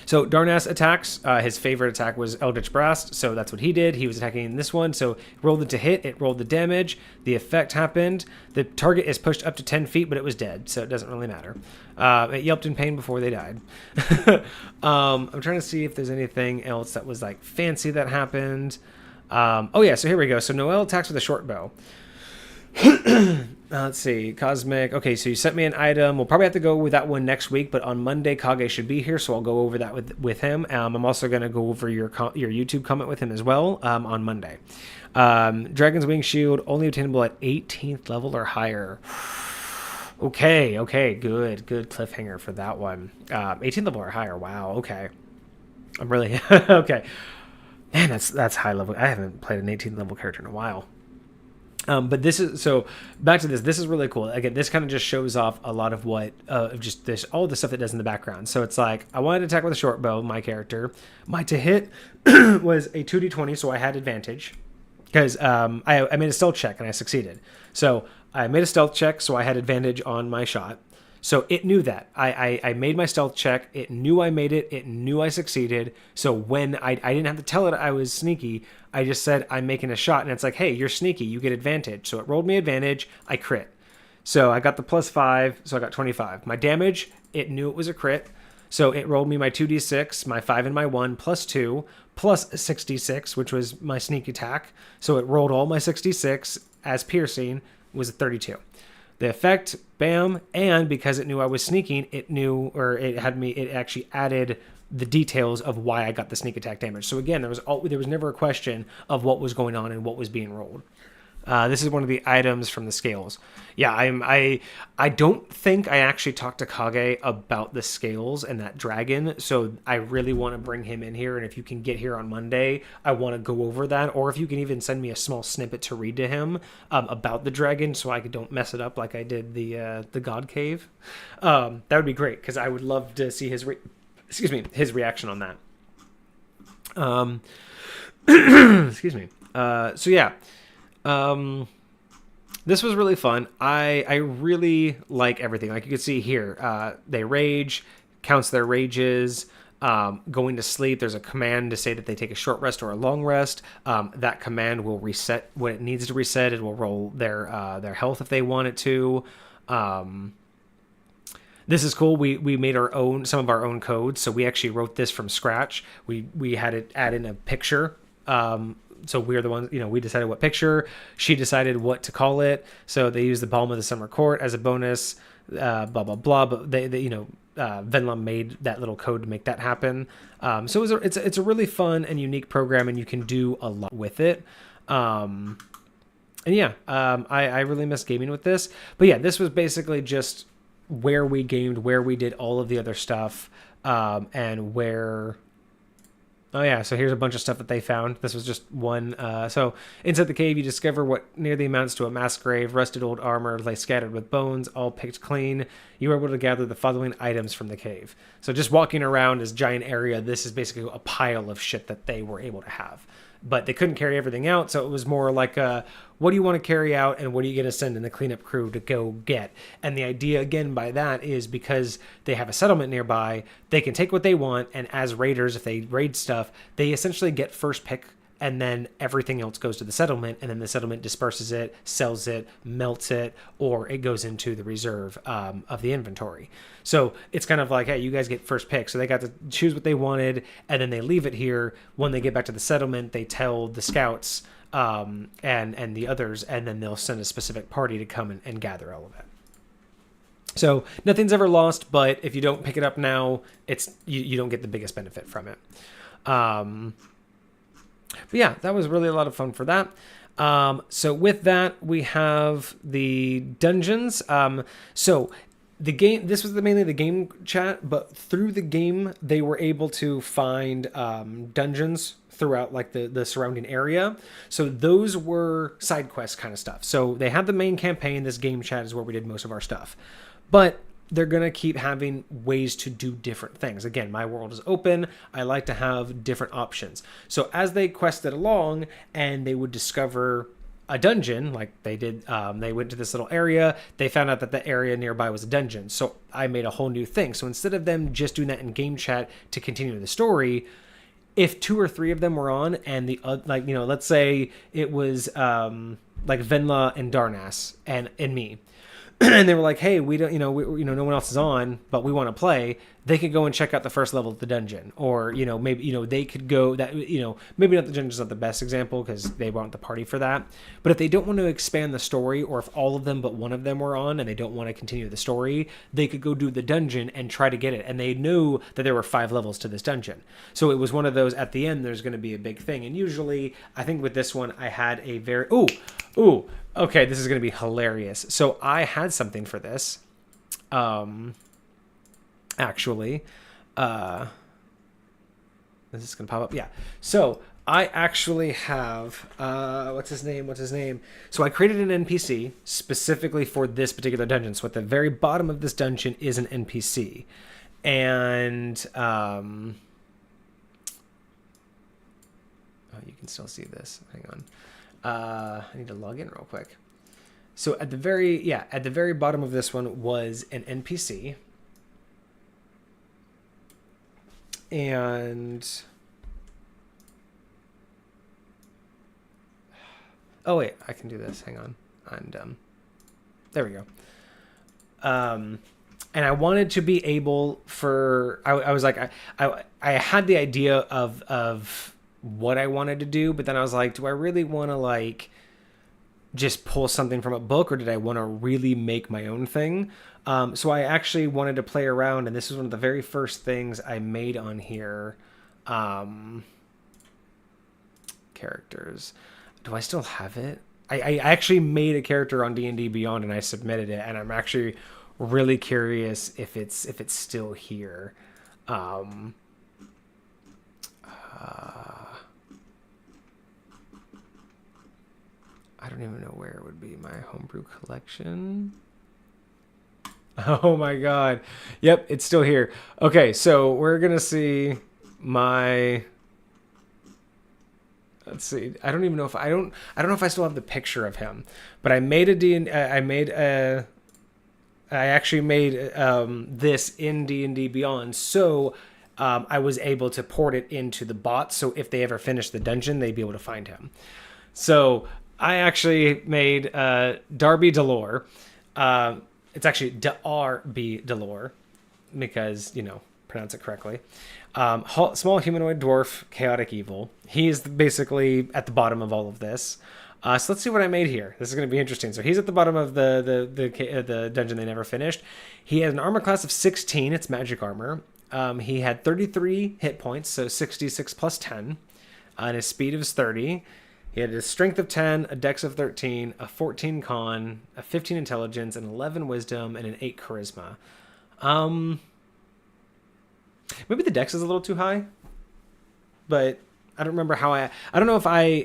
So Darnas attacks. His favorite attack was Eldritch Blast, so that's what he did. He was attacking in this one, so rolled it to hit. It rolled the damage. The effect happened. The target is pushed up to 10 feet, but it was dead, so it doesn't really matter. It yelped in pain before they died. I'm trying to see if there's anything else that was like fancy that happened. So here we go. So Noel attacks with a short bow. Let's see. Cosmic. Okay, so you sent me an item. We'll probably have to go with that one next week, but on Monday, Kage should be here, so I'll go over that with him. I'm also going to go over your YouTube comment with him as well on Monday. Dragon's Wing Shield, only obtainable at 18th level or higher. Okay, good cliffhanger for that one. 18th level or higher, wow, okay. I'm really... okay. Man, that's high level. I haven't played an 18th level character in a while. But this is, so back to this is really cool. Again, this kind of just shows off a lot of what, just this, all the stuff it does in the background. So it's like, I wanted to attack with a short bow, my character. My to hit was a 2d20, so I had advantage. Because I made a stealth check and I succeeded. So I made a stealth check, so I had advantage on my shot. So it knew that. I made my stealth check. It knew I made it. It knew I succeeded. So when I didn't have to tell it I was sneaky, I just said, I'm making a shot. And it's like, hey, you're sneaky. You get advantage. So it rolled me advantage. I crit. So I got the +5. So I got 25. My damage, it knew it was a crit. So it rolled me my 2d6, my 5 and my 1, +2, plus 66, which was my sneak attack. So it rolled all my 66 as piercing, was a 32. The effect, bam, and because it knew I was sneaking, it actually added the details of why I got the sneak attack damage. So again, there was never a question of what was going on and what was being rolled. This is one of the items from the scales. Yeah, I don't think I actually talked to Kage about the scales and that dragon, so I really want to bring him in here, and if you can get here on Monday, I want to go over that, or if you can even send me a small snippet to read to him about the dragon so I don't mess it up like I did the God Cave. That would be great, because I would love to see his reaction on that. Excuse me. So yeah. This was really fun. I really like everything. Like you can see here, they rage, counts their rages, going to sleep. There's a command to say that they take a short rest or a long rest. That command will reset when it needs to reset. It will roll their health if they want it to. This is cool. We made some of our own codes. So we actually wrote this from scratch. We had it add in a picture. So we're the ones, we decided what picture. She decided what to call it. So they used the Balm of the Summer Court as a bonus, blah, blah, blah. But Venlam made that little code to make that happen. So it's a really fun and unique program, and you can do a lot with it. I really miss gaming with this. But yeah, this was basically just where we gamed, where we did all of the other stuff, and where... Oh yeah, so here's a bunch of stuff that they found. This was just one. So inside the cave, you discover what nearly amounts to a mass grave. Rusted old armor lay scattered with bones, all picked clean. You were able to gather the following items from the cave. So just walking around this giant area, this is basically a pile of shit that they were able to have. But they couldn't carry everything out, so it was more like what do you want to carry out and what are you going to send in the cleanup crew to go get? And the idea, again, by that is because they have a settlement nearby, they can take what they want, and as raiders, if they raid stuff, they essentially get first pick, and then everything else goes to the settlement, and then the settlement disperses it, sells it, melts it, or it goes into the reserve of the inventory. So it's kind of like, hey, you guys get first pick. So they got to choose what they wanted, and then they leave it here. When they get back to the settlement, they tell the scouts and the others, and then they'll send a specific party to come and gather all of it. So nothing's ever lost, but if you don't pick it up now, you don't get the biggest benefit from it. But yeah, that was really a lot of fun for that. So with that, we have the dungeons. So the game, this was mainly the game chat, but through the game, they were able to find dungeons throughout like the surrounding area. So those were side quest kind of stuff. So they had the main campaign. This game chat is where we did most of our stuff. But they're going to keep having ways to do different things. Again, my world is open. I like to have different options. So as they quested along and they would discover a dungeon, like they did, they went to this little area. They found out that the area nearby was a dungeon. So I made a whole new thing. So instead of them just doing that in game chat to continue the story, if 2 or 3 of them were on and the like, let's say it was like Venla and Darnas and me. And they were like, hey, we don't, no one else is on, but we want to play. They could go and check out the first level of the dungeon. Or, maybe, they could go that, maybe not the dungeon's not the best example because they want the party for that. But if they don't want to expand the story, or if all of them but one of them were on and they don't want to continue the story, they could go do the dungeon and try to get it. And they knew that there were 5 levels to this dungeon. So it was one of those, at the end, there's going to be a big thing. And usually, I think with this one, I had a very, okay, this is going to be hilarious. So I had something for this. Actually, is this going to pop up? Yeah. So I actually have, what's his name? So I created an NPC specifically for this particular dungeon. So at the very bottom of this dungeon is an NPC. And, oh, you can still see this. Hang on. I need to log in real quick. So at the very bottom of this one was an NPC. And oh wait, I can do this. Hang on. And there we go. And I wanted to be able for I was like I had the idea of what I wanted to do, but then I was like, do I really want to like just pull something from a book, or did I want to really make my own thing? So I actually wanted to play around, and this is one of the very first things I made on here. Characters. Do I still have it? I actually made a character on D&D Beyond, and I submitted it, and I'm actually really curious if it's still here. I don't even know where it would be. My homebrew collection. Oh my god. Yep, it's still here. Okay, so we're gonna see my. Let's see. I don't even know if I don't know if I still have the picture of him, but I made I actually made this in D&D Beyond, so I was able to port it into the bot. So if they ever finish the dungeon, they'd be able to find him. So I actually made Darby Delore. It's actually D-R-B Delore, because, pronounce it correctly. Small humanoid dwarf, chaotic evil. He's basically at the bottom of all of this. So let's see what I made here. This is going to be interesting. So he's at the bottom of the dungeon they never finished. He has an armor class of 16. It's magic armor. He had 33 hit points, so 66 plus 10. And his speed is 30. He had a strength of 10, a dex of 13, a 14 con, a 15 intelligence, an 11 wisdom, and an 8 charisma. Maybe the dex is a little too high, but I don't remember how I don't know if I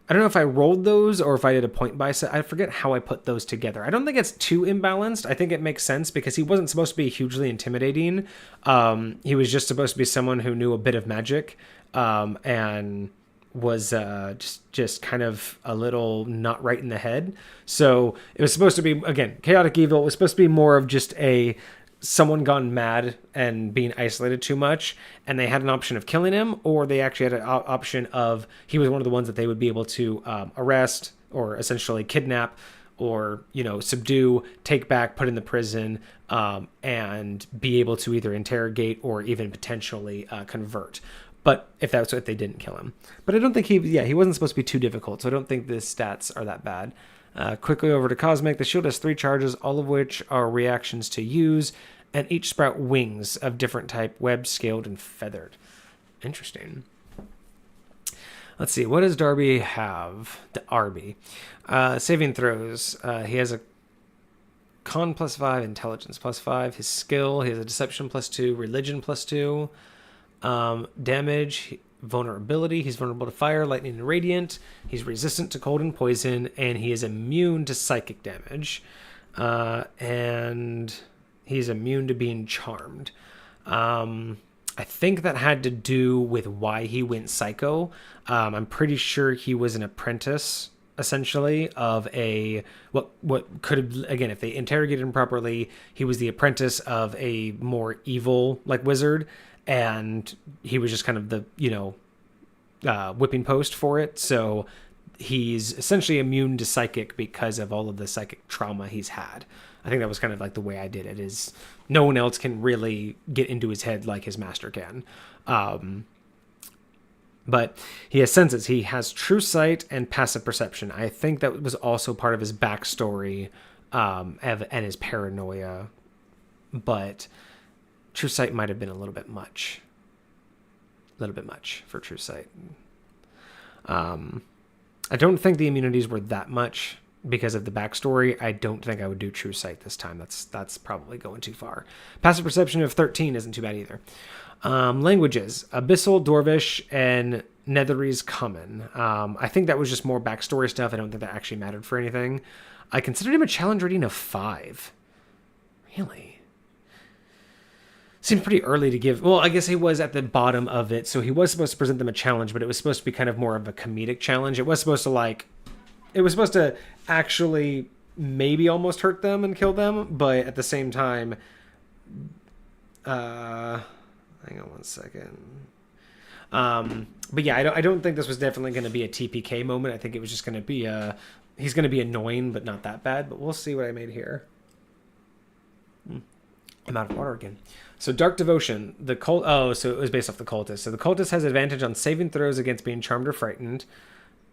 don't know if I rolled those or if I did a point by set. I forget how I put those together. I don't think it's too imbalanced. I think it makes sense because he wasn't supposed to be hugely intimidating. He was just supposed to be someone who knew a bit of magic. And was just kind of a little not right in the head. So it was supposed to be, again, chaotic evil. It was supposed to be more of just someone gone mad and being isolated too much, and they had an option of killing him, or they actually had an option of he was one of the ones that they would be able to arrest or essentially kidnap or subdue, take back, put in the prison, and be able to either interrogate or even potentially convert. But if they didn't kill him. But I don't think he wasn't supposed to be too difficult, so I don't think the stats are that bad. Quickly over to Cosmic. The shield has 3 charges, all of which are reactions to use, and each sprout wings of different type, webbed, scaled, and feathered. Interesting. Let's see. What does Darby have? Darby. Saving throws. He has a con +5, intelligence +5. His skill, he has a deception +2, religion +2. Damage, vulnerability. He's vulnerable to fire, lightning, and radiant. He's resistant to cold and poison, and he is immune to psychic damage. And he's immune to being charmed. I think that had to do with why he went psycho. I'm pretty sure he was an apprentice, essentially, of what could have, again, if they interrogated him properly, he was the apprentice of a more evil wizard, and he was just kind of the whipping post for it. So he's essentially immune to psychic because of all of the psychic trauma he's had. I think that was kind of the way I did it, is no one else can really get into his head like his master can. But he has senses. He has true sight and passive perception. I think that was also part of his backstory and his paranoia. But true sight might have been a little bit much. A little bit much for true sight. I don't think the immunities were that much because of the backstory. I don't think I would do true sight this time. That's probably going too far. Passive perception of 13 isn't too bad either. Languages: Abyssal, Dwarvish, and Netherese Common. I think that was just more backstory stuff. I don't think that actually mattered for anything. I considered him a challenge rating of 5. Really? Seemed pretty early to give. Well, I guess he was at the bottom of it, so he was supposed to present them a challenge, but it was supposed to be kind of more of a comedic challenge. It was supposed to actually maybe almost hurt them and kill them, but at the same time, hang on one second. But yeah, I don't think this was definitely going to be a TPK moment. I think it was just going to be he's going to be annoying, but not that bad. But we'll see what I made here. I'm out of water again. So Dark Devotion, the cult. Oh, so it was based off the cultist. So the cultist has advantage on saving throws against being charmed or frightened,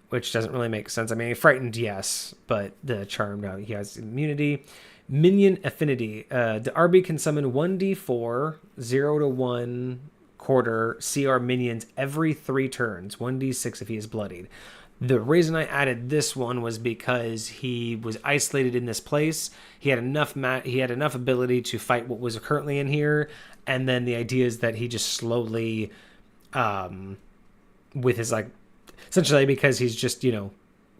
which doesn't really make sense. I mean, frightened, yes, but the charmed, he has immunity. Minion Affinity. The RB can summon 1d4, 0 to 1 quarter CR minions every 3 turns, 1d6 if he is bloodied. The reason I added this one was because he was isolated in this place. He had enough ability to fight what was currently in here, and then the idea is that he just slowly, with his essentially because he's just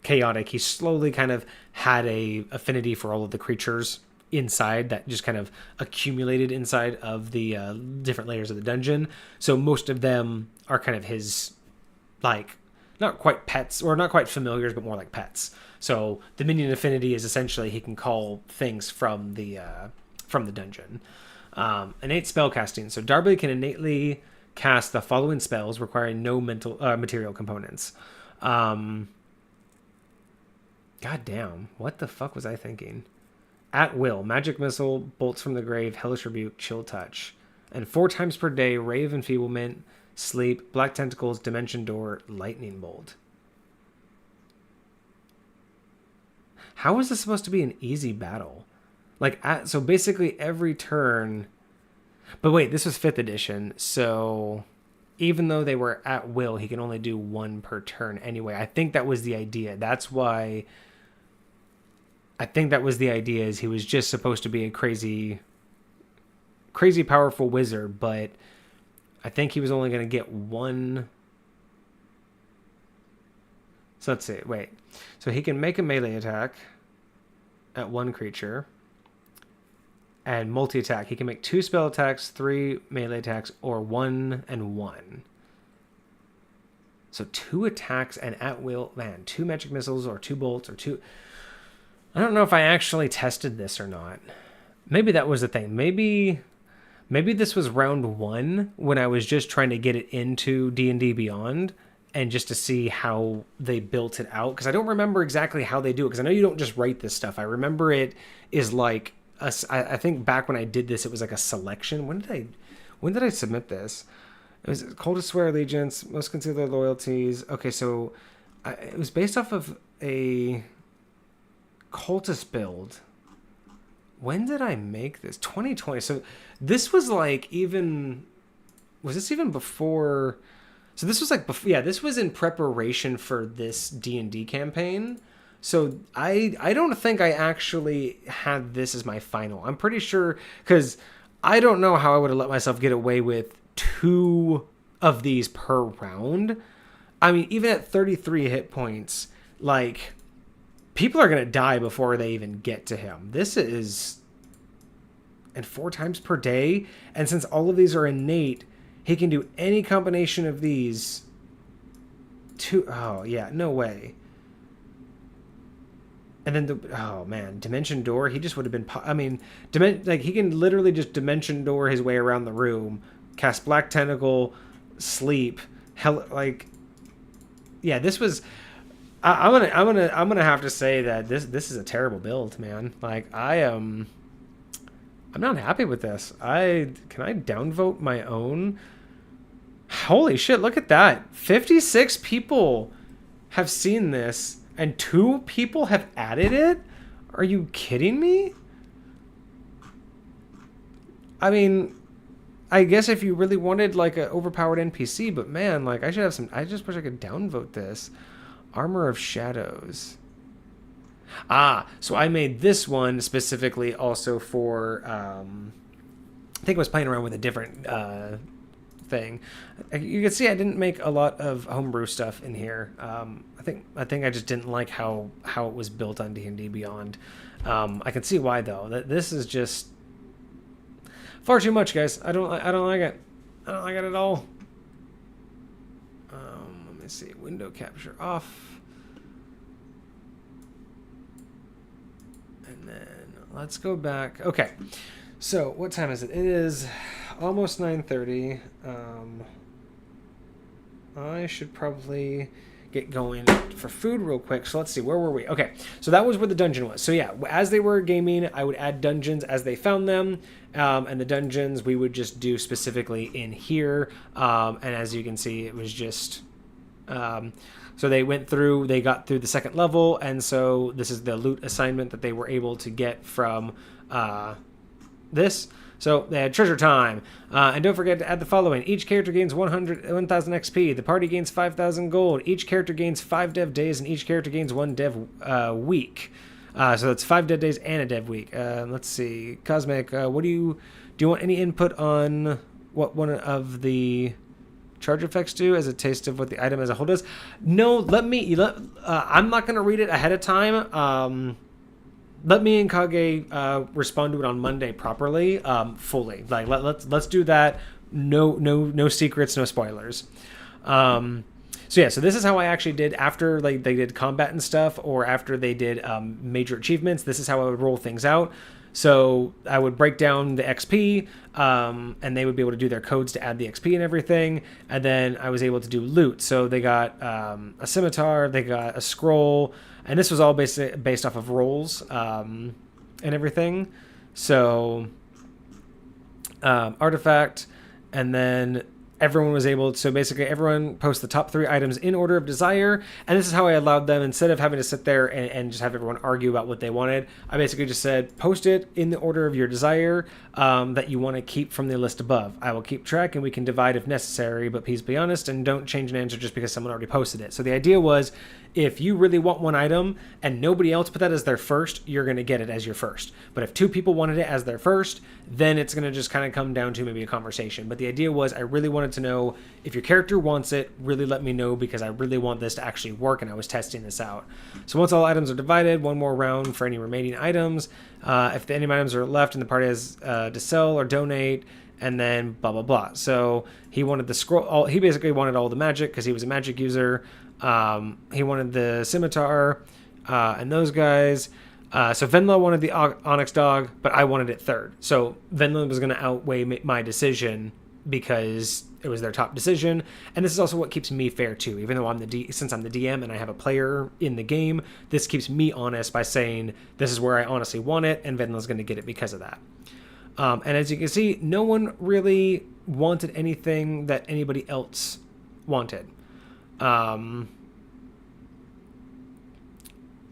chaotic, he slowly kind of had a affinity for all of the creatures inside that just kind of accumulated inside of the different layers of the dungeon. So most of them are kind of his not quite pets, or not quite familiars, but more like pets. So the minion affinity is essentially he can call things from the dungeon. Innate spellcasting. So Darby can innately cast the following spells requiring no material components. God damn, what the fuck was I thinking? At will: magic missile, bolts from the grave, hellish rebuke, chill touch, and 4 times per day: ray of enfeeblement, sleep, black tentacles, dimension door, lightning bolt. How is this supposed to be an easy battle? So basically every turn. But wait, this was 5th edition, so even though they were at will, he can only do 1 per turn anyway. I think that was the idea. That's why I think that was the idea, is he was just supposed to be a crazy powerful wizard, but I think he was only going to get 1. So let's see. Wait. So he can make a melee attack at 1 creature. And multi-attack. He can make 2 spell attacks, 3 melee attacks, or 1 and 1. So 2 attacks and at will. Man, 2 magic missiles or 2 bolts or 2... I don't know if I actually tested this or not. Maybe that was the thing. Maybe this was round 1 when I was just trying to get it into D&D Beyond and just to see how they built it out. Because I don't remember exactly how they do it. Because I know you don't just write this stuff. I remember it is I think back when I did this, it was like a selection. When did I submit this? It was coldest swear allegiance, most conceal their loyalties. Okay, so it was based off of a cultist build. When did I make this? 2020. So this was was this even before? So this was like, yeah, this was in preparation for this D&D campaign. So I don't think I actually had this as my final. I'm pretty sure, because I don't know how I would have let myself get away with 2 of these per round. I mean, even at 33 hit points, like, people are going to die before they even get to him. This is... And 4 times per day. And since all of these are innate, he can do any combination of these. Oh, yeah, no way. And then oh man, Dimension Door, he just would have been, I mean, like, he can literally just Dimension Door his way around the room, cast Black Tentacle, sleep, hell, like, yeah, this was, I'm gonna have to say that this is a terrible build, man. Like, I'm not happy with this. Can I downvote my own? Holy shit, look at that. 56 people have seen this, and 2 people have added it? Are you kidding me? I mean, I guess if you really wanted, like, an overpowered NPC, but man, like, I should have some... I just wish I could downvote this. Armor of Shadows. So I made this one specifically also for... I think I was playing around with a different... thing. You can see I didn't make a lot of homebrew stuff in here. I think I just didn't like how it was built on D&D Beyond. I can see why though. This is just far too much, guys. I don't like it. I don't like it at all. Let me see. Window capture off. And then let's go back. Okay. So what time is it? It is almost 9:30. I should probably get going for food real quick. So let's see, where were we? Okay, so that was where the dungeon was. So yeah, as they were gaming, I would add dungeons as they found them, and the dungeons we would just do specifically in here. And as you can see, it was just... so they went through, they got through the 2nd level, and so this is the loot assignment that they were able to get from this. So they had treasure time. And don't forget to add the following. Each character gains 1,000 XP. The party gains 5,000 gold. Each character gains 5 dev days, and each character gains 1 dev week. So that's 5 dev days and a dev week. Let's see. Cosmic, what do you want any input on what one of the charge effects do as a taste of what the item as a whole does? No, I'm not going to read it ahead of time. Let me and Kage respond to it on Monday properly, fully. Like, let's do that. No secrets, no spoilers. So yeah, so this is how I actually did after, like, they did combat and stuff, or after they did major achievements. This is how I would roll things out. So I would break down the XP, and they would be able to do their codes to add the XP and everything. And then I was able to do loot. So they got a scimitar, they got a scroll, and this was all based off of rolls and everything. So artifact, and then everyone was able to... So basically everyone posts the top 3 items in order of desire, and this is how I allowed them, instead of having to sit there and just have everyone argue about what they wanted, I basically just said, post it in the order of your desire that you want to keep from the list above. I will keep track and we can divide if necessary, but please be honest and don't change an answer just because someone already posted it. So the idea was, if you really want one item and nobody else put that as their first, you're going to get it as your first. But if 2 people wanted it as their first, then it's going to just kind of come down to maybe a conversation. But the idea was, I really wanted to know, if your character wants it, really let me know, because I really want this to actually work, and I was testing this out. So once all items are divided, 1 more round for any remaining items. If any items are left and the party has to sell or donate, and then blah blah blah. So he wanted the scroll. He basically wanted all the magic because he was a magic user. He wanted the scimitar and those guys. So Venla wanted the Onyx dog, but I wanted it third. So Venla was going to outweigh my decision because it was their top decision. And this is also what keeps me fair too. Even though since I'm the DM and I have a player in the game, this keeps me honest by saying this is where I honestly want it, and Venla's going to get it because of that. And as you can see, no one really wanted anything that anybody else wanted.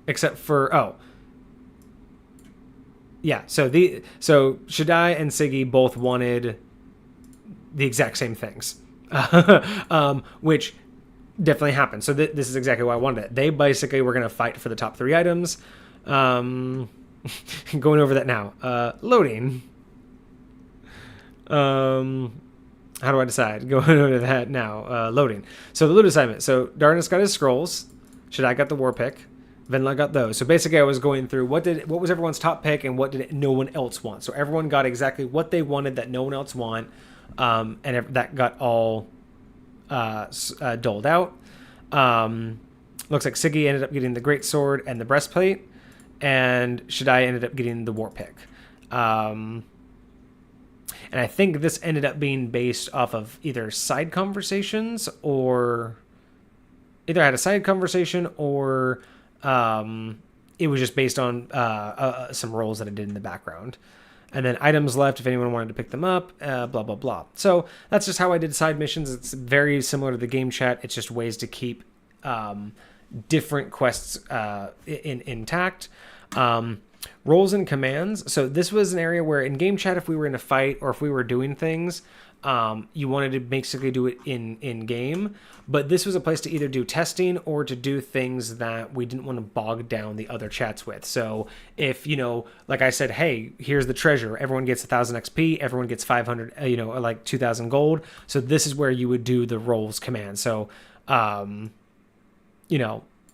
Except for, yeah, so Shaddai and Siggy both wanted the exact same things. which definitely happened. So this is exactly why I wanted it. They basically were going to fight for the top 3 items. Going over that now. Loading. How do I decide? Going over that now. Loading. So the loot assignment. So Darnus got his scrolls. Shadai got the war pick. Venla got those. So basically I was going through what was everyone's top pick and what did no one else want. So everyone got exactly what they wanted that no one else want. And that got all doled out. Looks like Siggy ended up getting the great sword and the breastplate, and Shadai ended up getting the war pick. And I think this ended up being based off of either side conversations or either had a side conversation or it was just based on some roles that I did in the background. And then items left if anyone wanted to pick them up, blah, blah, blah. So that's just how I did side missions. It's very similar to the game chat. It's just ways to keep different quests intact. Roles and commands. So this was an area where in game chat, if we were in a fight or if we were doing things, you wanted to basically do it in game. But this was a place to either do testing or to do things that we didn't want to bog down the other chats with. So if, like I said, hey, here's the treasure. Everyone gets 1,000 XP. Everyone gets 500, like 2,000 gold. So this is where you would do the roles command. So,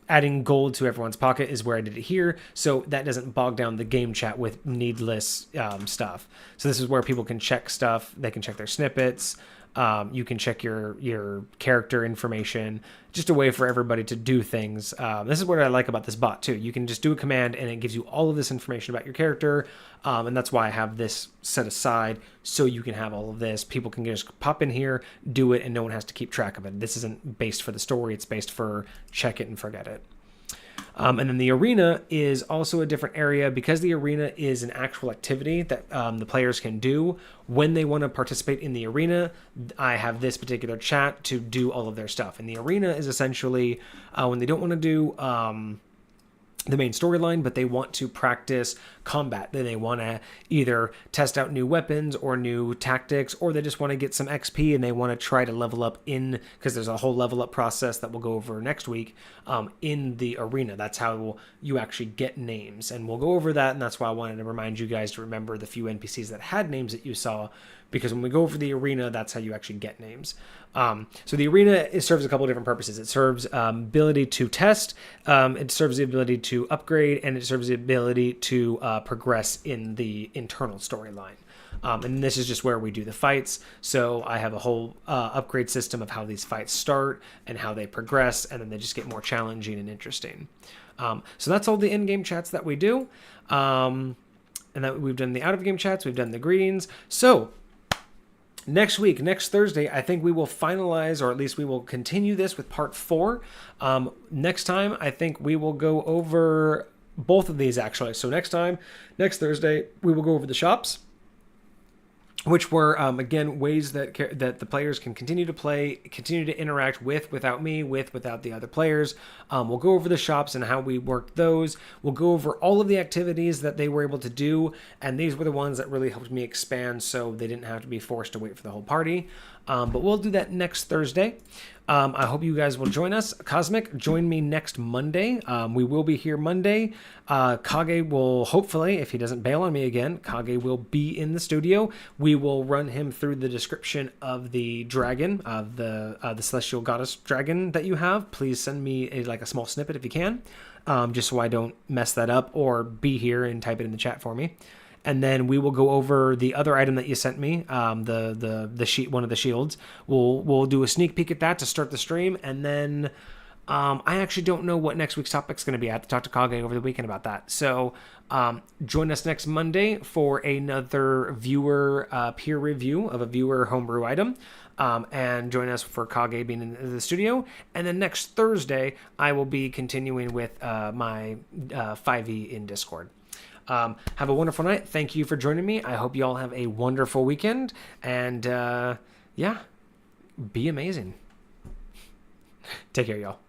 adding gold to everyone's pocket is where I did it here. So that doesn't bog down the game chat with needless stuff. So this is where people can check stuff. They can check their snippets. You can check your character information, just a way for everybody to do things. This is what I like about this bot too. You can just do a command and it gives you all of this information about your character. And that's why I have this set aside so you can have all of this. People can just pop in here, do it, and no one has to keep track of it. This isn't based for the story. It's based for check it and forget it. And then the arena is also a different area because the arena is an actual activity that the players can do when they want to participate in the arena. I have this particular chat to do all of their stuff. And the arena is essentially when they don't want to do the main storyline, but they want to practice combat. Then they want to either test out new weapons or new tactics, or they just want to get some XP and they want to try to level up because there's a whole level up process that we'll go over next week in the arena. That's how you actually get names, and we'll go over that. And that's why I wanted to remind you guys to remember the few NPCs that had names that you saw, because when we go over the arena, that's how you actually get names. So the arena, it serves a couple of different purposes. It serves ability to test, it serves the ability to upgrade, and it serves the ability to progress in the internal storyline. And this is just where we do the fights. So I have a whole upgrade system of how these fights start and how they progress, and then they just get more challenging and interesting. So that's all the in-game chats that we do. And that we've done the out-of-game chats, we've done the greetings. So next week, next Thursday, I think we will finalize, or at least we will continue this with part 4. Next time, I think we will go over both of these actually. So next Thursday, we will go over the shops, which were, again, ways that the players can continue to play, continue to interact without me, without the other players. We'll go over the shops and how we worked those. We'll go over all of the activities that they were able to do, and these were the ones that really helped me expand so they didn't have to be forced to wait for the whole party. But we'll do that next Thursday. I hope you guys will join us. Cosmic, join me next Monday. We will be here Monday. Kage will, hopefully, if he doesn't bail on me again, Kage will be in the studio. We will run him through the description of the dragon, the celestial goddess dragon that you have. Please send me a small snippet if you can, just so I don't mess that up, or be here and type it in the chat for me. And then we will go over the other item that you sent me, the sheet, one of the shields. We'll do a sneak peek at that to start the stream, and then I actually don't know what next week's topic's going to be. I have to talk to Kage over the weekend about that. So join us next Monday for another viewer peer review of a viewer homebrew item, and join us for Kage being in the studio. And then next Thursday, I will be continuing with my 5e in Discord. Have a wonderful night. Thank you for joining me. I hope you all have a wonderful weekend. And, be amazing. Take care, y'all.